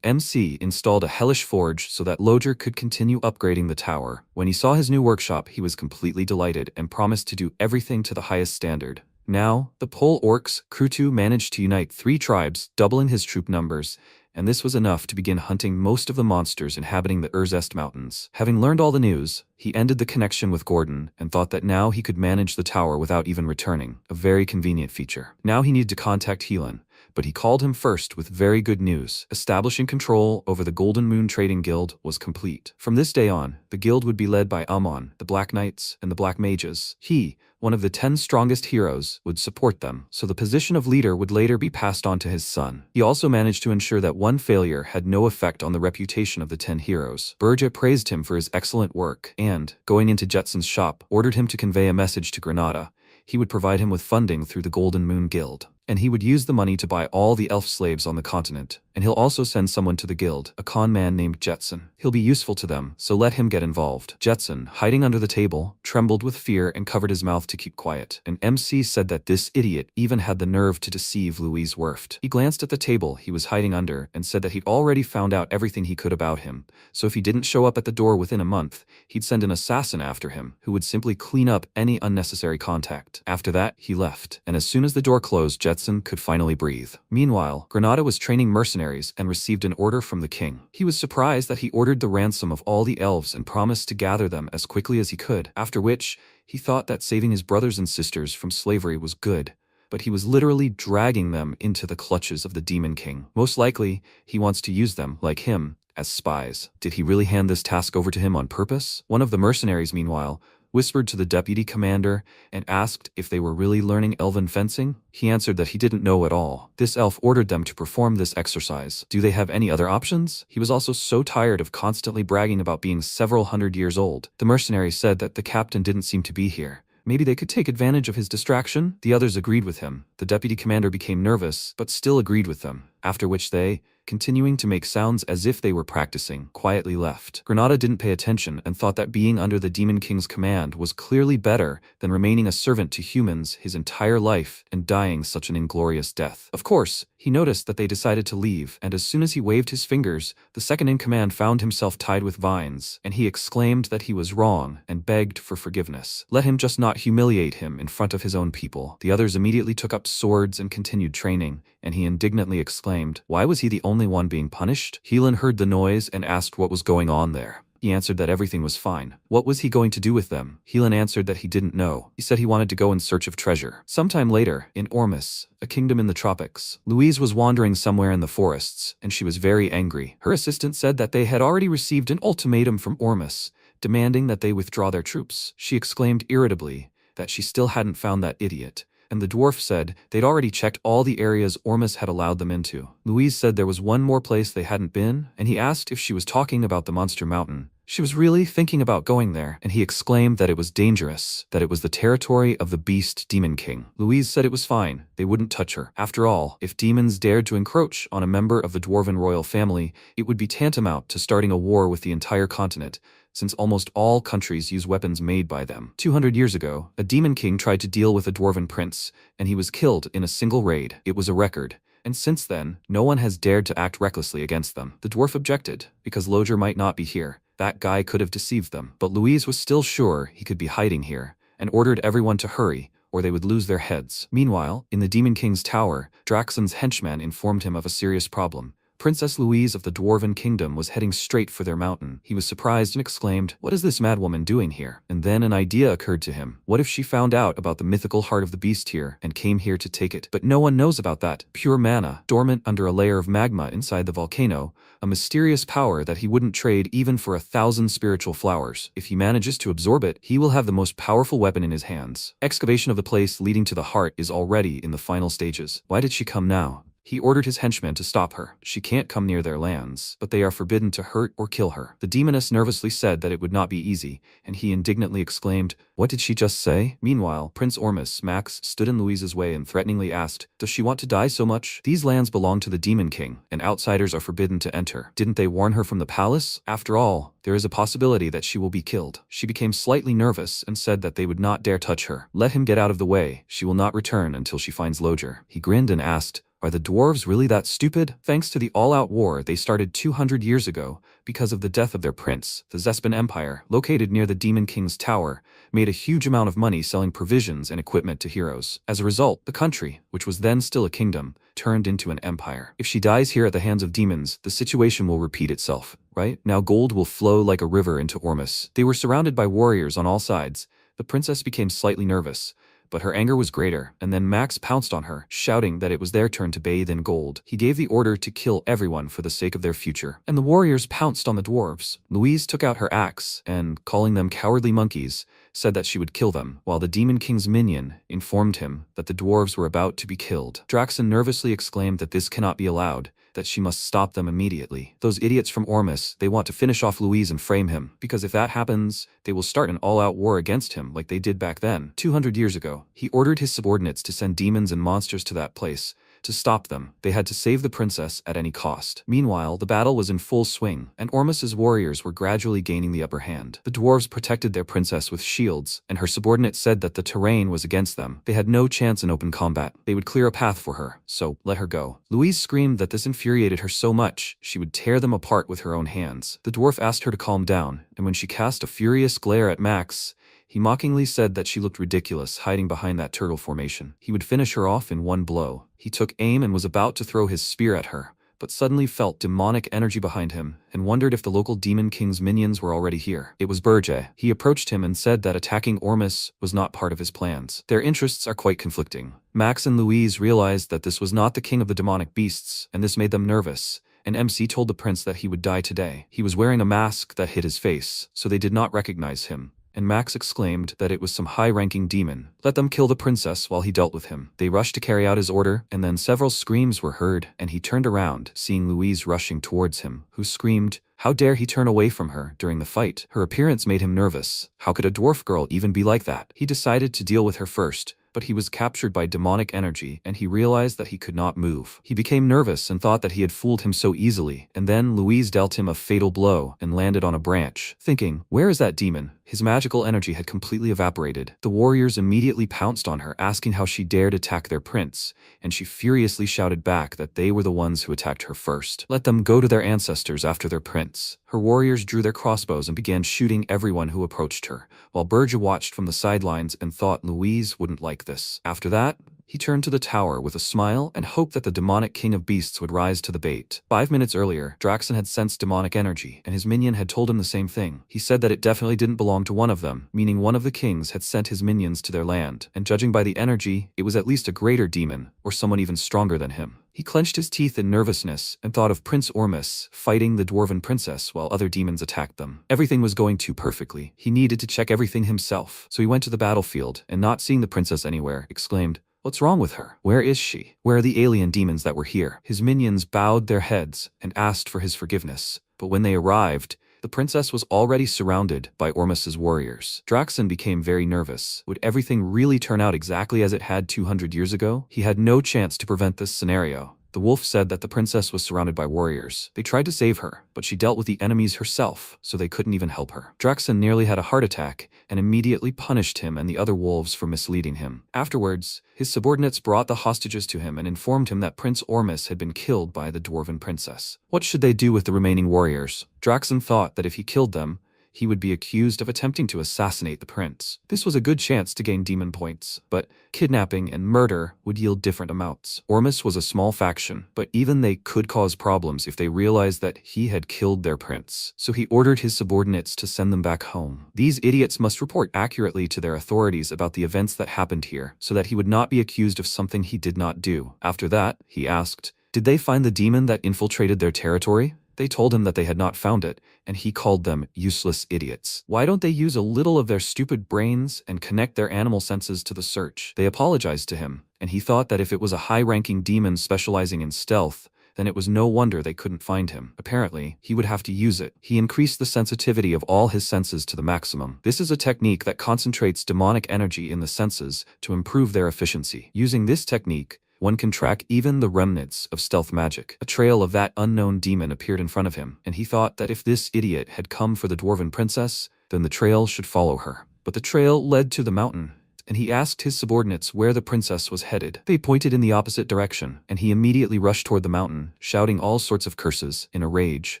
MC installed a hellish forge so that Loger could continue upgrading the tower. When he saw his new workshop, he was completely delighted and promised to do everything to the highest standard. Now, the Pole Orcs Krutu managed to unite 3 tribes, doubling his troop numbers, and this was enough to begin hunting most of the monsters inhabiting the Urzest Mountains. Having learned all the news, he ended the connection with Gordon and thought that now he could manage the tower without even returning, a very convenient feature. Now he needed to contact Helan, but he called him first with very good news. Establishing control over the Golden Moon Trading Guild was complete. From this day on, the guild would be led by Amon, the Black Knights, and the Black Mages. He, one of the 10 strongest heroes, would support them, so the position of leader would later be passed on to his son. He also managed to ensure that one failure had no effect on the reputation of the 10 heroes. Berge praised him for his excellent work and, going into Jetson's shop, ordered him to convey a message to Granada. He would provide him with funding through the Golden Moon Guild, and he would use the money to buy all the elf slaves on the continent. And he'll also send someone to the guild, a con man named Jetson. He'll be useful to them, so let him get involved. Jetson, hiding under the table, trembled with fear and covered his mouth to keep quiet. And MC said that this idiot even had the nerve to deceive Louise Werft. He glanced at the table he was hiding under and said that he'd already found out everything he could about him, so if he didn't show up at the door within a month, he'd send an assassin after him, who would simply clean up any unnecessary contact. After that, he left, and as soon as the door closed, Jetson Dratson could finally breathe. Meanwhile, Granada was training mercenaries and received an order from the king. He was surprised that he ordered the ransom of all the elves and promised to gather them as quickly as he could, after which, he thought that saving his brothers and sisters from slavery was good, but he was literally dragging them into the clutches of the Demon King. Most likely, he wants to use them, like him, as spies. Did he really hand this task over to him on purpose? One of the mercenaries, meanwhile, whispered to the deputy commander and asked if they were really learning elven fencing. He answered that he didn't know at all. This elf ordered them to perform this exercise. Do they have any other options? He was also so tired of constantly bragging about being several hundred years old. The mercenary said that the captain didn't seem to be here. Maybe they could take advantage of his distraction? The others agreed with him. The deputy commander became nervous, but still agreed with them, after which they, continuing to make sounds as if they were practicing, quietly left. Granada didn't pay attention and thought that being under the Demon King's command was clearly better than remaining a servant to humans his entire life and dying such an inglorious death. Of course, he noticed that they decided to leave, and as soon as he waved his fingers, the second-in-command found himself tied with vines, and he exclaimed that he was wrong and begged for forgiveness. Let him just not humiliate him in front of his own people. The others immediately took up swords and continued training, and he indignantly exclaimed, why was he the only one being punished? Helan heard the noise and asked what was going on there. He answered that everything was fine. What was he going to do with them? Helan answered that he didn't know. He said he wanted to go in search of treasure. Sometime later, in Ormus, a kingdom in the tropics, Louise was wandering somewhere in the forests, and she was very angry. Her assistant said that they had already received an ultimatum from Ormus, demanding that they withdraw their troops. She exclaimed irritably that she still hadn't found that idiot, and the dwarf said they'd already checked all the areas Ormus had allowed them into. Louise said there was one more place they hadn't been, and he asked if she was talking about the Monster Mountain. She was really thinking about going there, and he exclaimed that it was dangerous, that it was the territory of the Beast Demon King. Louise said it was fine, they wouldn't touch her. After all, if demons dared to encroach on a member of the dwarven royal family, it would be tantamount to starting a war with the entire continent, since almost all countries use weapons made by them. 200 years ago, a demon king tried to deal with a dwarven prince, and he was killed in a single raid. It was a record. And since then, no one has dared to act recklessly against them. The dwarf objected, because Loger might not be here. That guy could have deceived them. But Louise was still sure he could be hiding here, and ordered everyone to hurry, or they would lose their heads. Meanwhile, in the Demon King's tower, Draxon's henchman informed him of a serious problem. Princess Louise of the Dwarven Kingdom was heading straight for their mountain. He was surprised and exclaimed, what is this madwoman doing here? And then an idea occurred to him. What if she found out about the mythical heart of the beast here and came here to take it? But no one knows about that. Pure mana, dormant under a layer of magma inside the volcano, a mysterious power that he wouldn't trade even for 1,000 spiritual flowers. If he manages to absorb it, he will have the most powerful weapon in his hands. Excavation of the place leading to the heart is already in the final stages. Why did she come now? He ordered his henchmen to stop her. She can't come near their lands, but they are forbidden to hurt or kill her. The demoness nervously said that it would not be easy, and he indignantly exclaimed, what did she just say? Meanwhile, Prince Ormus Max stood in Louise's way and threateningly asked, does she want to die so much? These lands belong to the Demon King, and outsiders are forbidden to enter. Didn't they warn her from the palace? After all, there is a possibility that she will be killed. She became slightly nervous and said that they would not dare touch her. Let him get out of the way. She will not return until she finds Loger. He grinned and asked, are the dwarves really that stupid? Thanks to the all-out war they started 200 years ago, because of the death of their prince, the Zespin Empire, located near the Demon King's tower, made a huge amount of money selling provisions and equipment to heroes. As a result, the country, which was then still a kingdom, turned into an empire. If she dies here at the hands of demons, the situation will repeat itself, right? Now gold will flow like a river into Ormus. They were surrounded by warriors on all sides. The princess became slightly nervous, but her anger was greater, and then Max pounced on her, shouting that it was their turn to bathe in gold. He gave the order to kill everyone for the sake of their future, and the warriors pounced on the dwarves. Louise took out her axe, and, calling them cowardly monkeys, said that she would kill them, while the Demon King's minion informed him that the dwarves were about to be killed. Draxon nervously exclaimed that this cannot be allowed, that she must stop them immediately. Those idiots from Ormus, they want to finish off Louise and frame him, because if that happens, they will start an all-out war against him like they did back then. 200 years ago, he ordered his subordinates to send demons and monsters to that place. To stop them, they had to save the princess at any cost. Meanwhile, the battle was in full swing, and Ormus's warriors were gradually gaining the upper hand. The dwarves protected their princess with shields, and her subordinate said that the terrain was against them. They had no chance in open combat. They would clear a path for her, so let her go. Louise screamed that this infuriated her so much, she would tear them apart with her own hands. The dwarf asked her to calm down, and when she cast a furious glare at Max, He mockingly said that she looked ridiculous hiding behind that turtle formation. He would finish her off in one blow. He took aim and was about to throw his spear at her, but suddenly felt demonic energy behind him and wondered if the local Demon King's minions were already here. It was Burje. He approached him and said that attacking Ormus was not part of his plans. Their interests are quite conflicting. Max and Louise realized that this was not the king of the demonic beasts, and this made them nervous. And MC told the prince that he would die today. He was wearing a mask that hid his face, so they did not recognize him. And Max exclaimed that it was some high-ranking demon. Let them kill the princess while he dealt with him. They rushed to carry out his order, and then several screams were heard, and he turned around, seeing Louise rushing towards him, who screamed, "How dare he turn away from her during the fight?" Her appearance made him nervous. How could a dwarf girl even be like that? He decided to deal with her first, but he was captured by demonic energy and he realized that he could not move. He became nervous and thought that he had fooled him so easily, and then Louise dealt him a fatal blow and landed on a branch. Thinking, where is that demon? His magical energy had completely evaporated. The warriors immediately pounced on her, asking how she dared attack their prince, and she furiously shouted back that they were the ones who attacked her first. Let them go to their ancestors after their prince. Her warriors drew their crossbows and began shooting everyone who approached her, while Burja watched from the sidelines and thought Louise wouldn't like this. After that, he turned to the tower with a smile and hoped that the demonic king of beasts would rise to the bait. 5 minutes earlier, Draxon had sensed demonic energy, and his minion had told him the same thing. He said that it definitely didn't belong to one of them, meaning one of the kings had sent his minions to their land, and judging by the energy, it was at least a greater demon, or someone even stronger than him. He clenched his teeth in nervousness and thought of Prince Ormus fighting the dwarven princess while other demons attacked them. Everything was going too perfectly. He needed to check everything himself, so he went to the battlefield, and not seeing the princess anywhere, exclaimed, "What's wrong with her? Where is she? Where are the alien demons that were here?" His minions bowed their heads and asked for his forgiveness, but when they arrived, the princess was already surrounded by Ormus's warriors. Draxon became very nervous. Would everything really turn out exactly as it had 200 years ago? He had no chance to prevent this scenario. The wolf said that the princess was surrounded by warriors. They tried to save her, but she dealt with the enemies herself, so they couldn't even help her. Draxon nearly had a heart attack and immediately punished him and the other wolves for misleading him. Afterwards, his subordinates brought the hostages to him and informed him that Prince Ormus had been killed by the dwarven princess. What should they do with the remaining warriors? Draxon thought that if he killed them, he would be accused of attempting to assassinate the prince. This was a good chance to gain demon points, but kidnapping and murder would yield different amounts. Ormus was a small faction, but even they could cause problems if they realized that he had killed their prince. So he ordered his subordinates to send them back home. These idiots must report accurately to their authorities about the events that happened here, so that he would not be accused of something he did not do. After that, he asked, did they find the demon that infiltrated their territory? They told him that they had not found it, and he called them useless idiots. Why don't they use a little of their stupid brains and connect their animal senses to the search? They apologized to him, and he thought that if it was a high-ranking demon specializing in stealth, then it was no wonder they couldn't find him. Apparently, he would have to use it. He increased the sensitivity of all his senses to the maximum. This is a technique that concentrates demonic energy in the senses to improve their efficiency. Using this technique, one can track even the remnants of stealth magic. A trail of that unknown demon appeared in front of him, and he thought that if this idiot had come for the dwarven princess, then the trail should follow her. But the trail led to the mountain, and he asked his subordinates where the princess was headed. They pointed in the opposite direction, and he immediately rushed toward the mountain, shouting all sorts of curses in a rage.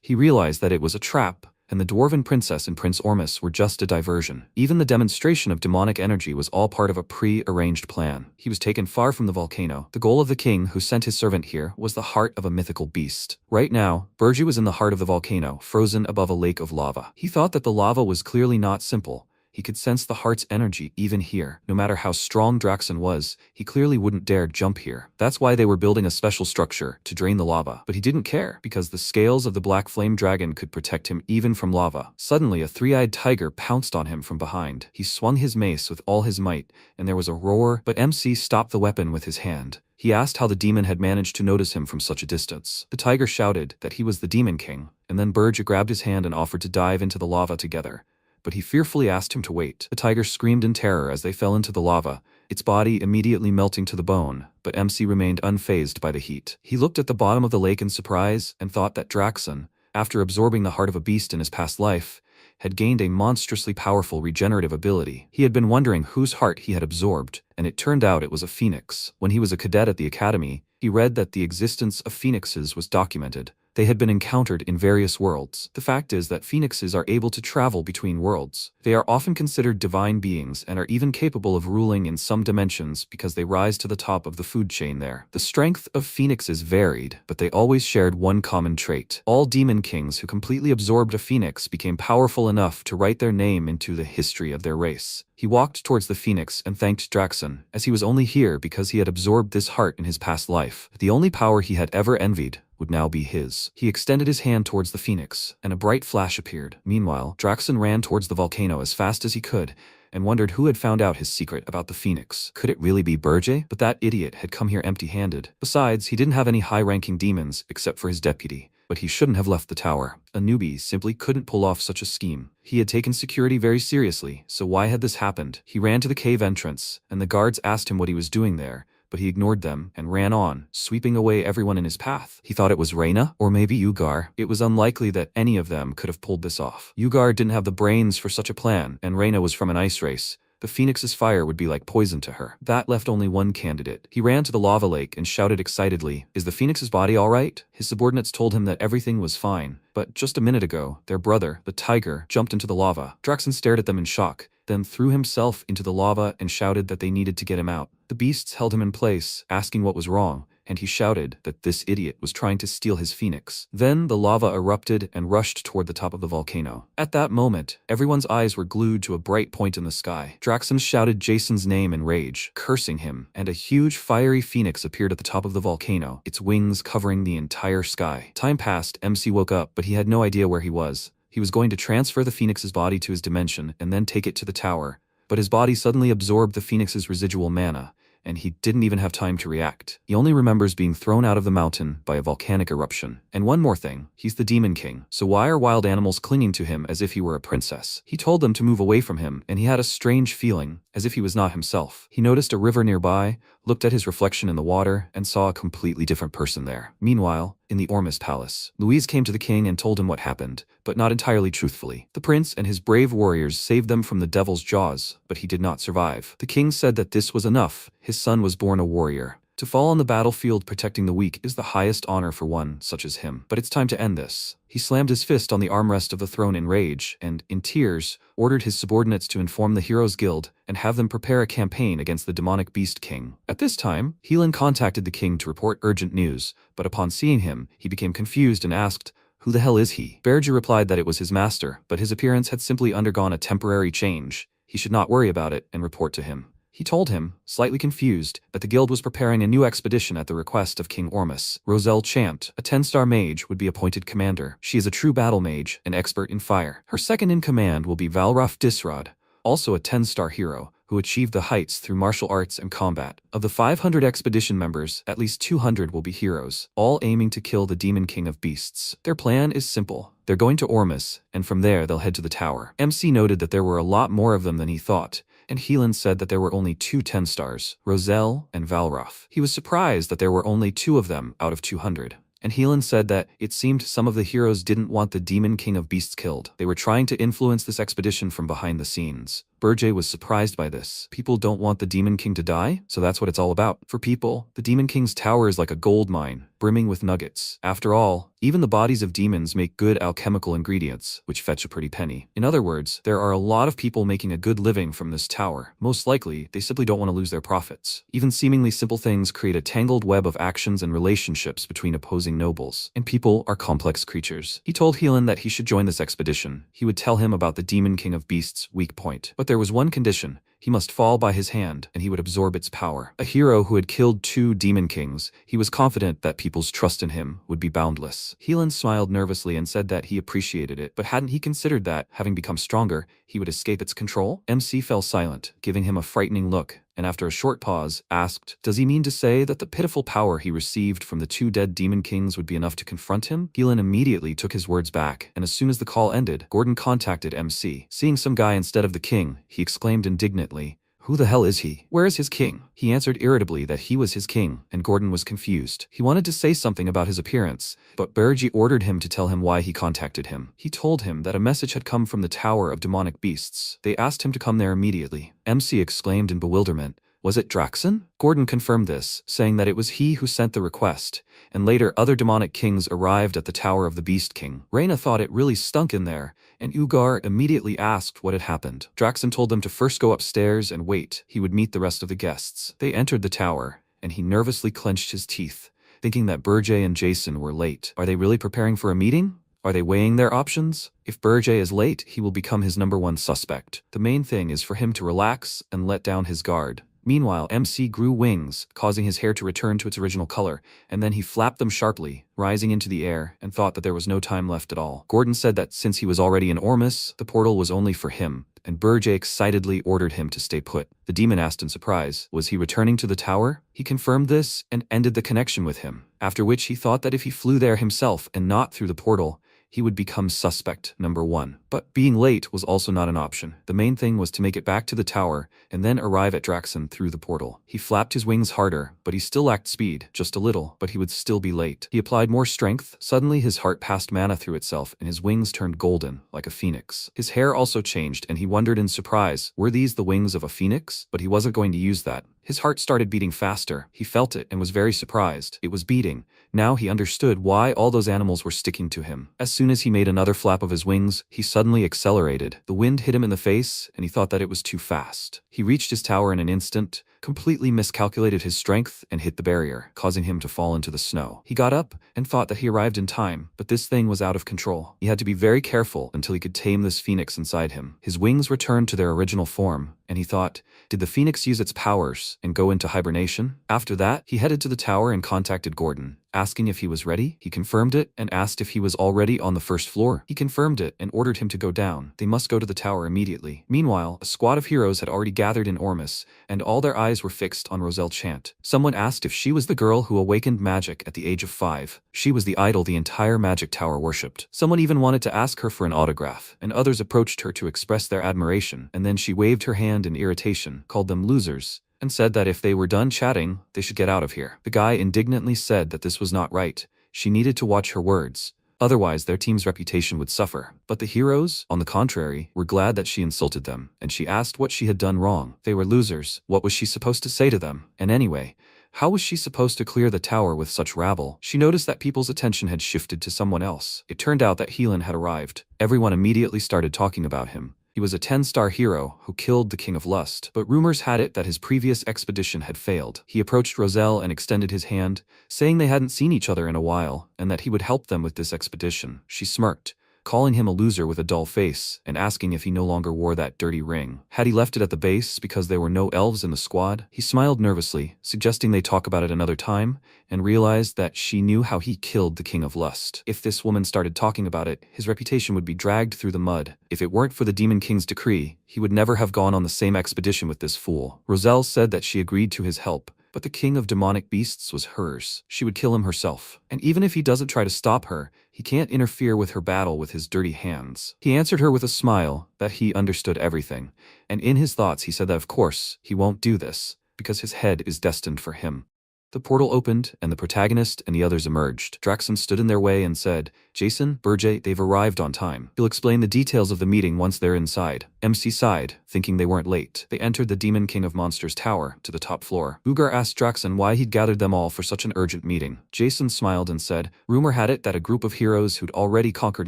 He realized that it was a trap, and the dwarven princess and Prince Ormus were just a diversion. Even the demonstration of demonic energy was all part of a pre-arranged plan. He was taken far from the volcano. The goal of the king who sent his servant here was the heart of a mythical beast. Right now, Burju was in the heart of the volcano, frozen above a lake of lava. He thought that the lava was clearly not simple. He could sense the heart's energy even here. No matter how strong Draxon was, he clearly wouldn't dare jump here. That's why they were building a special structure to drain the lava. But he didn't care, because the scales of the black flame dragon could protect him even from lava. Suddenly, a three-eyed tiger pounced on him from behind. He swung his mace with all his might, and there was a roar, but MC stopped the weapon with his hand. He asked how the demon had managed to notice him from such a distance. The tiger shouted that he was the demon king, and then Burja grabbed his hand and offered to dive into the lava together. But he fearfully asked him to wait. The tiger screamed in terror as they fell into the lava, its body immediately melting to the bone, but MC remained unfazed by the heat. He looked at the bottom of the lake in surprise and thought that Draxon, after absorbing the heart of a beast in his past life, had gained a monstrously powerful regenerative ability. He had been wondering whose heart he had absorbed, and it turned out it was a phoenix. When he was a cadet at the academy, he read that the existence of phoenixes was documented, They had been encountered in various worlds. The fact is that phoenixes are able to travel between worlds. They are often considered divine beings and are even capable of ruling in some dimensions because they rise to the top of the food chain there. The strength of phoenixes varied, but they always shared one common trait. All demon kings who completely absorbed a phoenix became powerful enough to write their name into the history of their race. He walked towards the phoenix and thanked Draxon, as he was only here because he had absorbed this heart in his past life. The only power he had ever envied would now be his. He extended his hand towards the phoenix, and a bright flash appeared. Meanwhile, Draxon ran towards the volcano as fast as he could, and wondered who had found out his secret about the phoenix. Could it really be Burje? But that idiot had come here empty-handed. Besides, he didn't have any high-ranking demons except for his deputy. But he shouldn't have left the tower. A newbie simply couldn't pull off such a scheme. He had taken security very seriously, so why had this happened? He ran to the cave entrance, and the guards asked him what he was doing there, but he ignored them and ran on, sweeping away everyone in his path. He thought it was Reyna, or maybe Ugar. It was unlikely that any of them could have pulled this off. Ugar didn't have the brains for such a plan, and Reyna was from an ice race. The phoenix's fire would be like poison to her. That left only one candidate. He ran to the lava lake and shouted excitedly, "Is the phoenix's body all right?" His subordinates told him that everything was fine, but just a minute ago, their brother, the tiger, jumped into the lava. Draxon stared at them in shock, then threw himself into the lava and shouted that they needed to get him out. The beasts held him in place, asking what was wrong, and he shouted that this idiot was trying to steal his phoenix. Then the lava erupted and rushed toward the top of the volcano. At that moment, everyone's eyes were glued to a bright point in the sky. Draxon shouted Jason's name in rage, cursing him, and a huge fiery phoenix appeared at the top of the volcano, its wings covering the entire sky. Time passed, MC woke up, but he had no idea where he was. He was going to transfer the phoenix's body to his dimension and then take it to the tower, but his body suddenly absorbed the phoenix's residual mana, and he didn't even have time to react. He only remembers being thrown out of the mountain by a volcanic eruption. And one more thing, he's the Demon King, so why are wild animals clinging to him as if he were a princess? He told them to move away from him, and he had a strange feeling, as if he was not himself. He noticed a river nearby, looked at his reflection in the water, and saw a completely different person there. Meanwhile, in the Ormus Palace, Louise came to the king and told him what happened, but not entirely truthfully. The prince and his brave warriors saved them from the devil's jaws, but he did not survive. The king said that this was enough. His son was born a warrior. To fall on the battlefield protecting the weak is the highest honor for one such as him. But it's time to end this. He slammed his fist on the armrest of the throne in rage and, in tears, ordered his subordinates to inform the Heroes Guild and have them prepare a campaign against the demonic beast king. At this time, Helan contacted the king to report urgent news, but upon seeing him, he became confused and asked, "Who the hell is he?" Berge replied that it was his master, but his appearance had simply undergone a temporary change. He should not worry about it and report to him. He told him, slightly confused, that the guild was preparing a new expedition at the request of King Ormus. Roselle Chant, a 10-star mage, would be appointed commander. She is a true battle mage, an expert in fire. Her second in command will be Valroth Disrod, also a 10-star hero, who achieved the heights through martial arts and combat. Of the 500 expedition members, at least 200 will be heroes, all aiming to kill the Demon King of Beasts. Their plan is simple. They're going to Ormus, and from there they'll head to the tower. MC noted that there were a lot more of them than he thought, and Helan said that there were only 2 10-stars, Roselle and Valroth. He was surprised that there were only 2 of them out of 200. And Helan said that it seemed some of the heroes didn't want the Demon King of Beasts killed. They were trying to influence this expedition from behind the scenes. Berge was surprised by this. People don't want the Demon King to die, so that's what it's all about. For people, the Demon King's tower is like a gold mine, brimming with nuggets. After all, even the bodies of demons make good alchemical ingredients, which fetch a pretty penny. In other words, there are a lot of people making a good living from this tower. Most likely, they simply don't want to lose their profits. Even seemingly simple things create a tangled web of actions and relationships between opposing nobles. And people are complex creatures. He told Helan that he should join this expedition. He would tell him about the Demon King of Beasts' weak point. But there was one condition. He must fall by his hand, and he would absorb its power. A hero who had killed 2 demon kings, he was confident that people's trust in him would be boundless. Helan smiled nervously and said that he appreciated it, but hadn't he considered that, having become stronger, he would escape its control? MC fell silent, giving him a frightening look, and after a short pause, asked, "Does he mean to say that the pitiful power he received from the 2 dead demon kings would be enough to confront him?" Helan immediately took his words back, and as soon as the call ended, Gordon contacted MC. Seeing some guy instead of the king, he exclaimed indignantly, "Who the hell is he? Where is his king?" He answered irritably that he was his king, and Gordon was confused. He wanted to say something about his appearance, but Berge ordered him to tell him why he contacted him. He told him that a message had come from the Tower of Demonic Beasts. They asked him to come there immediately. MC exclaimed in bewilderment, Was it Draxon? Gordon confirmed this, saying that it was he who sent the request, and later other demonic kings arrived at the Tower of the Beast King. Reyna thought it really stunk in there, and Ugar immediately asked what had happened. Draxon told them to first go upstairs and wait. He would meet the rest of the guests. They entered the tower, and he nervously clenched his teeth, thinking that Burjay and Jason were late. Are they really preparing for a meeting? Are they weighing their options? If Burjay is late, he will become his #1 suspect. The main thing is for him to relax and let down his guard. Meanwhile, MC grew wings, causing his hair to return to its original color, and then he flapped them sharply, rising into the air, and thought that there was no time left at all. Gordon said that since he was already in Ormus, the portal was only for him, and Burjay excitedly ordered him to stay put. The demon asked in surprise, was he returning to the tower? He confirmed this and ended the connection with him, after which he thought that if he flew there himself and not through the portal, he would become suspect #1. But being late was also not an option. The main thing was to make it back to the tower and then arrive at Draxon through the portal. He flapped his wings harder, but he still lacked speed, just a little, but he would still be late. He applied more strength. Suddenly his heart passed mana through itself and his wings turned golden, like a phoenix. His hair also changed and he wondered in surprise, were these the wings of a phoenix? But he wasn't going to use that. His heart started beating faster. He felt it and was very surprised. It was beating. Now he understood why all those animals were sticking to him. As soon as he made another flap of his wings, he suddenly accelerated. The wind hit him in the face, and he thought that it was too fast. He reached his tower in an instant, completely miscalculated his strength, and hit the barrier, causing him to fall into the snow. He got up and thought that he arrived in time, but this thing was out of control. He had to be very careful until he could tame this phoenix inside him. His wings returned to their original form, and he thought, did the phoenix use its powers and go into hibernation? After that, he headed to the tower and contacted Gordon, asking if he was ready. He confirmed it and asked if he was already on the first floor. He confirmed it and ordered him to go down. They must go to the tower immediately. Meanwhile, a squad of heroes had already gathered in Ormus, and all their eyes were fixed on Roselle Chant. Someone asked if she was the girl who awakened magic at the age of 5. She was the idol the entire magic tower worshipped. Someone even wanted to ask her for an autograph, and others approached her to express their admiration, and then she waved her hand in irritation, called them losers, and said that if they were done chatting, they should get out of here. The guy indignantly said that this was not right. She needed to watch her words. Otherwise, their team's reputation would suffer. But the heroes, on the contrary, were glad that she insulted them, and she asked what she had done wrong. They were losers. What was she supposed to say to them? And anyway, how was she supposed to clear the tower with such rabble? She noticed that people's attention had shifted to someone else. It turned out that Helan had arrived. Everyone immediately started talking about him. He was a 10-star hero who killed the King of Lust, but rumors had it that his previous expedition had failed. He approached Roselle and extended his hand, saying they hadn't seen each other in a while, and that he would help them with this expedition. She smirked, calling him a loser with a dull face, and asking if he no longer wore that dirty ring. Had he left it at the base because there were no elves in the squad? He smiled nervously, suggesting they talk about it another time, and realized that she knew how he killed the King of Lust. If this woman started talking about it, his reputation would be dragged through the mud. If it weren't for the Demon King's decree, he would never have gone on the same expedition with this fool. Roselle said that she agreed to his help, but the king of demonic beasts was hers. She would kill him herself. And even if he doesn't try to stop her, he can't interfere with her battle with his dirty hands. He answered her with a smile that he understood everything, and in his thoughts he said that of course he won't do this, because his head is destined for him. The portal opened, and the protagonist and the others emerged. Draxon stood in their way and said, Jason, Burjay, they've arrived on time. He'll explain the details of the meeting once they're inside. MC sighed, thinking they weren't late. They entered the Demon King of Monsters tower, to the top floor. Ugar asked Draxon why he'd gathered them all for such an urgent meeting. Jason smiled and said, rumor had it that a group of heroes who'd already conquered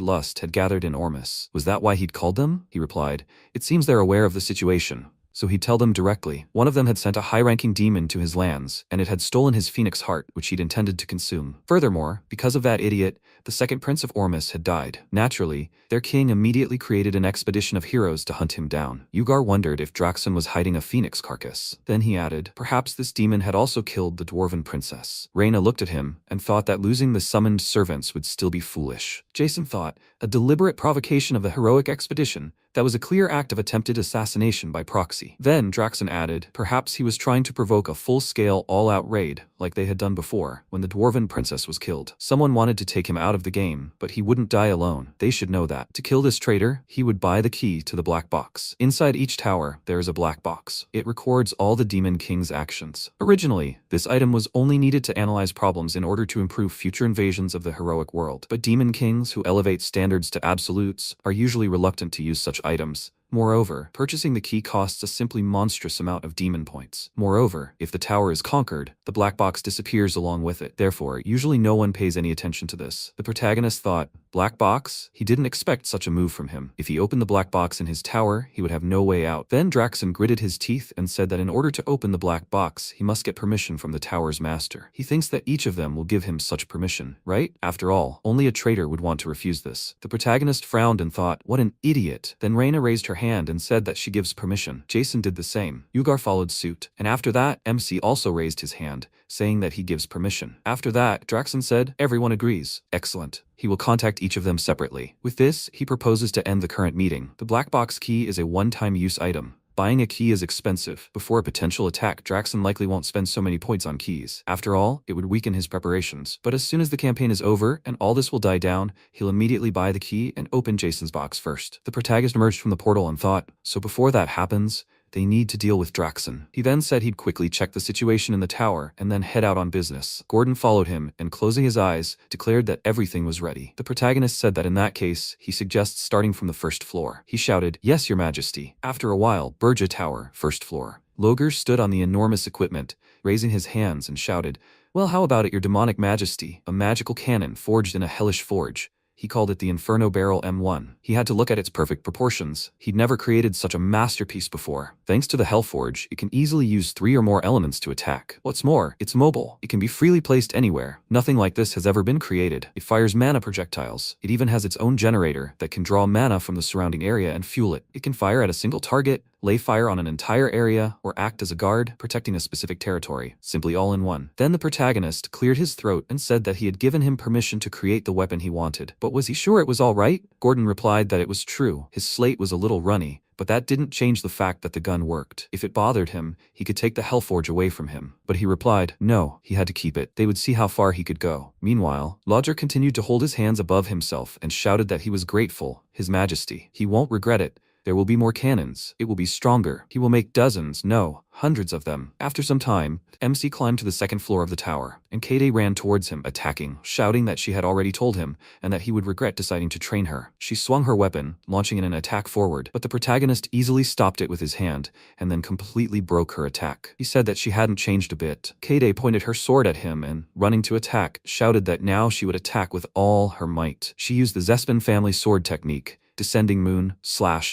lust had gathered in Ormus. Was that why he'd called them? He replied, it seems they're aware of the situation, so he'd tell them directly. One of them had sent a high-ranking demon to his lands, and it had stolen his phoenix heart, which he'd intended to consume. Furthermore, because of that idiot, the second prince of Ormus had died. Naturally, their king immediately created an expedition of heroes to hunt him down. Ugar wondered if Draxon was hiding a phoenix carcass. Then he added, perhaps this demon had also killed the dwarven princess. Reyna looked at him and thought that losing the summoned servants would still be foolish. Jason thought, a deliberate provocation of the heroic expedition, that was a clear act of attempted assassination by proxy. Then Draxon added, perhaps he was trying to provoke a full-scale, all-out raid, like they had done before, when the dwarven princess was killed. Someone wanted to take him out of the game, but he wouldn't die alone. They should know that. To kill this traitor, he would buy the key to the black box. Inside each tower, there is a black box. It records all the Demon King's actions. Originally, this item was only needed to analyze problems in order to improve future invasions of the heroic world. But Demon Kings who elevate standards to absolutes are usually reluctant to use such items, Moreover, purchasing the key costs a simply monstrous amount of demon points. Moreover, if the tower is conquered, the black box disappears along with it. Therefore, usually no one pays any attention to this. The protagonist thought, black box? He didn't expect such a move from him. If he opened the black box in his tower, he would have no way out. Then Draxon gritted his teeth and said that in order to open the black box, he must get permission from the tower's master. He thinks that each of them will give him such permission, right? After all, only a traitor would want to refuse this. The protagonist frowned and thought, what an idiot. Then Reyna raised her hand and said that she gives permission. Jason did the same. Yugar followed suit. And after that, MC also raised his hand, saying that he gives permission. After that, Draxon said, everyone agrees. Excellent. He will contact each of them separately. With this, he proposes to end the current meeting. The black box key is a one-time use item. Buying a key is expensive. Before a potential attack, Draxon likely won't spend so many points on keys. After all, it would weaken his preparations. But as soon as the campaign is over and all this will die down, he'll immediately buy the key and open Jason's box first. The protagonist emerged from the portal and thought, so before that happens, they need to deal with Draxon. He then said he'd quickly check the situation in the tower and then head out on business. Gordon followed him and, closing his eyes, declared that everything was ready. The protagonist said that in that case, he suggests starting from the first floor. He shouted, yes, your majesty. After a while, Burja Tower, first floor. Logar stood on the enormous equipment, raising his hands and shouted, well, how about it, your demonic majesty? A magical cannon forged in a hellish forge. He called it the Inferno Barrel M1. He had to look at its perfect proportions. He'd never created such a masterpiece before. Thanks to the Hellforge, it can easily use 3 or more elements to attack. What's more, it's mobile. It can be freely placed anywhere. Nothing like this has ever been created. It fires mana projectiles. It even has its own generator that can draw mana from the surrounding area and fuel it. It can fire at a single target, lay fire on an entire area, or act as a guard, protecting a specific territory. Simply all in one. Then the protagonist cleared his throat and said that he had given him permission to create the weapon he wanted. But was he sure it was all right? Gordon replied that it was true. His slate was a little runny, but that didn't change the fact that the gun worked. If it bothered him, he could take the Hellforge away from him. But he replied, no, he had to keep it. They would see how far he could go. Meanwhile, Lodger continued to hold his hands above himself and shouted that he was grateful. His Majesty. He won't regret it. There will be more cannons. It will be stronger. He will make dozens, no, hundreds of them. After some time, MC climbed to the second floor of the tower, and Kade ran towards him, attacking, shouting that she had already told him, and that he would regret deciding to train her. She swung her weapon, launching in an attack forward, but the protagonist easily stopped it with his hand, and then completely broke her attack. He said that she hadn't changed a bit. Kade pointed her sword at him and, running to attack, shouted that now she would attack with all her might. She used the Zespin family sword technique, descending moon,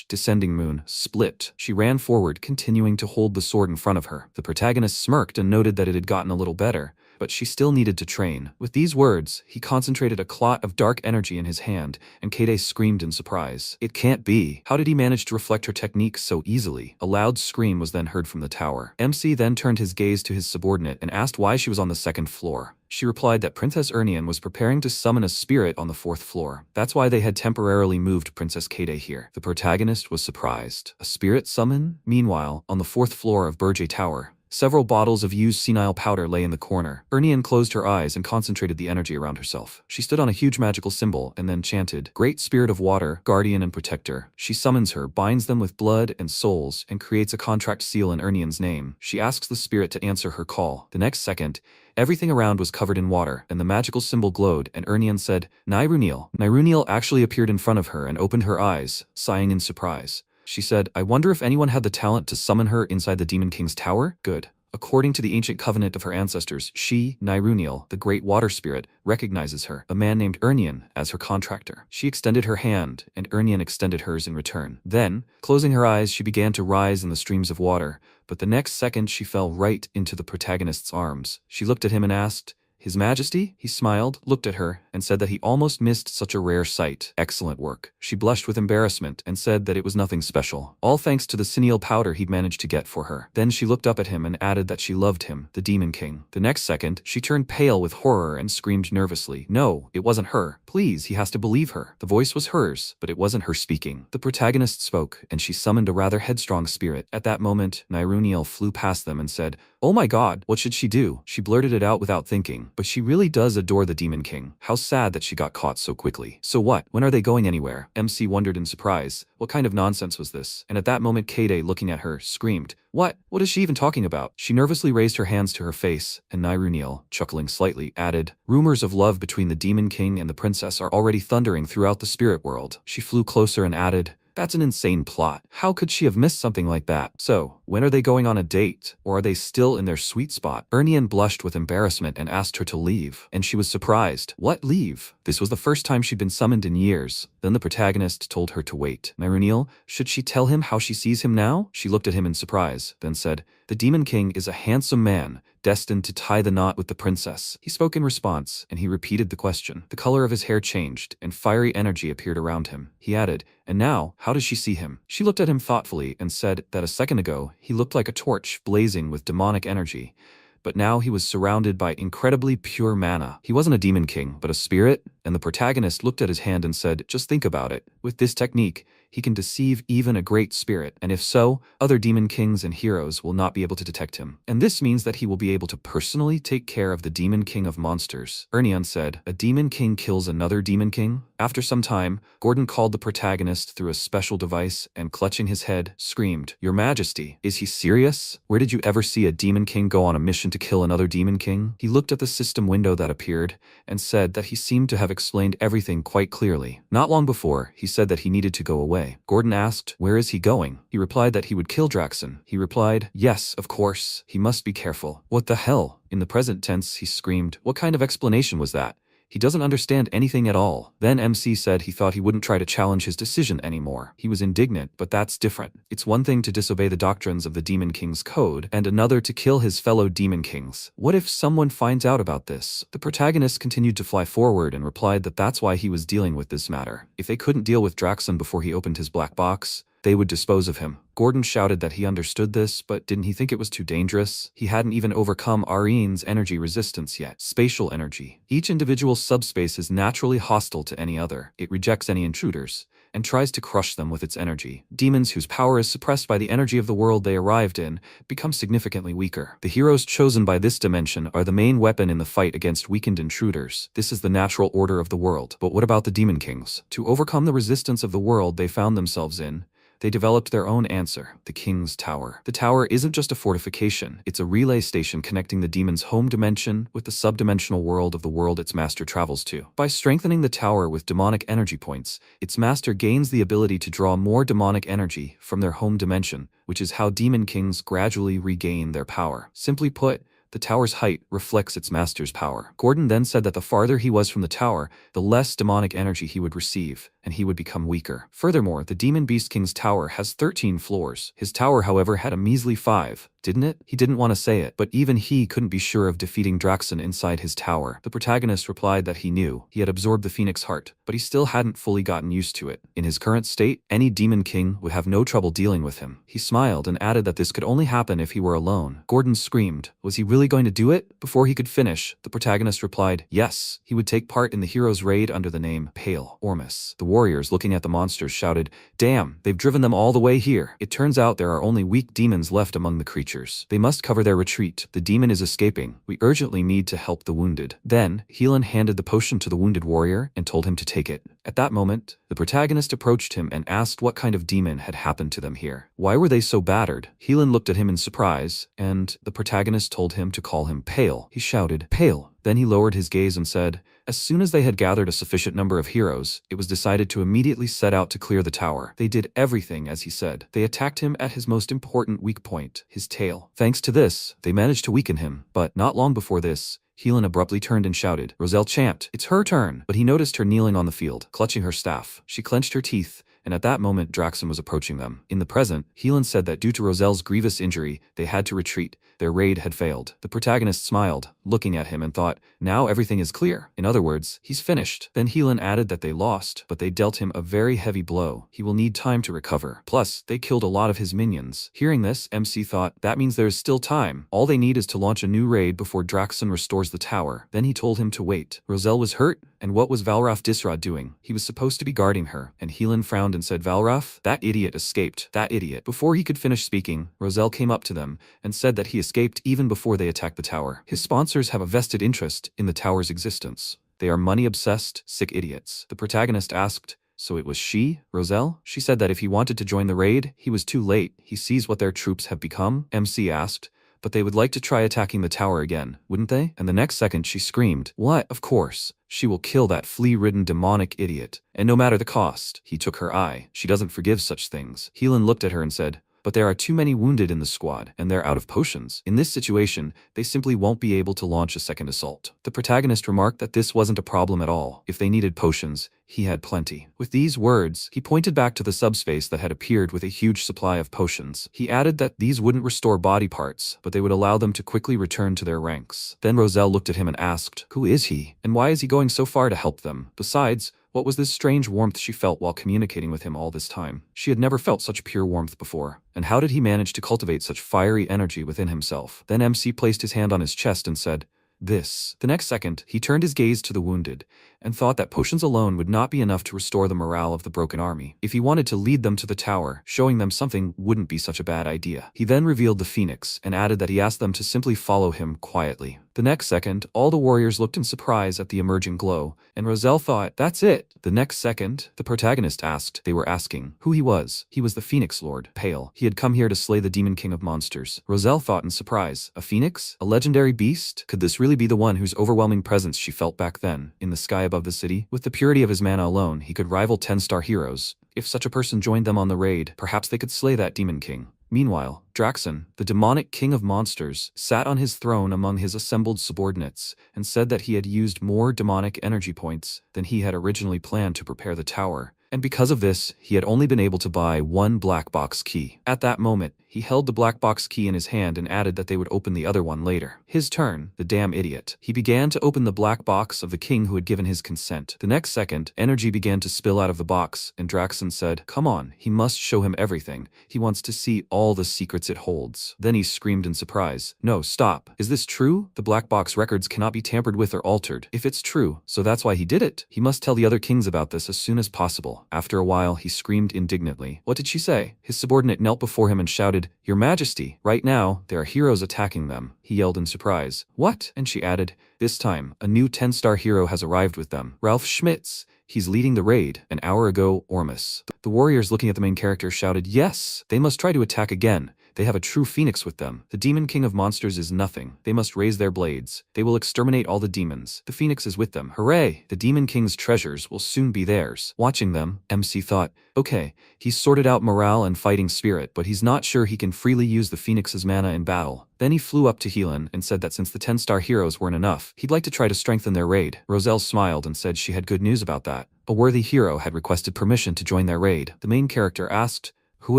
descending moon, split. She ran forward, continuing to hold the sword in front of her. The protagonist smirked and noted that it had gotten a little better, but she still needed to train. With these words, he concentrated a clot of dark energy in his hand, and Kade screamed in surprise. It can't be. How did he manage to reflect her technique so easily? A loud scream was then heard from the tower. MC then turned his gaze to his subordinate and asked why she was on the second floor. She replied that Princess Ernian was preparing to summon a spirit on the 4th floor. That's why they had temporarily moved Princess Kade here. The protagonist was surprised. A spirit summon? Meanwhile, on the 4th floor of Burja Tower, several bottles of used senile powder lay in the corner. Ernian closed her eyes and concentrated the energy around herself. She stood on a huge magical symbol and then chanted, Great Spirit of Water, Guardian and Protector. She summons her, binds them with blood and souls, and creates a contract seal in Ernian's name. She asks the spirit to answer her call. The next second, everything around was covered in water, and the magical symbol glowed, and Ernian said, Niruniel. Niruniel actually appeared in front of her and opened her eyes, sighing in surprise. She said, I wonder if anyone had the talent to summon her inside the Demon King's tower? Good. According to the ancient covenant of her ancestors, she, Niruniel, the great water spirit, recognizes her, a man named Ernian, as her contractor. She extended her hand, and Ernian extended hers in return. Then, closing her eyes, she began to rise in the streams of water, but the next second she fell right into the protagonist's arms. She looked at him and asked, His Majesty? He smiled, looked at her, and said that he almost missed such a rare sight. Excellent work. She blushed with embarrassment and said that it was nothing special. All thanks to the Sineal powder he'd managed to get for her. Then she looked up at him and added that she loved him, the Demon King. The next second, she turned pale with horror and screamed nervously. No, it wasn't her. Please, he has to believe her. The voice was hers, but it wasn't her speaking. The protagonist spoke, and she summoned a rather headstrong spirit. At that moment, Niruniel flew past them and said, Oh my god, what should she do? She blurted it out without thinking, but she really does adore the Demon King. How sad that she got caught so quickly. So what? When are they going anywhere? MC wondered in surprise. What kind of nonsense was this? And at that moment Kade, looking at her, screamed, What? What is she even talking about? She nervously raised her hands to her face, and Niruniel, chuckling slightly, added, Rumors of love between the Demon King and the princess are already thundering throughout the spirit world. She flew closer and added, That's an insane plot. How could she have missed something like that? So, when are they going on a date? Or are they still in their sweet spot? Ernian blushed with embarrassment and asked her to leave, and she was surprised. What, leave? This was the first time she'd been summoned in years. Then the protagonist told her to wait. Myruniel, should she tell him how she sees him now? She looked at him in surprise, then said, "The Demon King is a handsome man, destined to tie the knot with the princess." He spoke in response, and he repeated the question. The color of his hair changed, and fiery energy appeared around him. He added, "And now, how does she see him?" She looked at him thoughtfully and said that a second ago, he looked like a torch blazing with demonic energy. But now he was surrounded by incredibly pure mana. He wasn't a demon king, but a spirit, and the protagonist looked at his hand and said, "Just think about it. With this technique, he can deceive even a great spirit, and if so, other demon kings and heroes will not be able to detect him. And this means that he will be able to personally take care of the demon king of monsters." Ernion said, "A demon king kills another demon king?" After some time, Gordon called the protagonist through a special device and, clutching his head, screamed, "Your Majesty, is he serious? Where did you ever see a demon king go on a mission to kill another demon king?" He looked at the system window that appeared and said that he seemed to have explained everything quite clearly. Not long before, he said that he needed to go away. Gordon asked, "Where is he going?" He replied that he would kill Draxon. He replied, "Yes, of course. He must be careful." "What the hell?" In the present tense, he screamed. What kind of explanation was that? He doesn't understand anything at all. Then MC said he thought he wouldn't try to challenge his decision anymore. He was indignant, but that's different. It's one thing to disobey the doctrines of the Demon King's code, and another to kill his fellow Demon Kings. What if someone finds out about this? The protagonist continued to fly forward and replied that that's why he was dealing with this matter. If they couldn't deal with Draxon before he opened his black box, they would dispose of him. Gordon shouted that he understood this, but didn't he think it was too dangerous? He hadn't even overcome Arine's energy resistance yet. Spatial energy. Each individual subspace is naturally hostile to any other. It rejects any intruders and tries to crush them with its energy. Demons whose power is suppressed by the energy of the world they arrived in become significantly weaker. The heroes chosen by this dimension are the main weapon in the fight against weakened intruders. This is the natural order of the world. But what about the Demon Kings? To overcome the resistance of the world they found themselves in, they developed their own answer, the King's Tower. The tower isn't just a fortification, it's a relay station connecting the demon's home dimension with the subdimensional world of the world its master travels to. By strengthening the tower with demonic energy points, its master gains the ability to draw more demonic energy from their home dimension, which is how demon kings gradually regain their power. Simply put, the tower's height reflects its master's power. Gordon then said that the farther he was from the tower, the less demonic energy he would receive, and he would become weaker. Furthermore, the Demon Beast King's tower has 13 floors. His tower, however, had a measly 5. Didn't it? He didn't want to say it, but even he couldn't be sure of defeating Draxon inside his tower. The protagonist replied that he knew. He had absorbed the Phoenix Heart, but he still hadn't fully gotten used to it. In his current state, any Demon King would have no trouble dealing with him. He smiled and added that this could only happen if he were alone. Gordon screamed. Was he really going to do it? Before he could finish, the protagonist replied, yes, he would take part in the hero's raid under the name Pale Ormus. The warriors, looking at the monsters, shouted, "Damn, they've driven them all the way here." It turns out there are only weak demons left among the creatures. They must cover their retreat. The demon is escaping. We urgently need to help the wounded. Then, Helan handed the potion to the wounded warrior and told him to take it. At that moment, the protagonist approached him and asked what kind of demon had happened to them here. Why were they so battered? Helan looked at him in surprise, and the protagonist told him to call him Pale. He shouted, "Pale." Then he lowered his gaze and said, as soon as they had gathered a sufficient number of heroes, it was decided to immediately set out to clear the tower. They did everything as he said. They attacked him at his most important weak point, his tail. Thanks to this, they managed to weaken him. But not long before this, Helan abruptly turned and shouted. Roselle champed, "It's her turn!" But he noticed her kneeling on the field, clutching her staff. She clenched her teeth, and at that moment Draxon was approaching them. In the present, Helan said that due to Roselle's grievous injury, they had to retreat. Their raid had failed. The protagonist smiled, looking at him, and thought, now everything is clear. In other words, he's finished. Then Helan added that they lost, but they dealt him a very heavy blow. He will need time to recover. Plus, they killed a lot of his minions. Hearing this, MC thought, that means there is still time. All they need is to launch a new raid before Draxon restores the tower. Then he told him to wait. Roselle was hurt, and what was Valrath Disrod doing? He was supposed to be guarding her, and Helan frowned and said, Valrath, that idiot escaped. That idiot. Before he could finish speaking, Roselle came up to them and said that he escaped even before they attacked the tower. His sponsors have a vested interest in the tower's existence. They are money-obsessed, sick idiots. The protagonist asked, so it was she, Roselle? She said that if he wanted to join the raid, he was too late. He sees what their troops have become? MC asked, but they would like to try attacking the tower again, wouldn't they? And the next second she screamed, "What? Of course. She will kill that flea-ridden demonic idiot. And no matter the cost." He took her eye. "She doesn't forgive such things." Helan looked at her and said, "But there are too many wounded in the squad, and they're out of potions. In this situation, they simply won't be able to launch a second assault." The protagonist remarked that this wasn't a problem at all. If they needed potions, he had plenty. With these words, he pointed back to the subspace that had appeared with a huge supply of potions. He added that these wouldn't restore body parts, but they would allow them to quickly return to their ranks. Then Roselle looked at him and asked, "Who is he? And why is he going so far to help them? Besides, what was this strange warmth she felt while communicating with him all this time? She had never felt such pure warmth before. And how did he manage to cultivate such fiery energy within himself?" Then MC placed his hand on his chest and said, "This." The next second, he turned his gaze to the wounded, and thought that potions alone would not be enough to restore the morale of the broken army. If he wanted to lead them to the tower, showing them something wouldn't be such a bad idea. He then revealed the phoenix, and added that he asked them to simply follow him quietly. The next second, all the warriors looked in surprise at the emerging glow, and Roselle thought, "That's it." The next second, the protagonist asked, they were asking, who he was. He was the Phoenix Lord, pale. He had come here to slay the Demon King of Monsters. Roselle thought in surprise, a phoenix? A legendary beast? Could this really be the one whose overwhelming presence she felt back then, in the sky above the city? With the purity of his mana alone, he could rival 10-star heroes. If such a person joined them on the raid, perhaps they could slay that Demon King. Meanwhile, Draxon, the demonic king of monsters, sat on his throne among his assembled subordinates, and said that he had used more demonic energy points than he had originally planned to prepare the tower, and because of this, he had only been able to buy one black box key. At that moment, he held the black box key in his hand and added that they would open the other one later. His turn, the damn idiot. He began to open the black box of the king who had given his consent. The next second, energy began to spill out of the box, and Draxon said, "Come on, he must show him everything. He wants to see all the secrets it holds." Then he screamed in surprise, "No, stop. Is this true? The black box records cannot be tampered with or altered. If it's true, so that's why he did it. He must tell the other kings about this as soon as possible." After a while, he screamed indignantly. "What did she say?" His subordinate knelt before him and shouted, "Your Majesty, right now, there are heroes attacking them." He yelled in surprise, "What?" And she added, "This time, a new 10-star hero has arrived with them. Ralph Schmitz. He's leading the raid. An hour ago, Ormus." The warriors looking at the main character shouted, "Yes! They must try to attack again. They have a true phoenix with them. The Demon King of Monsters is nothing. They must raise their blades. They will exterminate all the demons. The phoenix is with them. Hooray! The Demon King's treasures will soon be theirs." Watching them, MC thought, okay, he's sorted out morale and fighting spirit, but he's not sure he can freely use the phoenix's mana in battle. Then he flew up to Helan and said that since the 10-star heroes weren't enough, he'd like to try to strengthen their raid. Roselle smiled and said she had good news about that. A worthy hero had requested permission to join their raid. The main character asked, "Who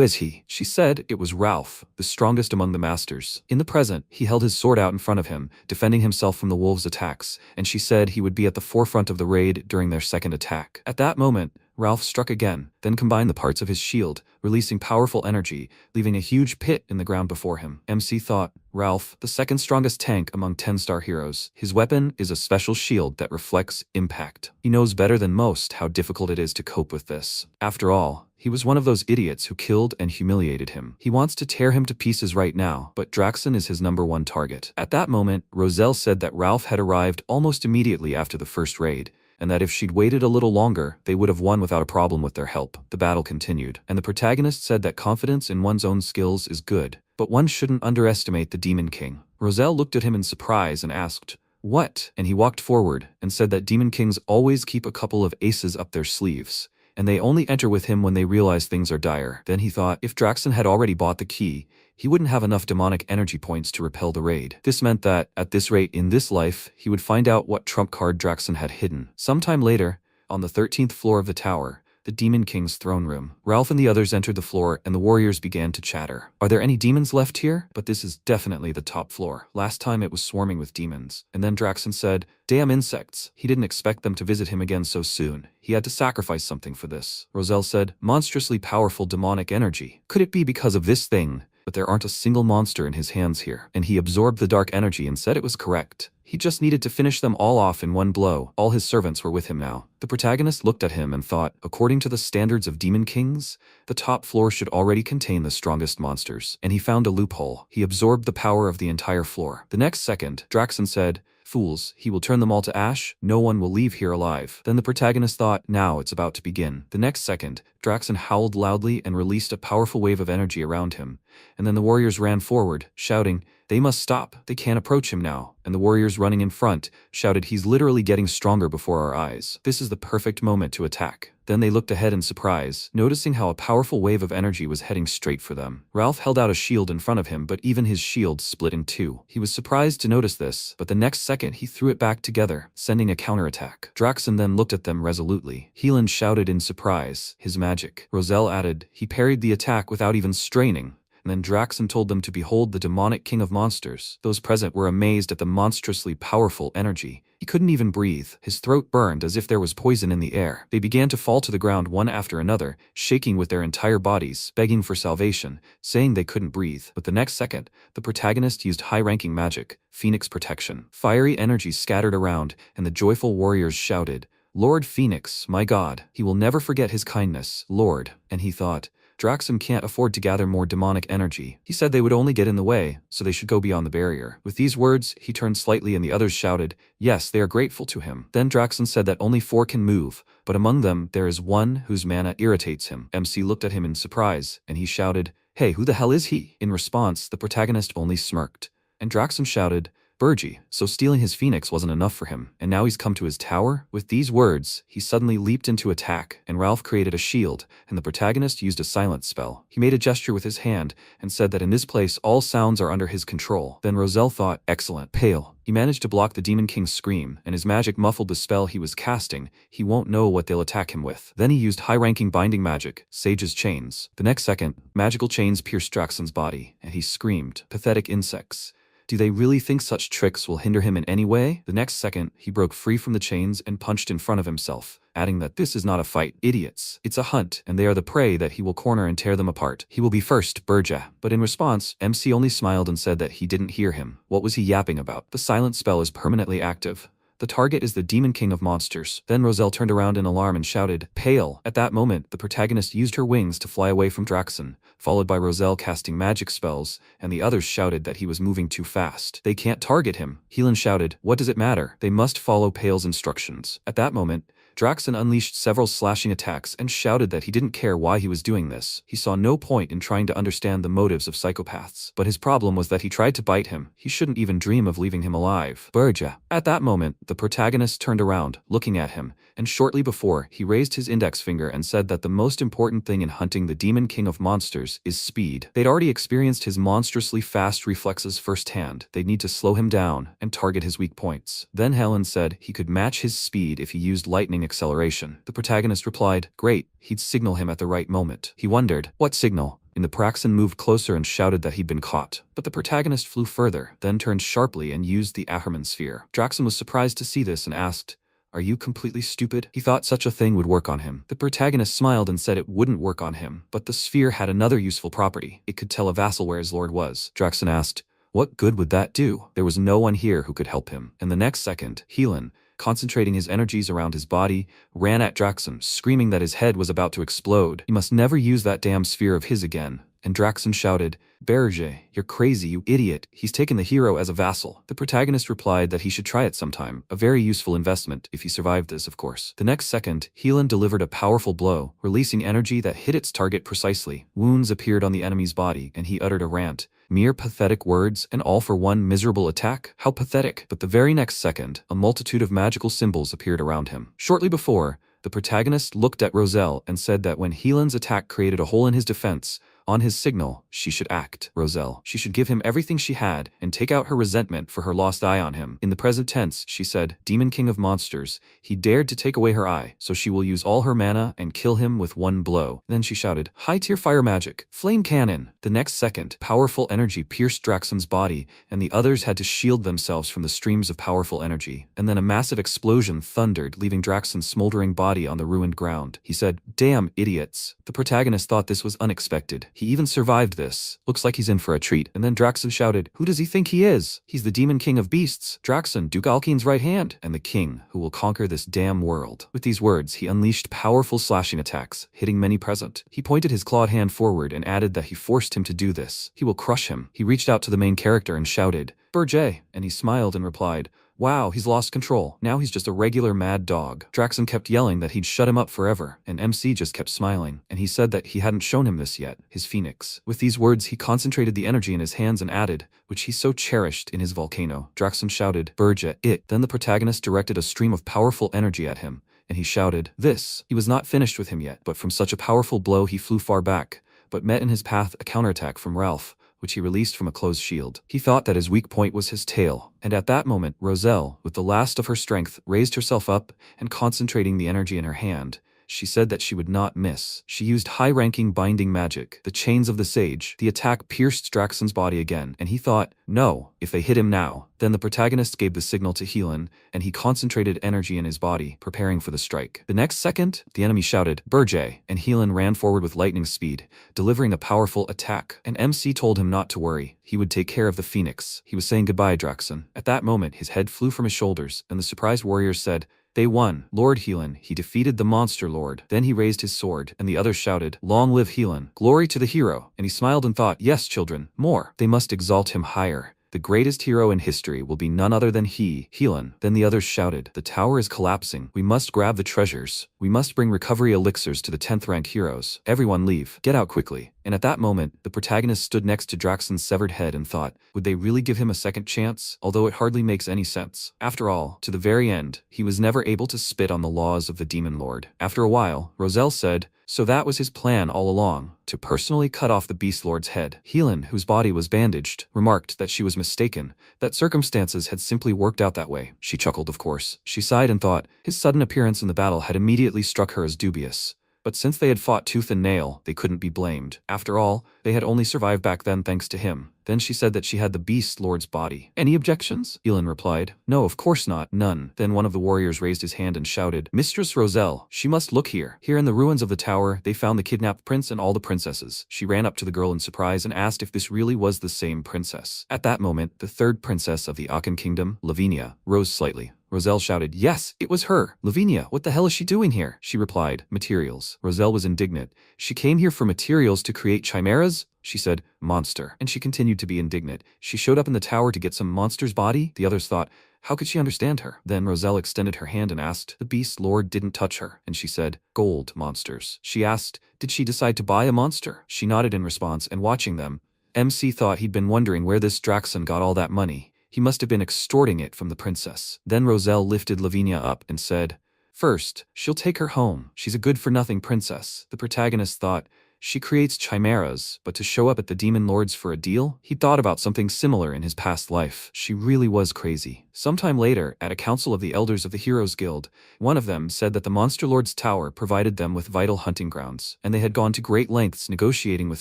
is he?" She said it was Ralph, the strongest among the masters. In the present, he held his sword out in front of him, defending himself from the wolves' attacks, and she said he would be at the forefront of the raid during their second attack. At that moment, Ralph struck again, then combined the parts of his shield, releasing powerful energy, leaving a huge pit in the ground before him. MC thought, Ralph, the second strongest tank among 10-star heroes. His weapon is a special shield that reflects impact. He knows better than most how difficult it is to cope with this. After all, he was one of those idiots who killed and humiliated him. He wants to tear him to pieces right now, but Draxon is his #1 target. At that moment, Roselle said that Ralph had arrived almost immediately after the first raid, and that if she'd waited a little longer, they would have won without a problem with their help. The battle continued, and the protagonist said that confidence in one's own skills is good, but one shouldn't underestimate the Demon King. Roselle looked at him in surprise and asked, "What?" And he walked forward and said that Demon Kings always keep a couple of aces up their sleeves, and they only enter with him when they realize things are dire. Then he thought, if Draxon had already bought the key, he wouldn't have enough demonic energy points to repel the raid. This meant that, at this rate in this life, he would find out what trump card Draxon had hidden. Sometime later, on the 13th floor of the tower, the Demon King's throne room, Ralph and the others entered the floor and the warriors began to chatter. "Are there any demons left here? But this is definitely the top floor. Last time it was swarming with demons." And then Draxon said, "Damn insects." He didn't expect them to visit him again so soon. He had to sacrifice something for this. Roselle said, "Monstrously powerful demonic energy. Could it be because of this thing? But there aren't a single monster in his hands here." And he absorbed the dark energy and said it was correct. He just needed to finish them all off in one blow. All his servants were with him now. The protagonist looked at him and thought, according to the standards of Demon Kings, the top floor should already contain the strongest monsters. And he found a loophole. He absorbed the power of the entire floor. The next second, Draxon said, Fools, he will turn them all to ash, no one will leave here alive. Then the protagonist thought, now it's about to begin. The next second, Draxon howled loudly and released a powerful wave of energy around him. And then the warriors ran forward, shouting, they must stop, they can't approach him now. And the warriors running in front shouted, he's literally getting stronger before our eyes. This is the perfect moment to attack. Then they looked ahead in surprise, noticing how a powerful wave of energy was heading straight for them. Ralph held out a shield in front of him, but even his shield split in two. He was surprised to notice this, but the next second he threw it back together, sending a counterattack. Draxon then looked at them resolutely. Helan shouted in surprise, his magic. Roselle added, he parried the attack without even straining. And then Draxon told them to behold the demonic king of monsters. Those present were amazed at the monstrously powerful energy. He couldn't even breathe. His throat burned as if there was poison in the air. They began to fall to the ground one after another, shaking with their entire bodies, begging for salvation, saying they couldn't breathe. But the next second, the protagonist used high-ranking magic, Phoenix Protection. Fiery energy scattered around, and the joyful warriors shouted, Lord Phoenix, my God, he will never forget his kindness, Lord. And he thought, Draxon can't afford to gather more demonic energy. He said they would only get in the way, so they should go beyond the barrier. With these words, he turned slightly and the others shouted, yes, they are grateful to him. Then Draxon said that only 4 can move, but among them there is one whose mana irritates him. MC looked at him in surprise, and he shouted, hey, who the hell is he? In response, the protagonist only smirked. And Draxon shouted, Burgie, so stealing his phoenix wasn't enough for him, and now he's come to his tower? With these words, he suddenly leaped into attack, and Ralph created a shield, and the protagonist used a silence spell. He made a gesture with his hand, and said that in this place all sounds are under his control. Then Roselle thought, excellent, pale. He managed to block the Demon King's scream, and his magic muffled the spell he was casting. He won't know what they'll attack him with. Then he used high-ranking binding magic, Sage's Chains. The next second, magical chains pierced Draxon's body, and he screamed, pathetic insects. Do they really think such tricks will hinder him in any way? The next second, he broke free from the chains and punched in front of himself, adding that this is not a fight, idiots. It's a hunt, and they are the prey that he will corner and tear them apart. He will be first, Burja. But in response, MC only smiled and said that he didn't hear him. What was he yapping about? The silent spell is permanently active. The target is the Demon King of Monsters. Then Roselle turned around in alarm and shouted, Pale! At that moment, the protagonist used her wings to fly away from Draxon, followed by Roselle casting magic spells, and the others shouted that he was moving too fast. They can't target him. Helan shouted, what does it matter? They must follow Pale's instructions. At that moment, Draxon unleashed several slashing attacks and shouted that he didn't care why he was doing this. He saw no point in trying to understand the motives of psychopaths. But his problem was that he tried to bite him. He shouldn't even dream of leaving him alive. Burja. At that moment, the protagonist turned around, looking at him, and shortly before, he raised his index finger and said that the most important thing in hunting the Demon King of Monsters is speed. They'd already experienced his monstrously fast reflexes firsthand. They'd need to slow him down and target his weak points. Then Helan said he could match his speed if he used lightning acceleration. The protagonist replied, great, he'd signal him at the right moment. He wondered, what signal? And the Praxon moved closer and shouted that he'd been caught. But the protagonist flew further, then turned sharply and used the Ahriman sphere. Draxon was surprised to see this and asked, are you completely stupid? He thought such a thing would work on him. The protagonist smiled and said it wouldn't work on him, but the sphere had another useful property. It could tell a vassal where his lord was. Draxon asked, what good would that do? There was no one here who could help him. And the next second, Helan, concentrating his energies around his body, ran at Draxon, screaming that his head was about to explode. He must never use that damn sphere of his again. And Draxon shouted, Berger, you're crazy, you idiot. He's taken the hero as a vassal. The protagonist replied that he should try it sometime. A very useful investment, if he survived this, of course. The next second, Helan delivered a powerful blow, releasing energy that hit its target precisely. Wounds appeared on the enemy's body, and he uttered a rant. Mere pathetic words, and all for one miserable attack? How pathetic. But the very next second, a multitude of magical symbols appeared around him. Shortly before, the protagonist looked at Roselle and said that when Helan's attack created a hole in his defense, on his signal, she should act. Roselle. She should give him everything she had and take out her resentment for her lost eye on him. In the present tense, she said, Demon King of Monsters. He dared to take away her eye, so she will use all her mana and kill him with one blow. Then she shouted, high-tier fire magic, flame cannon. The next second, powerful energy pierced Draxon's body, and the others had to shield themselves from the streams of powerful energy. And then a massive explosion thundered, leaving Draxon's smoldering body on the ruined ground. He said, damn idiots. The protagonist thought this was unexpected. He even survived this. Looks like he's in for a treat. And then Draxon shouted, who does he think he is? He's the Demon King of Beasts. Draxon, Duke Alkine's right hand, and the king who will conquer this damn world. With these words, he unleashed powerful slashing attacks, hitting many present. He pointed his clawed hand forward and added that he forced him to do this. He will crush him. He reached out to the main character and shouted, Burjay, and he smiled and replied, Wow, he's lost control. Now he's just a regular mad dog. Draxon kept yelling that he'd shut him up forever, and MC just kept smiling, and he said that he hadn't shown him this yet, his phoenix. With these words, he concentrated the energy in his hands and added, which he so cherished in his volcano. Draxon shouted, "Burge at it." Then the protagonist directed a stream of powerful energy at him, and he shouted, "This." He was not finished with him yet, but from such a powerful blow he flew far back, but met in his path a counterattack from Ralph, which he released from a closed shield. He thought that his weak point was his tail, and at that moment, Roselle, with the last of her strength, raised herself up, and concentrating the energy in her hand, she said that she would not miss. She used high-ranking binding magic, the chains of the sage. The attack pierced Draxon's body again, and he thought, no, if they hit him now. Then the protagonist gave the signal to Helan, and he concentrated energy in his body, preparing for the strike. The next second, the enemy shouted, "Burge," and Helan ran forward with lightning speed, delivering a powerful attack. And MC told him not to worry, he would take care of the phoenix. He was saying goodbye, Draxon. At that moment, his head flew from his shoulders, and the surprised warriors said, "They won. Lord Helan, he defeated the monster lord." Then he raised his sword, and the others shouted, "Long live Helan. Glory to the hero." And he smiled and thought, yes, children, more. They must exalt him higher. The greatest hero in history will be none other than he, Helan. Then the others shouted, "The tower is collapsing. We must grab the treasures. We must bring recovery elixirs to the 10th rank heroes. Everyone leave. Get out quickly." And at that moment, the protagonist stood next to Draxon's severed head and thought, would they really give him a second chance? Although it hardly makes any sense. After all, to the very end, he was never able to spit on the laws of the Demon Lord. After a while, Roselle said, so that was his plan all along, to personally cut off the Beast Lord's head. Helan, whose body was bandaged, remarked that she was mistaken, that circumstances had simply worked out that way. She chuckled, of course. She sighed and thought, his sudden appearance in the battle had immediately struck her as dubious. But since they had fought tooth and nail, they couldn't be blamed. After all, they had only survived back then thanks to him. Then she said that she had the Beast Lord's body. Any objections? Helan replied, no, of course not, none. Then one of the warriors raised his hand and shouted, Mistress Roselle, she must look here. Here in the ruins of the tower, they found the kidnapped prince and all the princesses. She ran up to the girl in surprise and asked if this really was the same princess. At that moment, the third princess of the Akan kingdom, Lavinia, rose slightly. Roselle shouted, yes, it was her. Lavinia, what the hell is she doing here? She replied, materials. Roselle was indignant. She came here for materials to create chimeras? She said, monster. And she continued to be indignant. She showed up in the tower to get some monster's body? The others thought, how could she understand her? Then Roselle extended her hand and asked, the Beast Lord didn't touch her. And she said, gold monsters. She asked, did she decide to buy a monster? She nodded in response, and watching them, MC thought he'd been wondering where this Draxon got all that money. He must have been extorting it from the princess. Then Roselle lifted Lavinia up and said, first, she'll take her home. She's a good-for-nothing princess. The protagonist thought, she creates chimeras, but to show up at the Demon Lords for a deal? He'd thought about something similar in his past life. She really was crazy. Sometime later, at a council of the elders of the Heroes Guild, one of them said that the Monster Lord's tower provided them with vital hunting grounds, and they had gone to great lengths negotiating with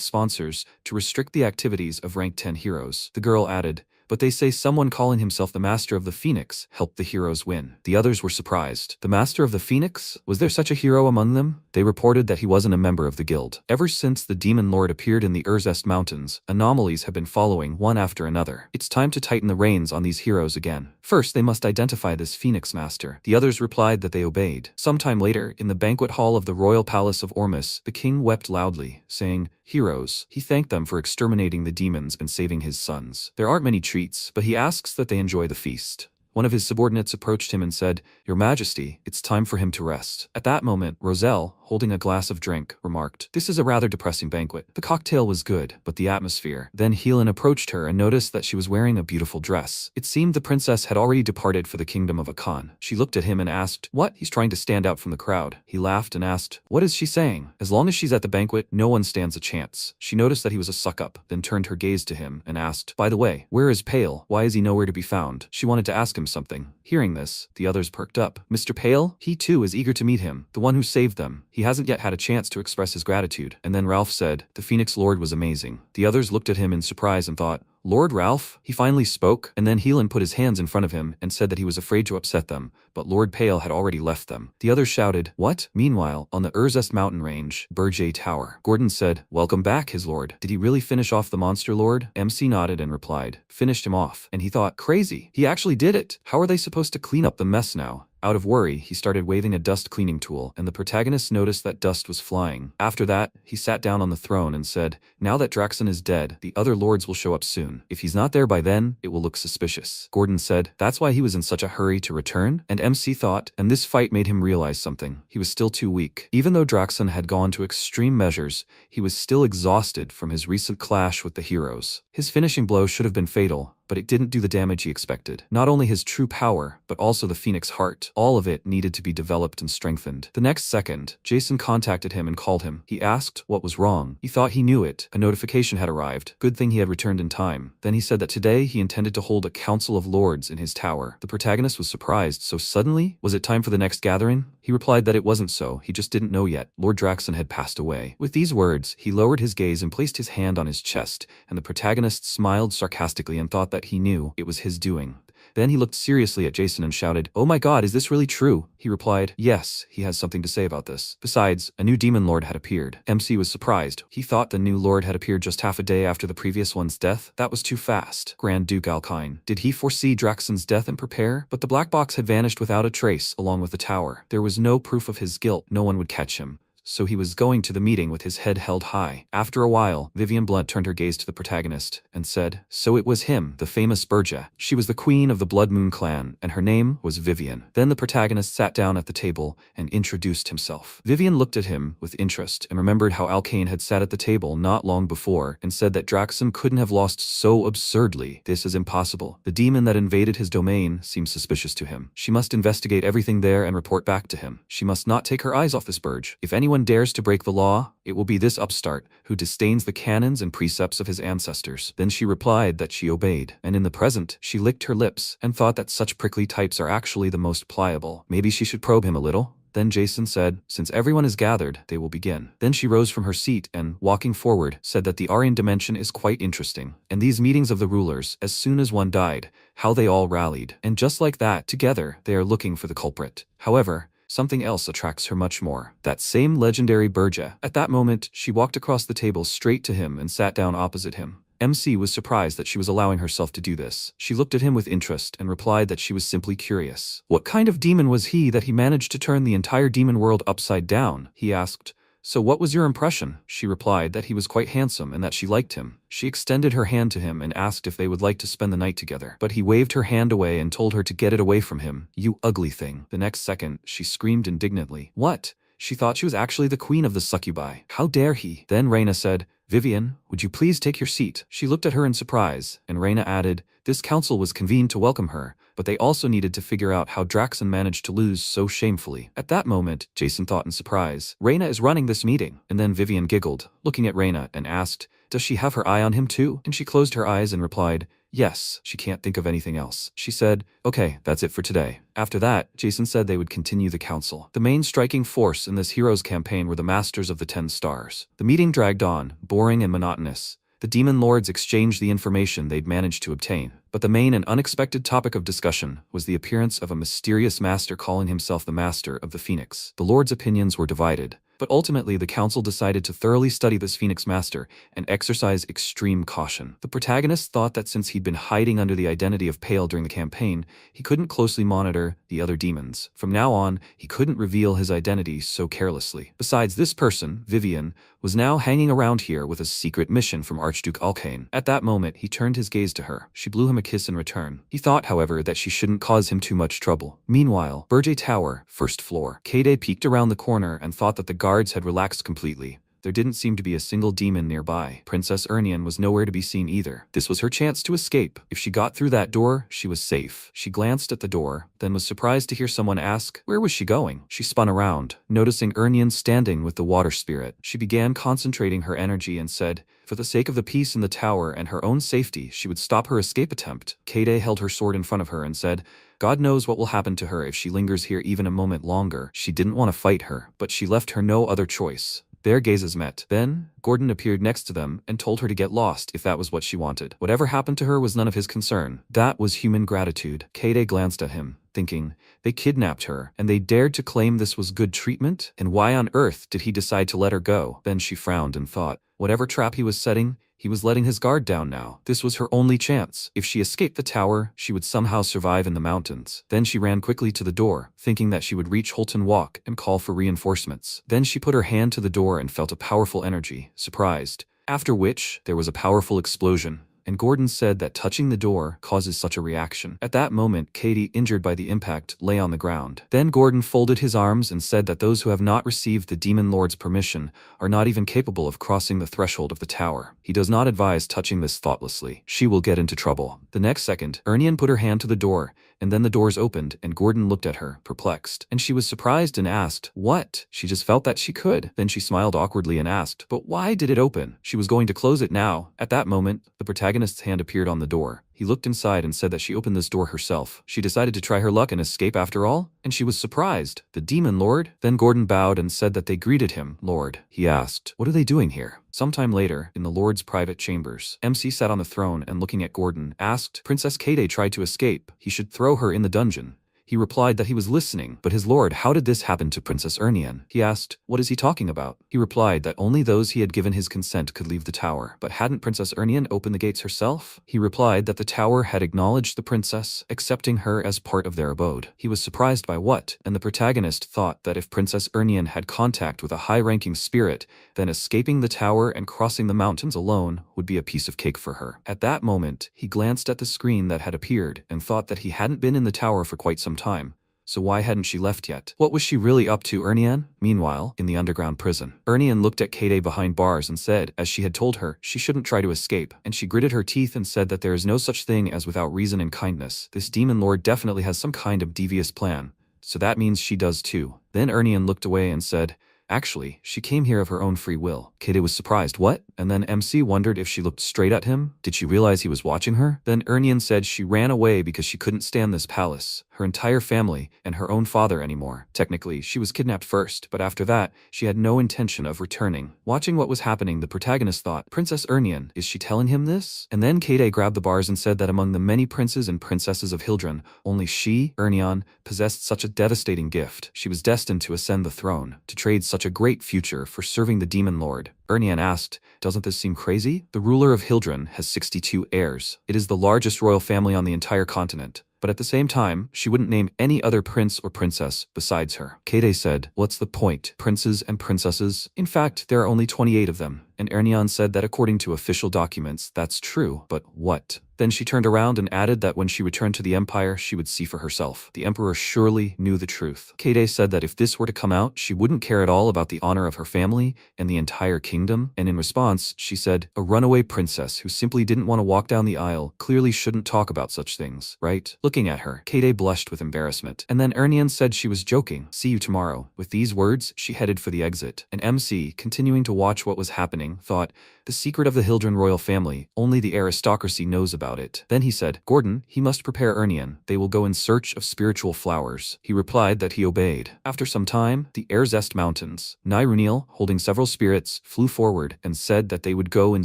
sponsors to restrict the activities of rank 10 heroes. The girl added, but they say someone calling himself the Master of the Phoenix helped the heroes win. The others were surprised. The Master of the Phoenix? Was there such a hero among them? They reported that he wasn't a member of the guild. Ever since the Demon Lord appeared in the Urzest Mountains, anomalies have been following one after another. It's time to tighten the reins on these heroes again. First, they must identify this Phoenix Master. The others replied that they obeyed. Sometime later, in the banquet hall of the royal palace of Ormus, the king wept loudly, saying, heroes. He thanked them for exterminating the demons and saving his sons. There aren't many treats, but he asks that they enjoy the feast. One of his subordinates approached him and said, Your Majesty, it's time for him to rest. At that moment, Roselle, holding a glass of drink, remarked, this is a rather depressing banquet. The cocktail was good, but the atmosphere. Then Helan approached her and noticed that she was wearing a beautiful dress. It seemed the princess had already departed for the kingdom of Akan. She looked at him and asked, what? He's trying to stand out from the crowd. He laughed and asked, what is she saying? As long as she's at the banquet, no one stands a chance. She noticed that he was a suck-up, then turned her gaze to him and asked, by the way, where is Pale? Why is he nowhere to be found? She wanted to ask him something. Hearing this, the others perked up. Mr. Pale? He too is eager to meet him, the one who saved them. He hasn't yet had a chance to express his gratitude. And then Ralph said, the Phoenix Lord was amazing. The others looked at him in surprise and thought, Lord Ralph? He finally spoke, and then Helan put his hands in front of him and said that he was afraid to upset them, but Lord Pale had already left them. The others shouted, what? Meanwhile, on the Urzest mountain range, Burge Tower, Gordon said, welcome back, his lord. Did he really finish off the Monster Lord? MC nodded and replied, finished him off. And he thought, crazy. He actually did it. How are they supposed to clean up the mess now? Out of worry, he started waving a dust cleaning tool, and the protagonist noticed that dust was flying. After that, he sat down on the throne and said, "Now that Draxon is dead, the other lords will show up soon. If he's not there by then, it will look suspicious." Gordon said, "That's why he was in such a hurry to return?" And MC thought, and this fight made him realize something. He was still too weak. Even though Draxon had gone to extreme measures, he was still exhausted from his recent clash with the heroes. His finishing blow should have been fatal, but it didn't do the damage he expected. Not only his true power, but also the Phoenix heart. All of it needed to be developed and strengthened. The next second, Jason contacted him and called him. He asked what was wrong. He thought he knew it. A notification had arrived. Good thing he had returned in time. Then he said that today he intended to hold a council of lords in his tower. The protagonist was surprised. So suddenly? Was it time for the next gathering? He replied that it wasn't so. He just didn't know yet. Lord Draxon had passed away. With these words, he lowered his gaze and placed his hand on his chest, and the protagonist smiled sarcastically and thought that he knew it was his doing. Then he looked seriously at Jason and shouted, "Oh my god, is this really true?" He replied, "Yes, he has something to say about this." Besides, a new demon lord had appeared. MC was surprised. He thought the new lord had appeared just half a day after the previous one's death. That was too fast. Grand Duke Alkine. Did he foresee Draxon's death and prepare? But the black box had vanished without a trace, along with the tower. There was no proof of his guilt. No one would catch him. So he was going to the meeting with his head held high. After a while, Vivian Blunt turned her gaze to the protagonist and said, "So it was him, the famous Berja. She was the queen of the Blood Moon clan, and her name was Vivian." Then the protagonist sat down at the table and introduced himself. Vivian looked at him with interest and remembered how Alkane had sat at the table not long before and said that Draxon couldn't have lost so absurdly. This is impossible. The demon that invaded his domain seemed suspicious to him. She must investigate everything there and report back to him. She must not take her eyes off this Burge. If anyone dares to break the law, it will be this upstart who disdains the canons and precepts of his ancestors. Then she replied that she obeyed, and in the present, she licked her lips and thought that such prickly types are actually the most pliable. Maybe she should probe him a little. Then Jason said, "Since everyone is gathered, they will begin." Then she rose from her seat and, walking forward, said that the Aryan dimension is quite interesting. And these meetings of the rulers, as soon as one died, how they all rallied. And just like that, together, they are looking for the culprit. However, something else attracts her much more. That same legendary Berja. At that moment, she walked across the table straight to him and sat down opposite him. MC was surprised that she was allowing herself to do this. She looked at him with interest and replied that she was simply curious. What kind of demon was he that he managed to turn the entire demon world upside down? He asked. "So what was your impression?" She replied that he was quite handsome and that she liked him. She extended her hand to him and asked if they would like to spend the night together. But he waved her hand away and told her to get it away from him. "You ugly thing." The next second, she screamed indignantly. What? She thought she was actually the queen of the succubi. How dare he? Then Reyna said, "Vivian, would you please take your seat?" She looked at her in surprise, and Reyna added, "This council was convened to welcome her, but they also needed to figure out how Draxon managed to lose so shamefully." At that moment, Jason thought in surprise, "Reyna is running this meeting." And then Vivian giggled, looking at Reyna, and asked, "Does she have her eye on him too?" And she closed her eyes and replied, "Yes, she can't think of anything else." She said, "Okay, that's it for today." After that, Jason said they would continue the council. The main striking force in this hero's campaign were the Masters of the 10 Stars. The meeting dragged on, boring and monotonous. The demon lords exchanged the information they'd managed to obtain. But the main and unexpected topic of discussion was the appearance of a mysterious master calling himself the Master of the Phoenix. The lords' opinions were divided, but ultimately the council decided to thoroughly study this Phoenix Master and exercise extreme caution. The protagonist thought that since he'd been hiding under the identity of Pale during the campaign, he couldn't closely monitor the other demons. From now on, he couldn't reveal his identity so carelessly. Besides, this person, Vivian, was now hanging around here with a secret mission from Archduke Alkane. At that moment, he turned his gaze to her. She blew him a kiss in return. He thought, however, that she shouldn't cause him too much trouble. Meanwhile, Berge Tower, first floor. Kade peeked around the corner and thought that the guards had relaxed completely. There didn't seem to be a single demon nearby. Princess Ernian was nowhere to be seen either. This was her chance to escape. If she got through that door, she was safe. She glanced at the door, then was surprised to hear someone ask, where was she going? She spun around, noticing Ernian standing with the water spirit. She began concentrating her energy and said, for the sake of the peace in the tower and her own safety, she would stop her escape attempt. Kade held her sword in front of her and said, God knows what will happen to her if she lingers here even a moment longer. She didn't want to fight her, but she left her no other choice. Their gazes met. Then, Gordon appeared next to them and told her to get lost if that was what she wanted. Whatever happened to her was none of his concern. That was human gratitude. Kade glanced at him, thinking, they kidnapped her, and they dared to claim this was good treatment? And why on earth did he decide to let her go? Then she frowned and thought, whatever trap he was setting, He was letting his guard down now. This was her only chance. If she escaped the tower, she would somehow survive in the mountains. Then she ran quickly to the door, thinking that she would reach Holton Walk and call for reinforcements. Then she put her hand to the door and felt a powerful energy, surprised. After which, there was a powerful explosion. And Gordon said that touching the door causes such a reaction. At that moment, Katie, injured by the impact, lay on the ground. Then Gordon folded his arms and said that those who have not received the Demon Lord's permission are not even capable of crossing the threshold of the tower. He does not advise touching this thoughtlessly. She will get into trouble. The next second, Ernian put her hand to the door, and then the doors opened and Gordon looked at her, perplexed. And she was surprised and asked, "What?" She just felt that she could. Then she smiled awkwardly and asked, "But why did it open?" She was going to close it now. At that moment, the protagonist's hand appeared on the door. He looked inside and said that she opened this door herself. She decided to try her luck and escape after all, and she was surprised. The Demon Lord? Then Gordon bowed and said that they greeted him. "Lord." He asked, "What are they doing here?" Sometime later, in the Lord's private chambers, MC sat on the throne and looking at Gordon, asked, "Princess Kade tried to escape. He should throw her in the dungeon." He replied that he was listening, but his lord, how did this happen to Princess Ernian? He asked, "What is he talking about?" He replied that only those he had given his consent could leave the tower. But hadn't Princess Ernian opened the gates herself? He replied that the tower had acknowledged the princess, accepting her as part of their abode. He was surprised by what, and the protagonist thought that if Princess Ernian had contact with a high-ranking spirit, then escaping the tower and crossing the mountains alone would be a piece of cake for her. At that moment, he glanced at the screen that had appeared and thought that he hadn't been in the tower for quite some time. So why hadn't she left yet? What was she really up to, Ernian? Meanwhile, in the underground prison, Ernian looked at Kade behind bars and said, as she had told her, she shouldn't try to escape, and she gritted her teeth and said that there is no such thing as without reason and kindness. This demon lord definitely has some kind of devious plan, so that means she does too. Then Ernian looked away and said, "Actually, she came here of her own free will." Kade was surprised. What? And then MC wondered if she looked straight at him. Did she realize he was watching her? Then Ernian said she ran away because she couldn't stand this palace, her entire family, and her own father anymore. Technically, she was kidnapped first, but after that, she had no intention of returning. Watching what was happening, the protagonist thought, Princess Ernian, is she telling him this? And then Kade grabbed the bars and said that among the many princes and princesses of Hildren, only she, Ernian, possessed such a devastating gift. She was destined to ascend the throne, to trade such a great future for serving the Demon Lord. Ernian asked, "Doesn't this seem crazy? The ruler of Hildren has 62 heirs. It is the largest royal family on the entire continent. But at the same time, she wouldn't name any other prince or princess besides her." Kade said, "What's the point? Princes and princesses? In fact, there are only 28 of them." And Ernian said that according to official documents, that's true. But what? Then she turned around and added that when she returned to the Empire, she would see for herself. The Emperor surely knew the truth. Kade said that if this were to come out, she wouldn't care at all about the honor of her family and the entire kingdom. And in response, she said, "A runaway princess who simply didn't want to walk down the aisle clearly shouldn't talk about such things, right?" Looking at her, Kade blushed with embarrassment. And then Ernian said she was joking. "See you tomorrow." With these words, she headed for the exit. And MC, continuing to watch what was happening, thought, the secret of the Hildren royal family, only the aristocracy knows about it. Then he said, "Gordon, he must prepare Ernian. They will go in search of spiritual flowers." He replied that he obeyed. After some time, the Erzest Mountains, Niruniel, holding several spirits, flew forward and said that they would go in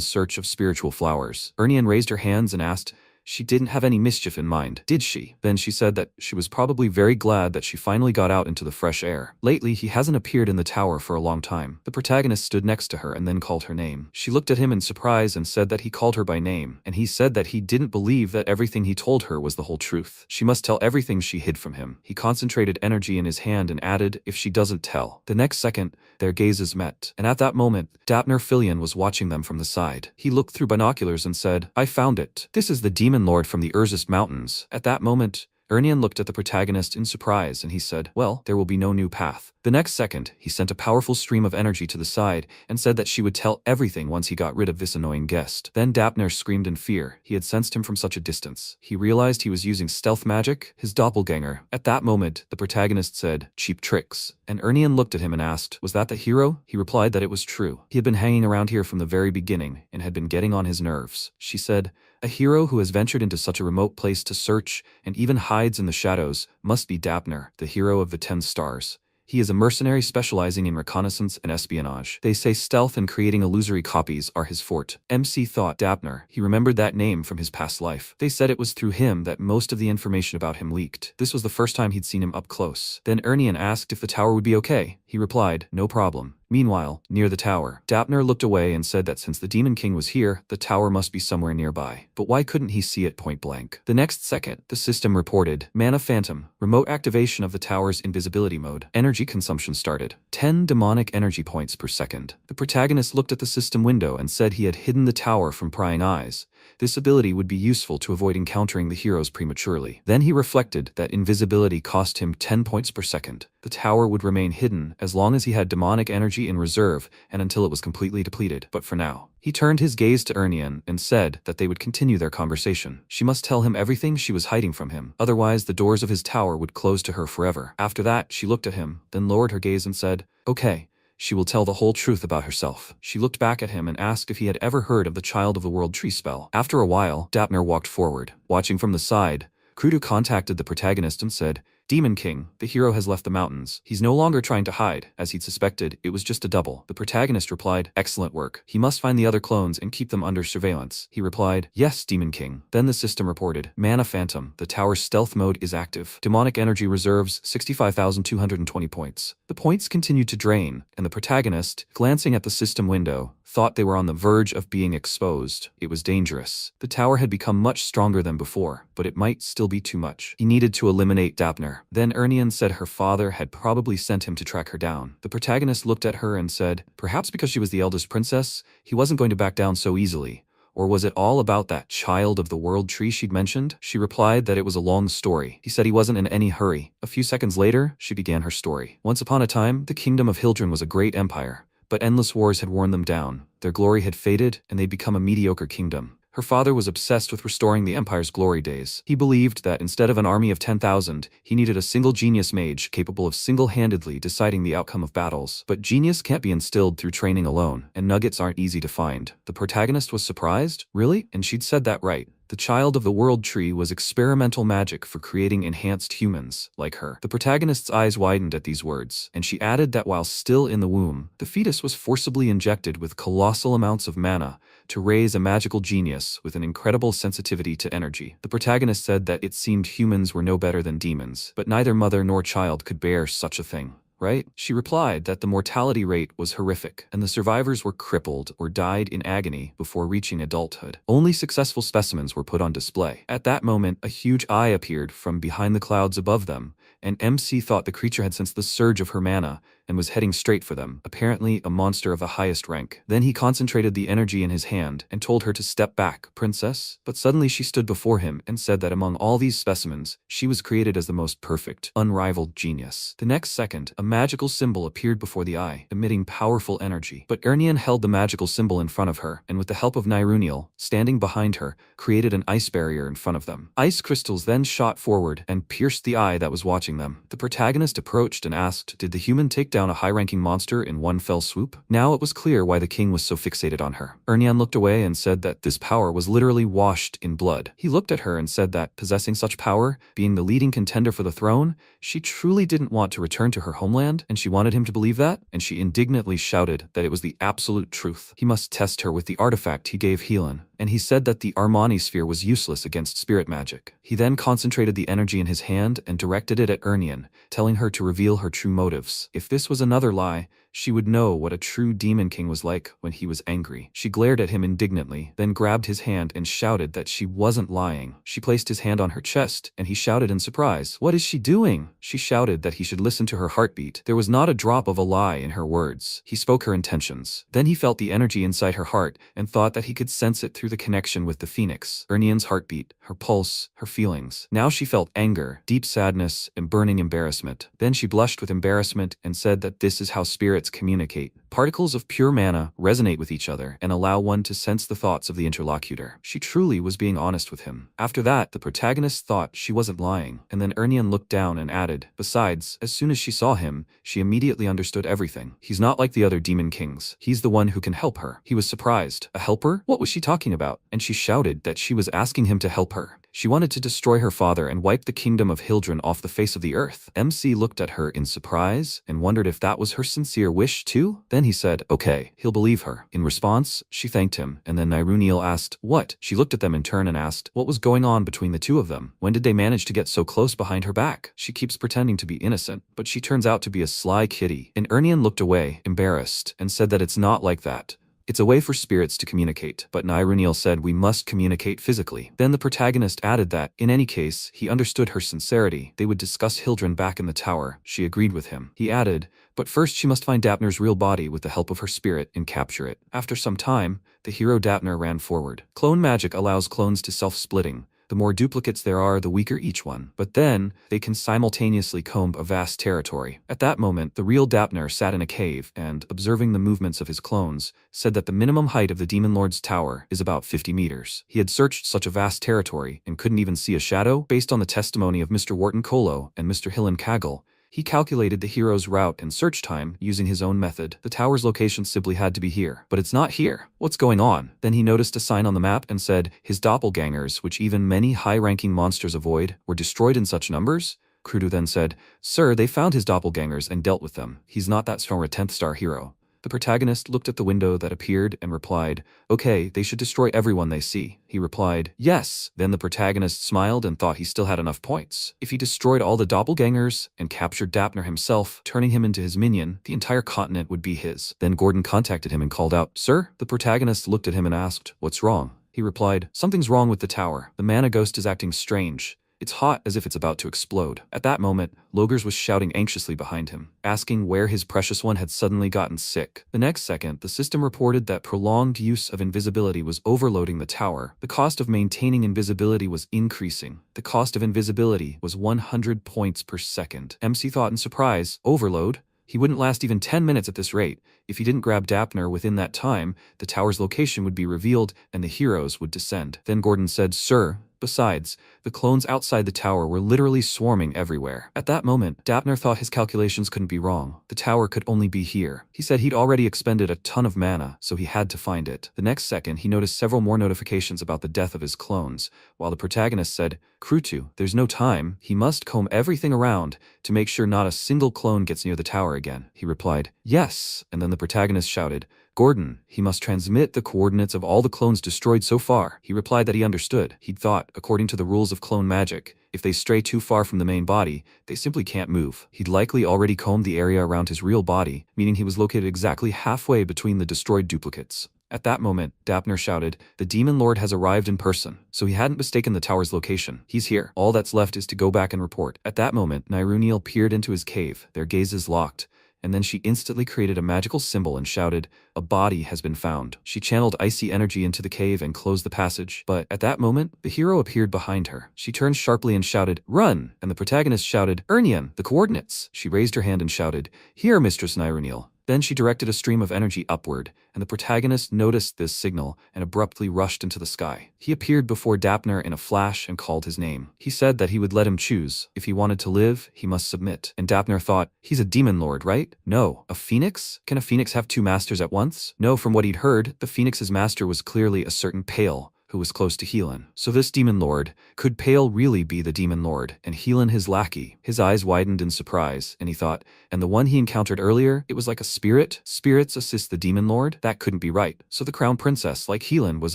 search of spiritual flowers. Ernian raised her hands and asked, she didn't have any mischief in mind, did she? Then she said that she was probably very glad that she finally got out into the fresh air. Lately, he hasn't appeared in the tower for a long time. The protagonist stood next to her and then called her name. She looked at him in surprise and said that he called her by name, and he said that he didn't believe that everything he told her was the whole truth. She must tell everything she hid from him. He concentrated energy in his hand and added, if she doesn't tell. The next second, their gazes met, and at that moment, Dapner Filion was watching them from the side. He looked through binoculars and said, "I found it. This is the Demon Lord from the Erzest Mountains." At that moment, Ernian looked at the protagonist in surprise and he said, "Well, there will be no new path." The next second, he sent a powerful stream of energy to the side and said that she would tell everything once he got rid of this annoying guest. Then Dapner screamed in fear. He had sensed him from such a distance. He realized he was using stealth magic, his doppelganger. At that moment, the protagonist said, "Cheap tricks." And Ernian looked at him and asked, "Was that the hero?" He replied that it was true. He had been hanging around here from the very beginning and had been getting on his nerves. She said, "A hero who has ventured into such a remote place to search and even hides in the shadows must be Dapner, the hero of the 10 stars. He is a mercenary specializing in reconnaissance and espionage. They say stealth and creating illusory copies are his forte." MC thought Dapner. He remembered that name from his past life. They said it was through him that most of the information about him leaked. This was the first time he'd seen him up close. Then Ernian asked if the tower would be okay. He replied, "No problem. Meanwhile, near the tower, Dapner looked away and said that since the Demon King was here, the tower must be somewhere nearby. But why couldn't he see it point blank? The next second, the system reported, Mana Phantom, remote activation of the tower's invisibility mode. Energy consumption started. 10 demonic energy points per second. The protagonist looked at the system window and said he had hidden the tower from prying eyes. This ability would be useful to avoid encountering the heroes prematurely. Then he reflected that invisibility cost him 10 points per second. The tower would remain hidden as long as he had demonic energy in reserve and until it was completely depleted. But for now, he turned his gaze to Ernian and said that they would continue their conversation. She must tell him everything she was hiding from him, otherwise the doors of his tower would close to her forever. After that, she looked at him, then lowered her gaze and said, "Okay. She will tell the whole truth about herself." She looked back at him and asked if he had ever heard of the Child of the World tree spell. After a while, Dapner walked forward. Watching from the side, Krudu contacted the protagonist and said, "Demon King, the hero has left the mountains. He's no longer trying to hide. As he'd suspected, it was just a double." The protagonist replied, "Excellent work. He must find the other clones and keep them under surveillance." He replied, "Yes, Demon King." Then the system reported, Mana Phantom, the tower's stealth mode is active. Demonic energy reserves 65,220 points. The points continued to drain, and the protagonist, glancing at the system window, thought they were on the verge of being exposed. It was dangerous. The tower had become much stronger than before, but it might still be too much. He needed to eliminate Dapner. Then Ernian said her father had probably sent him to track her down. The protagonist looked at her and said, perhaps because she was the eldest princess, he wasn't going to back down so easily. Or was it all about that Child of the World tree she'd mentioned? She replied that it was a long story. He said he wasn't in any hurry. A few seconds later, she began her story. Once upon a time, the kingdom of Hildren was a great empire. But endless wars had worn them down. Their glory had faded, and they'd become a mediocre kingdom. Her father was obsessed with restoring the empire's glory days. He believed that instead of an army of 10,000, he needed a single genius mage capable of single-handedly deciding the outcome of battles. But genius can't be instilled through training alone, and nuggets aren't easy to find. The protagonist was surprised. Really? And she'd said that right. The Child of the World tree was experimental magic for creating enhanced humans, like her. The protagonist's eyes widened at these words, and she added that while still in the womb, the fetus was forcibly injected with colossal amounts of mana to raise a magical genius with an incredible sensitivity to energy. The protagonist said that it seemed humans were no better than demons, but neither mother nor child could bear such a thing. Right? She replied that the mortality rate was horrific, and the survivors were crippled or died in agony before reaching adulthood. Only successful specimens were put on display. At that moment, a huge eye appeared from behind the clouds above them, and MC thought the creature had sensed the surge of her mana and was heading straight for them, apparently a monster of the highest rank. Then he concentrated the energy in his hand and told her to step back, princess. But suddenly she stood before him and said that among all these specimens, she was created as the most perfect, unrivaled genius. The next second, a magical symbol appeared before the eye, emitting powerful energy. But Ernian held the magical symbol in front of her, and with the help of Niruniel, standing behind her, created an ice barrier in front of them. Ice crystals then shot forward and pierced the eye that was watching them. The protagonist approached and asked, did the human take down a high-ranking monster in one fell swoop? Now it was clear why the king was so fixated on her. Ernian looked away and said that this power was literally washed in blood. He looked at her and said that, possessing such power, being the leading contender for the throne, she truly didn't want to return to her homeland, and she wanted him to believe that, and she indignantly shouted that it was the absolute truth. He must test her with the artifact he gave Helan, and he said that the Armani sphere was useless against spirit magic. He then concentrated the energy in his hand and directed it at Ernian, telling her to reveal her true motives. If this was another lie, she would know what a true demon king was like when he was angry. She glared at him indignantly, then grabbed his hand and shouted that she wasn't lying. She placed his hand on her chest, and he shouted in surprise, "What is she doing?" She shouted that he should listen to her heartbeat. There was not a drop of a lie in her words. He spoke her intentions. Then he felt the energy inside her heart and thought that he could sense it through the connection with the phoenix. Ernian's heartbeat, her pulse, her feelings. Now she felt anger, deep sadness, and burning embarrassment. Then she blushed with embarrassment and said that this is how spirits communicate. Particles of pure mana resonate with each other and allow one to sense the thoughts of the interlocutor. She truly was being honest with him. After that, the protagonist thought she wasn't lying, and then Ernian looked down and added, besides, as soon as she saw him, she immediately understood everything. He's not like the other demon kings. He's the one who can help her. He was surprised. A helper? What was she talking about? And she shouted that she was asking him to help her. She wanted to destroy her father and wipe the kingdom of Hildren off the face of the earth. MC looked at her in surprise and wondered if that was her sincere wish too. Then he said, okay, he'll believe her. In response, she thanked him, and then Niruniel asked, what? She looked at them in turn and asked, what was going on between the two of them? When did they manage to get so close behind her back? She keeps pretending to be innocent, but she turns out to be a sly kitty. And Ernian looked away, embarrassed, and said that it's not like that. It's a way for spirits to communicate, but Niruniel said we must communicate physically. Then the protagonist added that, in any case, he understood her sincerity. They would discuss Hildren back in the tower. She agreed with him. He added, but first she must find Dapner's real body with the help of her spirit and capture it. After some time, the hero Dapner ran forward. Clone magic allows clones to self-splitting. The more duplicates there are, the weaker each one. But then, they can simultaneously comb a vast territory. At that moment, the real Dapner sat in a cave and, observing the movements of his clones, said that the minimum height of the Demon Lord's tower is about 50 meters. He had searched such a vast territory and couldn't even see a shadow. Based on the testimony of Mr. Wharton Colo and Mr. Hillen Kaggle, he calculated the hero's route and search time using his own method. The tower's location simply had to be here. But it's not here. What's going on? Then he noticed a sign on the map and said, his doppelgangers, which even many high-ranking monsters avoid, were destroyed in such numbers? Krudu then said, sir, they found his doppelgangers and dealt with them. He's not that strong a 10th star hero. The protagonist looked at the window that appeared and replied, okay, they should destroy everyone they see. He replied, yes. Then the protagonist smiled and thought he still had enough points. If he destroyed all the doppelgangers and captured Dapner himself, turning him into his minion, the entire continent would be his. Then Gordon contacted him and called out, sir? The protagonist looked at him and asked, what's wrong? He replied, something's wrong with the tower. The mana ghost is acting strange. It's hot as if it's about to explode. At that moment, Logers was shouting anxiously behind him, asking where his precious one had suddenly gotten sick. The next second, the system reported that prolonged use of invisibility was overloading the tower. The cost of maintaining invisibility was increasing. The cost of invisibility was 100 points per second. MC thought in surprise, overload? He wouldn't last even 10 minutes at this rate. If he didn't grab Dapner within that time, the tower's location would be revealed and the heroes would descend. Then Gordon said, sir, besides, the clones outside the tower were literally swarming everywhere. At that moment, Dapner thought his calculations couldn't be wrong. The tower could only be here. He said he'd already expended a ton of mana, so he had to find it. The next second, he noticed several more notifications about the death of his clones, while the protagonist said, Krutu, there's no time. He must comb everything around to make sure not a single clone gets near the tower again. He replied, yes, and then the protagonist shouted, Gordon, he must transmit the coordinates of all the clones destroyed so far. He replied that he understood. He'd thought, according to the rules of clone magic, if they stray too far from the main body, they simply can't move. He'd likely already combed the area around his real body, meaning he was located exactly halfway between the destroyed duplicates. At that moment, Dapner shouted, the Demon Lord has arrived in person, so he hadn't mistaken the tower's location. He's here. All that's left is to go back and report. At that moment, Niruniel peered into his cave, their gazes locked. And then she instantly created a magical symbol and shouted, a body has been found. She channeled icy energy into the cave and closed the passage, but at that moment, the hero appeared behind her. She turned sharply and shouted, run! And the protagonist shouted, Ernian, the coordinates! She raised her hand and shouted, here, Mistress Niruniel. Then she directed a stream of energy upward, and the protagonist noticed this signal and abruptly rushed into the sky. He appeared before Dapner in a flash and called his name. He said that he would let him choose. If he wanted to live, he must submit. And Dapner thought, he's a demon lord, right? No. A phoenix? Can a phoenix have two masters at once? No, from what he'd heard, the phoenix's master was clearly a certain Pale, who was close to Helan. So this demon lord, could Pale really be the demon lord, and Helan his lackey? His eyes widened in surprise, and he thought, and the one he encountered earlier, it was like a spirit? Spirits assist the demon lord? That couldn't be right. So the crown princess, like Helan, was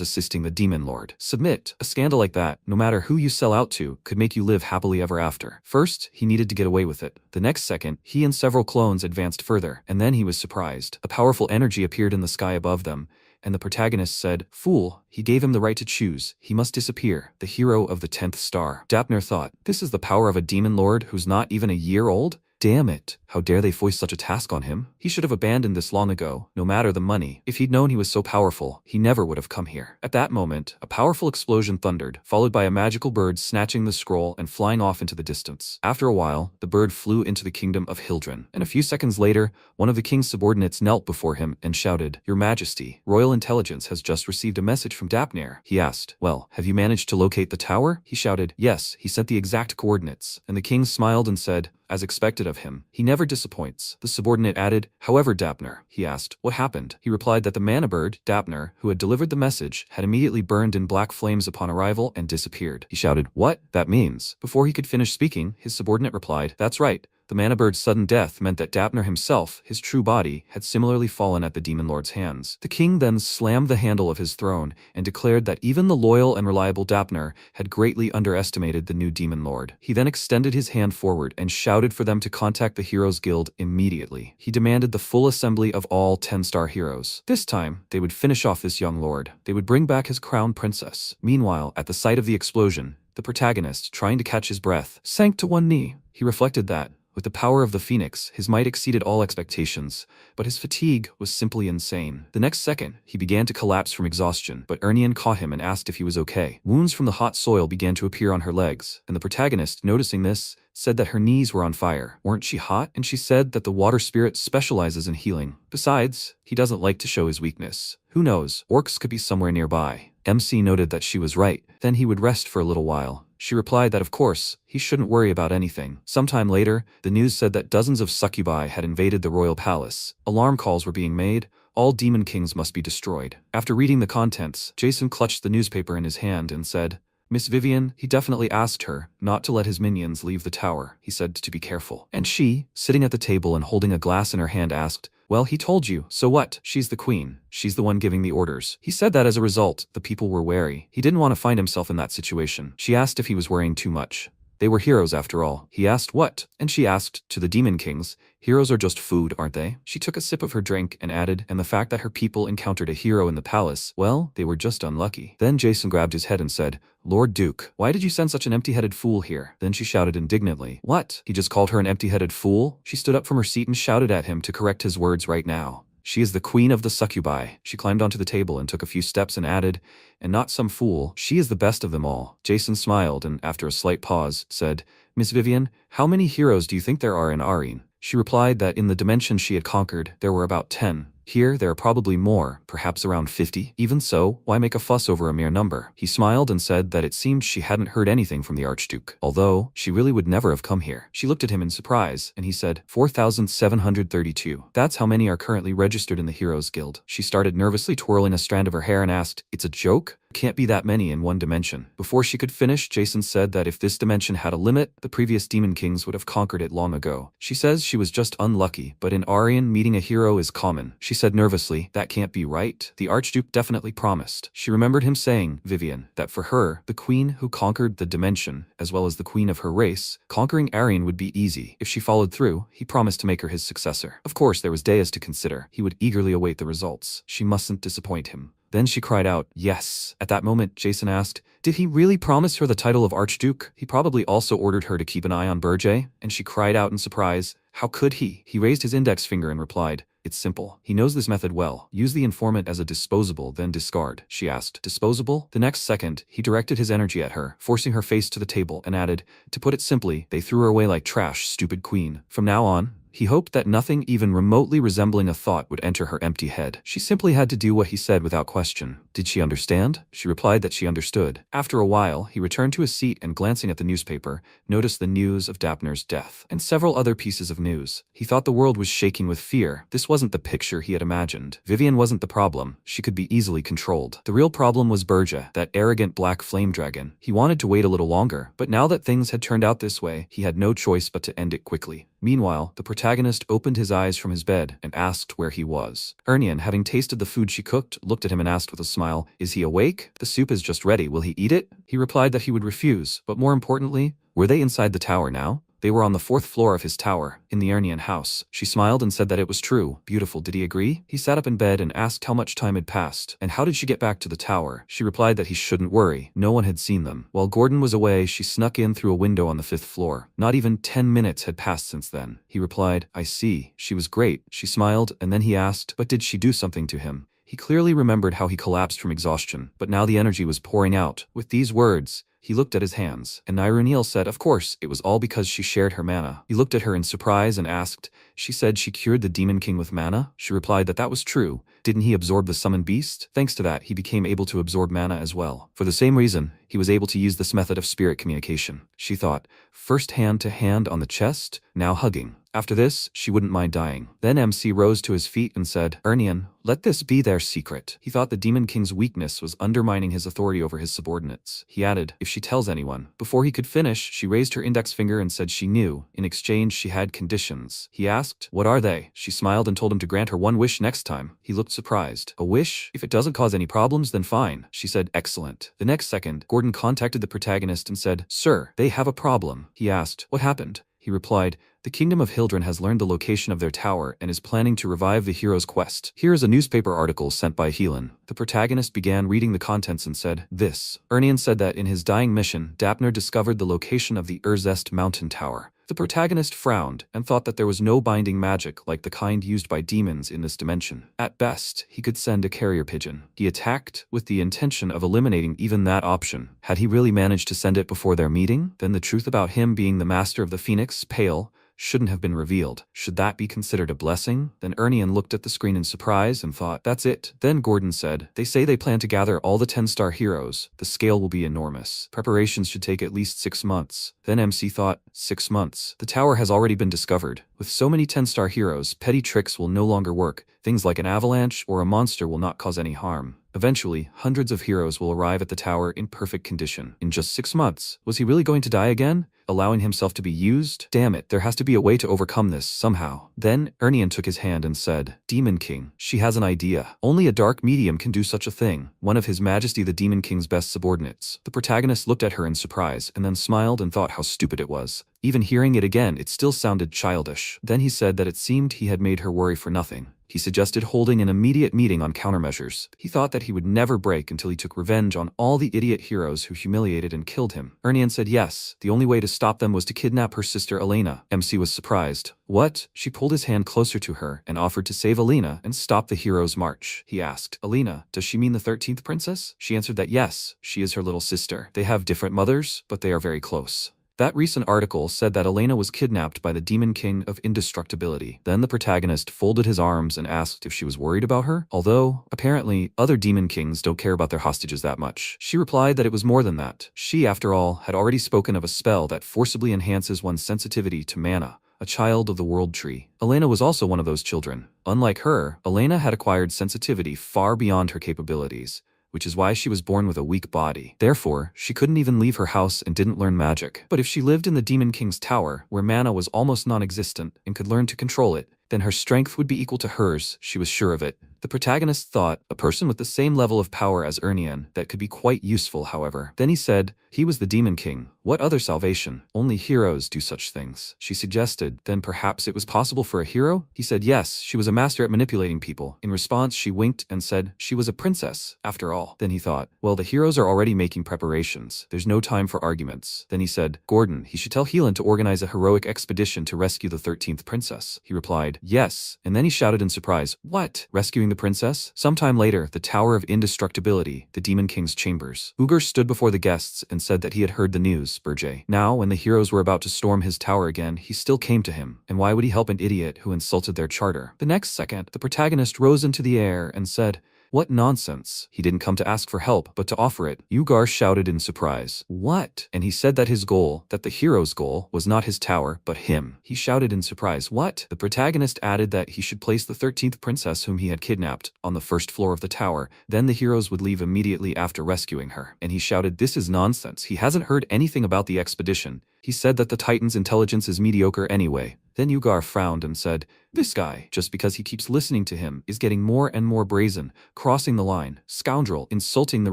assisting the demon lord. Submit. A scandal like that, no matter who you sell out to, could make you live happily ever after. First, he needed to get away with it. The next second, he and several clones advanced further, and then he was surprised. A powerful energy appeared in the sky above them, and the protagonist said, fool, he gave him the right to choose. He must disappear, the hero of the 10th star. Dapner thought, this is the power of a demon lord who's not even a year old? Damn it, how dare they foist such a task on him? He should have abandoned this long ago, no matter the money. If he'd known he was so powerful, he never would have come here. At that moment, a powerful explosion thundered, followed by a magical bird snatching the scroll and flying off into the distance. After a while, the bird flew into the kingdom of Hildren, and a few seconds later, one of the king's subordinates knelt before him and shouted, Your Majesty, Royal Intelligence has just received a message from Dapner. He asked, well, have you managed to locate the tower? He shouted, yes, he sent the exact coordinates. And the king smiled and said, as expected of him. He never disappoints. The subordinate added, however, Dapner, he asked, what happened? He replied that the mana bird, Dapner, who had delivered the message, had immediately burned in black flames upon arrival and disappeared. He shouted, what? That means. Before he could finish speaking, his subordinate replied, that's right. The mana bird's sudden death meant that Dapner himself, his true body, had similarly fallen at the demon lord's hands. The king then slammed the handle of his throne and declared that even the loyal and reliable Dapner had greatly underestimated the new demon lord. He then extended his hand forward and shouted for them to contact the Heroes Guild immediately. He demanded the full assembly of all 10-star heroes. This time, they would finish off this young lord. They would bring back his crown princess. Meanwhile, at the site of the explosion, the protagonist, trying to catch his breath, sank to one knee. He reflected that, with the power of the Phoenix, his might exceeded all expectations, but his fatigue was simply insane. The next second, he began to collapse from exhaustion, but Ernian caught him and asked if he was okay. Wounds from the hot soil began to appear on her legs, and the protagonist, noticing this, said that her knees were on fire. Weren't she hot? And she said that the water spirit specializes in healing. Besides, he doesn't like to show his weakness. Who knows, orcs could be somewhere nearby. MC noted that she was right. Then he would rest for a little while. She replied that of course, he shouldn't worry about anything. Sometime later, the news said that dozens of succubi had invaded the royal palace. Alarm calls were being made. All demon kings must be destroyed. After reading the contents, Jason clutched the newspaper in his hand and said, Miss Vivian, he definitely asked her not to let his minions leave the tower. He said to be careful. And she, sitting at the table and holding a glass in her hand, asked, well, he told you, so what? She's the queen. She's the one giving the orders. He said that as a result, the people were wary. He didn't want to find himself in that situation. She asked if he was worrying too much. They were heroes after all. He asked what? And she asked, to the demon kings, heroes are just food, aren't they? She took a sip of her drink and added, and the fact that her people encountered a hero in the palace, well, they were just unlucky. Then Jason grabbed his head and said, Lord Duke, why did you send such an empty-headed fool here? Then she shouted indignantly, what? He just called her an empty-headed fool? She stood up from her seat and shouted at him to correct his words right now. She is the queen of the succubi. She climbed onto the table and took a few steps and added, and not some fool, she is the best of them all. Jason smiled and, after a slight pause, said, Miss Vivian, how many heroes do you think there are in Arene? She replied that in the dimension she had conquered, there were about 10. Here, there are probably more, perhaps around 50. Even so, why make a fuss over a mere number? He smiled and said that it seemed she hadn't heard anything from the Archduke, although she really would never have come here. She looked at him in surprise, and he said, 4,732. That's how many are currently registered in the Heroes Guild. She started nervously twirling a strand of her hair and asked, it's a joke? Can't be that many in one dimension. Before she could finish, Jason said that if this dimension had a limit, the previous demon kings would have conquered it long ago. She says she was just unlucky, but in Arene, meeting a hero is common. She said nervously, that can't be right. The Archduke definitely promised. She remembered him saying, Vivian, that for her, the queen who conquered the dimension, as well as the queen of her race, conquering Arene would be easy. If she followed through, he promised to make her his successor. Of course, there was Deus to consider. He would eagerly await the results. She mustn't disappoint him. Then she cried out, yes. At that moment, Jason asked, did he really promise her the title of Archduke? He probably also ordered her to keep an eye on Berge, and she cried out in surprise, how could he? He raised his index finger and replied, it's simple. He knows this method well. Use the informant as a disposable, then discard. She asked, disposable? The next second, he directed his energy at her, forcing her face to the table, and added, to put it simply, they threw her away like trash, stupid queen. From now on, he hoped that nothing even remotely resembling a thought would enter her empty head. She simply had to do what he said without question. Did she understand? She replied that she understood. After a while, he returned to his seat and, glancing at the newspaper, noticed the news of Dapner's death, and several other pieces of news. He thought the world was shaking with fear. This wasn't the picture he had imagined. Vivian wasn't the problem. She could be easily controlled. The real problem was Berge, that arrogant black flame dragon. He wanted to wait a little longer, but now that things had turned out this way, he had no choice but to end it quickly. Meanwhile, the protagonist opened his eyes from his bed and asked where he was. Ernian, having tasted the food she cooked, looked at him and asked with a smile, is he awake? The soup is just ready. Will he eat it? He replied that he would refuse, but more importantly, were they inside the tower now? They were on the 4th floor of his tower, in the Ernian house. She smiled and said that it was true. Beautiful, did he agree? He sat up in bed and asked how much time had passed, and how did she get back to the tower? She replied that he shouldn't worry. No one had seen them. While Gordon was away, she snuck in through a window on the 5th floor. Not even 10 minutes had passed since then. He replied, I see. She was great. She smiled, and then he asked, but did she do something to him? He clearly remembered how he collapsed from exhaustion, but now the energy was pouring out. With these words, he looked at his hands, and Niruniel said, of course, it was all because she shared her mana. He looked at her in surprise and asked, She said she cured the Demon King with mana. She replied that that was true. Didn't he absorb the summoned beast? Thanks to that, he became able to absorb mana as well. For the same reason, he was able to use this method of spirit communication. She thought, first hand to hand on the chest, now hugging. After this, she wouldn't mind dying. Then MC rose to his feet and said, Ernian, let this be their secret. He thought the Demon King's weakness was undermining his authority over his subordinates. He added, if she tells anyone. Before he could finish, she raised her index finger and said she knew. In exchange, she had conditions. He asked, what are they? She smiled and told him to grant her one wish next time. He looked surprised. A wish? If it doesn't cause any problems, then fine. She said, excellent. The next second, Gordon contacted the protagonist and said, sir, they have a problem. He asked, what happened? He replied, the Kingdom of Hildren has learned the location of their tower and is planning to revive the hero's quest. Here is a newspaper article sent by Helan. The protagonist began reading the contents and said, this. Ernian said that in his dying mission, Dapner discovered the location of the Urzest mountain tower. The protagonist frowned and thought that there was no binding magic like the kind used by demons in this dimension. At best, he could send a carrier pigeon. He attacked with the intention of eliminating even that option. Had he really managed to send it before their meeting? Then the truth about him being the master of the Phoenix, Pale, shouldn't have been revealed. Should that be considered a blessing? Then Ernian looked at the screen in surprise and thought, that's it. Then Gordon said, they say they plan to gather all the 10-star heroes. The scale will be enormous. Preparations should take at least 6 months. Then MC thought, 6 months. The tower has already been discovered. With so many 10-star heroes, petty tricks will no longer work. Things like an avalanche or a monster will not cause any harm. Eventually, hundreds of heroes will arrive at the tower in perfect condition. In just 6 months, was he really going to die again? Allowing himself to be used? Damn it, there has to be a way to overcome this, somehow. Then, Ernian took his hand and said, Demon King, she has an idea. Only a dark medium can do such a thing. One of His Majesty the Demon King's best subordinates. The protagonist looked at her in surprise, and then smiled and thought how stupid it was. Even hearing it again, it still sounded childish. Then he said that it seemed he had made her worry for nothing. He suggested holding an immediate meeting on countermeasures. He thought that he would never break until he took revenge on all the idiot heroes who humiliated and killed him. Ernian said yes. The only way to stop them was to kidnap her sister Elena. MC was surprised. What? She pulled his hand closer to her and offered to save Elena and stop the hero's march. He asked, Elena, does she mean the 13th princess? She answered that yes, she is her little sister. They have different mothers, but they are very close. That recent article said that Elena was kidnapped by the Demon King of Indestructibility. Then the protagonist folded his arms and asked if she was worried about her, although, apparently, other Demon Kings don't care about their hostages that much. She replied that it was more than that. She, after all, had already spoken of a spell that forcibly enhances one's sensitivity to mana. A child of the world tree. Elena was also one of those children. Unlike her, Elena had acquired sensitivity far beyond her capabilities, which is why she was born with a weak body. Therefore, she couldn't even leave her house and didn't learn magic. But if she lived in the Demon King's tower, where mana was almost non-existent, and could learn to control it, then her strength would be equal to hers, she was sure of it. The protagonist thought, a person with the same level of power as Ernian, that could be quite useful, however. Then he said, he was the Demon King. What other salvation? Only heroes do such things. She suggested, then perhaps it was possible for a hero? He said yes, she was a master at manipulating people. In response, she winked and said, she was a princess, after all. Then he thought, well, the heroes are already making preparations. There's no time for arguments. Then he said, Gordon, he should tell Helan to organize a heroic expedition to rescue the 13th princess. He replied, yes. And then he shouted in surprise, what? Rescuing the princess? Sometime later, the Tower of Indestructibility, the Demon King's chambers. Ugur stood before the guests and said that he had heard the news, Berjay. Now, when the heroes were about to storm his tower again, he still came to him. And why would he help an idiot who insulted their charter? The next second, the protagonist rose into the air and said, what nonsense. He didn't come to ask for help, but to offer it. Ugar shouted in surprise. What? And he said that his goal, that the hero's goal, was not his tower, but him. He shouted in surprise. What? The protagonist added that he should place the 13th princess whom he had kidnapped on the first floor of the tower. Then the heroes would leave immediately after rescuing her. And he shouted, this is nonsense. He hasn't heard anything about the expedition. He said that the Titan's intelligence is mediocre anyway. Then Ugar frowned and said, this guy, just because he keeps listening to him, is getting more and more brazen, crossing the line, scoundrel, insulting the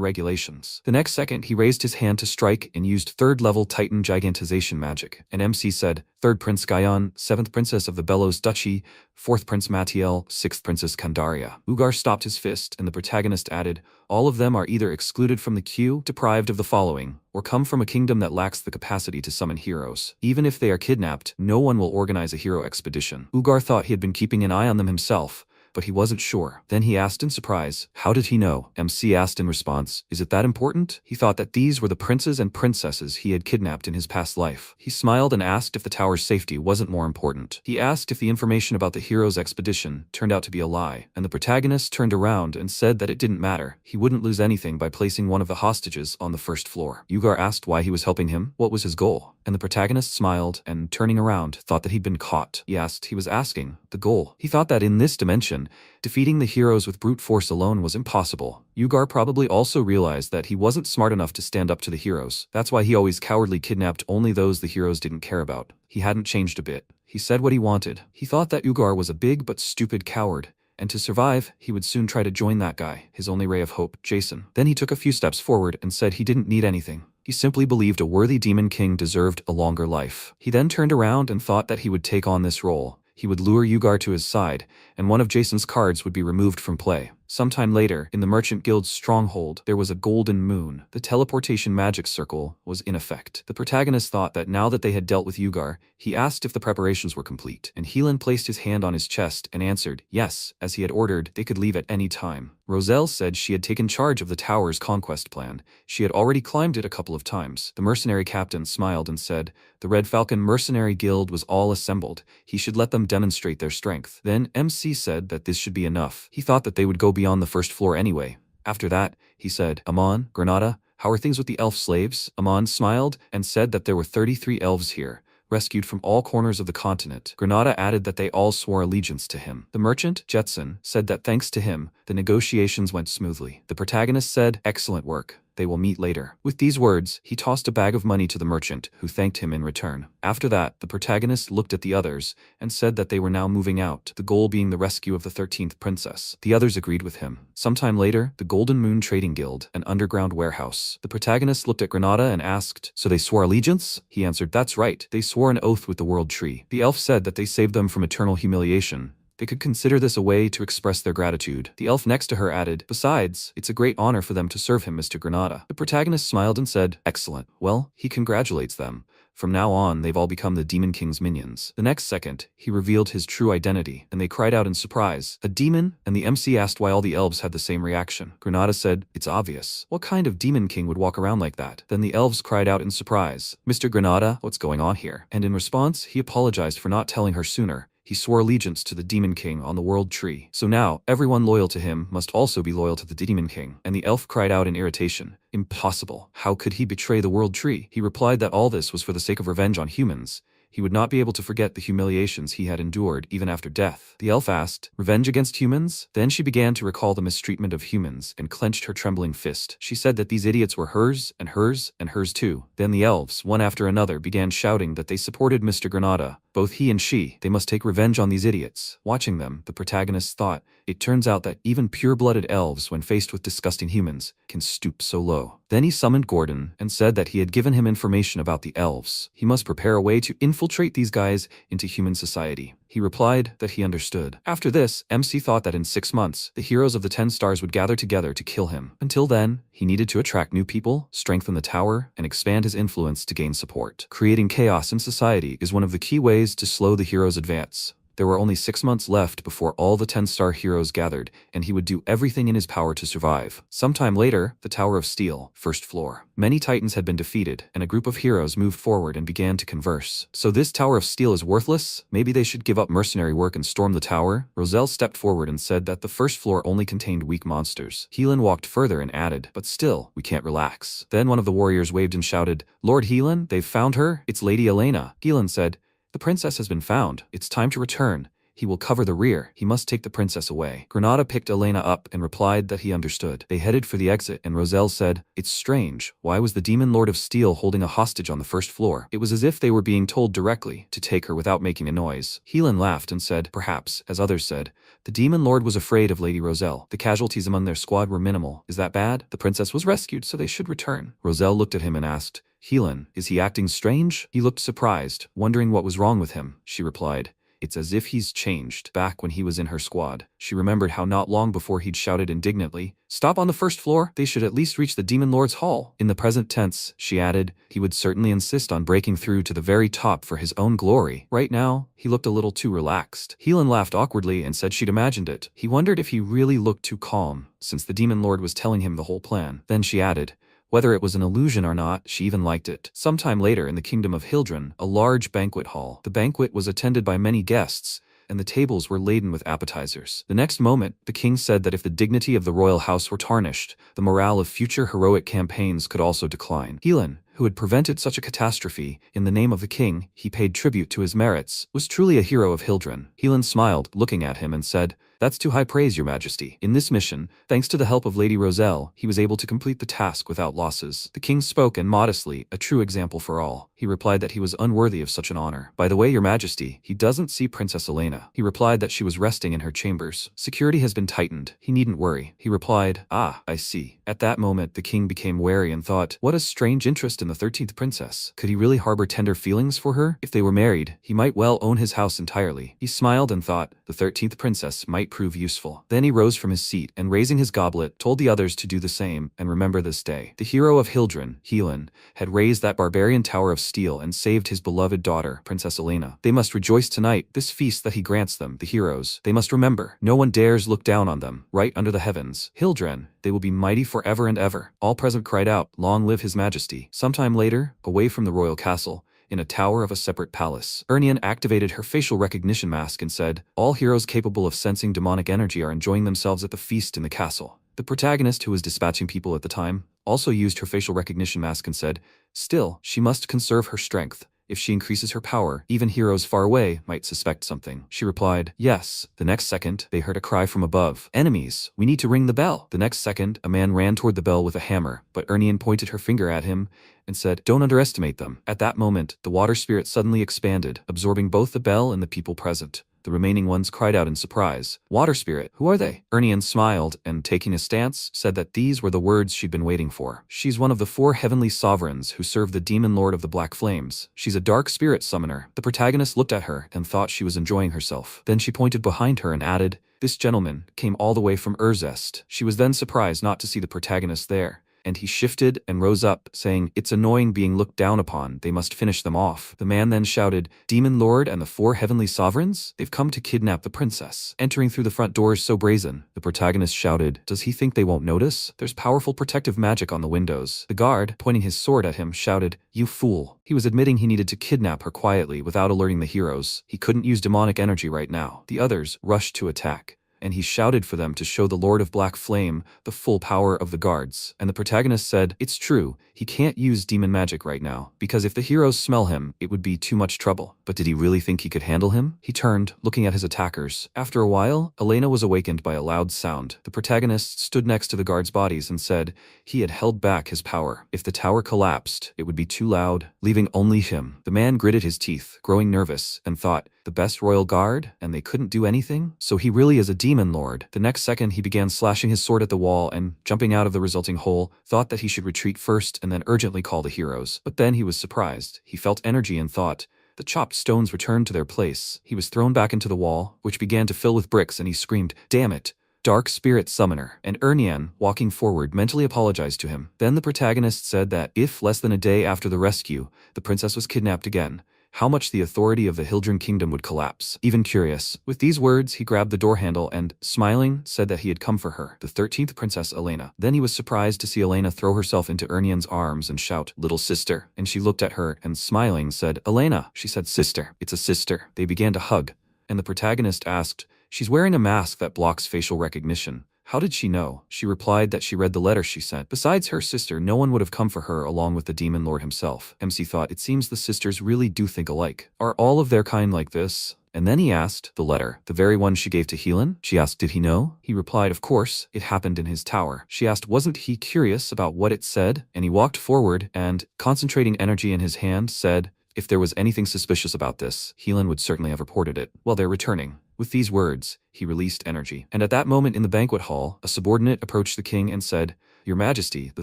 regulations. The next second, he raised his hand to strike and used 3rd-level Titan gigantization magic. And MC said, 3rd Prince Gaion, 7th Princess of the Bellows Duchy, 4th Prince Matiel, 6th Princess Kandaria. Ugar stopped his fist, and the protagonist added, all of them are either excluded from the queue, deprived of the following, or come from a kingdom that lacks the capacity to summon heroes. Even if they are kidnapped, no one will organize a hero expedition. Ugar thought he had been keeping an eye on them himself, but he wasn't sure. Then he asked in surprise, how did he know? MC asked in response, is it that important? He thought that these were the princes and princesses he had kidnapped in his past life. He smiled and asked if the tower's safety wasn't more important. He asked if the information about the hero's expedition turned out to be a lie, and the protagonist turned around and said that it didn't matter. He wouldn't lose anything by placing one of the hostages on the first floor. Yugar asked why he was helping him, what was his goal, and the protagonist smiled and, turning around, thought that he'd been caught. He was asking the goal. He thought that in this dimension, defeating the heroes with brute force alone was impossible. Yugar probably also realized that he wasn't smart enough to stand up to the heroes. That's why he always cowardly kidnapped only those the heroes didn't care about. He hadn't changed a bit. He said what he wanted. He thought that Yugar was a big but stupid coward, and to survive, he would soon try to join that guy, his only ray of hope, Jason. Then he took a few steps forward and said he didn't need anything. He simply believed a worthy demon king deserved a longer life. He then turned around and thought that he would take on this role. He would lure Yugar to his side, and one of Jason's cards would be removed from play. Sometime later, in the Merchant Guild's stronghold, there was a golden moon. The teleportation magic circle was in effect. The protagonist thought that now that they had dealt with Yugar, he asked if the preparations were complete, and Helan placed his hand on his chest and answered, yes, as he had ordered, they could leave at any time. Roselle said she had taken charge of the tower's conquest plan. She had already climbed it a couple of times. The mercenary captain smiled and said, the Red Falcon Mercenary Guild was all assembled. He should let them demonstrate their strength. Then MC said that this should be enough. He thought that they would go beyond the first floor anyway. After that, he said, Amon, Granada, how are things with the elf slaves? Amon smiled and said that there were 33 elves here, rescued from all corners of the continent. Granada added that they all swore allegiance to him. The merchant, Jetson, said that thanks to him, the negotiations went smoothly. The protagonist said, excellent work. They will meet later. With these words, he tossed a bag of money to the merchant, who thanked him in return. After that, the protagonist looked at the others and said that they were now moving out, the goal being the rescue of the 13th princess. The others agreed with him. Sometime later, the Golden Moon Trading Guild, an underground warehouse. The protagonist looked at Granada and asked, so they swore allegiance? He answered, that's right. They swore an oath with the World Tree. The elf said that they saved them from eternal humiliation. They could consider this a way to express their gratitude. The elf next to her added, besides, it's a great honor for them to serve him, Mr. Granada. The protagonist smiled and said, excellent. Well, he congratulates them. From now on, they've all become the Demon King's minions. The next second, he revealed his true identity, and they cried out in surprise, a demon? And the MC asked why all the elves had the same reaction. Granada said, it's obvious. What kind of Demon King would walk around like that? Then the elves cried out in surprise, Mr. Granada, what's going on here? And in response, he apologized for not telling her sooner. He swore allegiance to the Demon King on the World Tree. So now, everyone loyal to him must also be loyal to the Demon King. And the elf cried out in irritation, impossible. How could he betray the World Tree? He replied that all this was for the sake of revenge on humans. He would not be able to forget the humiliations he had endured even after death. The elf asked, revenge against humans? Then she began to recall the mistreatment of humans and clenched her trembling fist. She said that these idiots were hers and hers and hers too. Then the elves, one after another, began shouting that they supported Mr. Granada. Both he and she, they must take revenge on these idiots. Watching them, the protagonist thought, it turns out that even pure-blooded elves, when faced with disgusting humans, can stoop so low. Then he summoned Gordon and said that he had given him information about the elves. He must prepare a way to infiltrate these guys into human society. He replied that he understood. After this, MC thought that in 6 months, the heroes of the 10 stars would gather together to kill him. Until then, he needed to attract new people, strengthen the tower, and expand his influence to gain support. Creating chaos in society is one of the key ways to slow the hero's advance. There were only 6 months left before all the 10-star heroes gathered, and he would do everything in his power to survive. Sometime later, the Tower of Steel, first floor. Many titans had been defeated, and a group of heroes moved forward and began to converse. So this Tower of Steel is worthless? Maybe they should give up mercenary work and storm the tower? Roselle stepped forward and said that the first floor only contained weak monsters. Helan walked further and added, but still, we can't relax. Then one of the warriors waved and shouted, Lord Helan, they've found her? It's Lady Elena. Helan said, the princess has been found. It's time to return. He will cover the rear. He must take the princess away. Granada picked Elena up and replied that he understood. They headed for the exit, and Roselle said, it's strange. Why was the Demon Lord of Steel holding a hostage on the first floor? It was as if they were being told directly to take her without making a noise. Helan laughed and said, perhaps, as others said, the Demon Lord was afraid of Lady Roselle. The casualties among their squad were minimal. Is that bad? The princess was rescued, so they should return. Roselle looked at him and asked, Helan, is he acting strange? He looked surprised, wondering what was wrong with him. She replied, It's as if he's changed. Back when he was in her squad, she remembered how not long before he'd shouted indignantly, "Stop on the first floor, they should at least reach the Demon Lord's hall." In the present tense, she added, he would certainly insist on breaking through to the very top for his own glory. Right now, he looked a little too relaxed. Helan laughed awkwardly and said she'd imagined it. He wondered if he really looked too calm, since the Demon Lord was telling him the whole plan. Then she added, whether it was an illusion or not, she even liked it. Sometime later in the kingdom of Hildren, a large banquet hall. The banquet was attended by many guests, and the tables were laden with appetizers. The next moment, the king said that if the dignity of the royal house were tarnished, the morale of future heroic campaigns could also decline. Helan, who had prevented such a catastrophe, in the name of the king, he paid tribute to his merits, was truly a hero of Hildren. Helan smiled, looking at him, and said, "That's too high praise, your majesty." In this mission, thanks to the help of Lady Roselle, he was able to complete the task without losses. The king spoke, and modestly, a true example for all. He replied that he was unworthy of such an honor. "By the way, your majesty, he doesn't see Princess Elena." He replied that she was resting in her chambers. "Security has been tightened. He needn't worry." He replied, "Ah, I see." At that moment, the king became wary and thought, what a strange interest in the 13th princess. Could he really harbor tender feelings for her? If they were married, he might well own his house entirely. He smiled and thought, the 13th princess might prove useful. Then he rose from his seat and, raising his goblet, told the others to do the same and remember this day. The hero of Hildren, Helan, had raised that barbarian tower of steel and saved his beloved daughter, Princess Elena. They must rejoice tonight, this feast that he grants them, the heroes. They must remember, no one dares look down on them, right under the heavens. Hildren, they will be mighty forever and ever. All present cried out, "Long live his majesty." Sometime later, away from the royal castle, in a tower of a separate palace, Ernian activated her facial recognition mask and said, "All heroes capable of sensing demonic energy are enjoying themselves at the feast in the castle." The protagonist, who was dispatching people at the time, also used her facial recognition mask and said, "Still, she must conserve her strength. If she increases her power, even heroes far away might suspect something." She replied, "Yes." The next second, they heard a cry from above. "Enemies! We need to ring the bell." The next second, a man ran toward the bell with a hammer, but Ernian pointed her finger at him and said, "Don't underestimate them." At that moment, the water spirit suddenly expanded, absorbing both the bell and the people present. The remaining ones cried out in surprise, "Water spirit, who are they?" Ernian smiled and, taking a stance, said that these were the words she'd been waiting for. "She's one of the 4 heavenly sovereigns who serve the demon lord of the Black Flames. She's a dark spirit summoner." The protagonist looked at her and thought she was enjoying herself. Then she pointed behind her and added, "This gentleman came all the way from Urzest." She was then surprised not to see the protagonist there, and he shifted and rose up, saying, "It's annoying being looked down upon, they must finish them off." The man then shouted, "Demon Lord and the 4 heavenly sovereigns? They've come to kidnap the princess." Entering through the front doors so brazen, the protagonist shouted, "Does he think they won't notice? There's powerful protective magic on the windows." The guard, pointing his sword at him, shouted, "You fool." He was admitting he needed to kidnap her quietly without alerting the heroes. He couldn't use demonic energy right now. The others rushed to attack, and he shouted for them to show the Lord of Black Flame the full power of the guards. And the protagonist said, "It's true, he can't use demon magic right now, because if the heroes smell him, it would be too much trouble." But did he really think he could handle him? He turned, looking at his attackers. After a while, Elena was awakened by a loud sound. The protagonist stood next to the guards' bodies and said he had held back his power. If the tower collapsed, it would be too loud, leaving only him. The man gritted his teeth, growing nervous, and thought, the best royal guard, and they couldn't do anything? So he really is a demon lord. The next second he began slashing his sword at the wall and, jumping out of the resulting hole, thought that he should retreat first and then urgently call the heroes. But then he was surprised. He felt energy and thought, the chopped stones returned to their place. He was thrown back into the wall, which began to fill with bricks, and he screamed, "Damn it! Dark Spirit Summoner." And Ernian, walking forward, mentally apologized to him. Then the protagonist said that if, less than a day after the rescue, the princess was kidnapped again, how much the authority of the Hildren kingdom would collapse. Even curious. With these words, he grabbed the door handle and, smiling, said that he had come for her, the 13th Princess Elena. Then he was surprised to see Elena throw herself into Ernian's arms and shout, "Little sister." And she looked at her and, smiling, said, "Elena." She said, "Sister. It's a sister." They began to hug, and the protagonist asked, "She's wearing a mask that blocks facial recognition. How did she know?" She replied that she read the letter she sent. Besides her sister, no one would have come for her along with the demon lord himself. MC thought, it seems the sisters really do think alike. Are all of their kind like this? And then he asked, the letter, the very one she gave to Helan? She asked, did he know? He replied, of course, it happened in his tower. She asked, wasn't he curious about what it said? And he walked forward and, concentrating energy in his hand, said, if there was anything suspicious about this, Helan would certainly have reported it. Well, they're returning. With these words, he released energy. And at that moment in the banquet hall, a subordinate approached the king and said, Your Majesty, the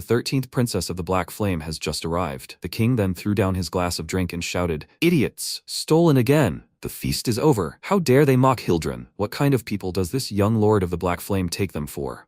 13th Princess of the Black Flame has just arrived. The king then threw down his glass of drink and shouted, Idiots! Stolen again! The feast is over. How dare they mock Hildryn? What kind of people does this young lord of the Black Flame take them for?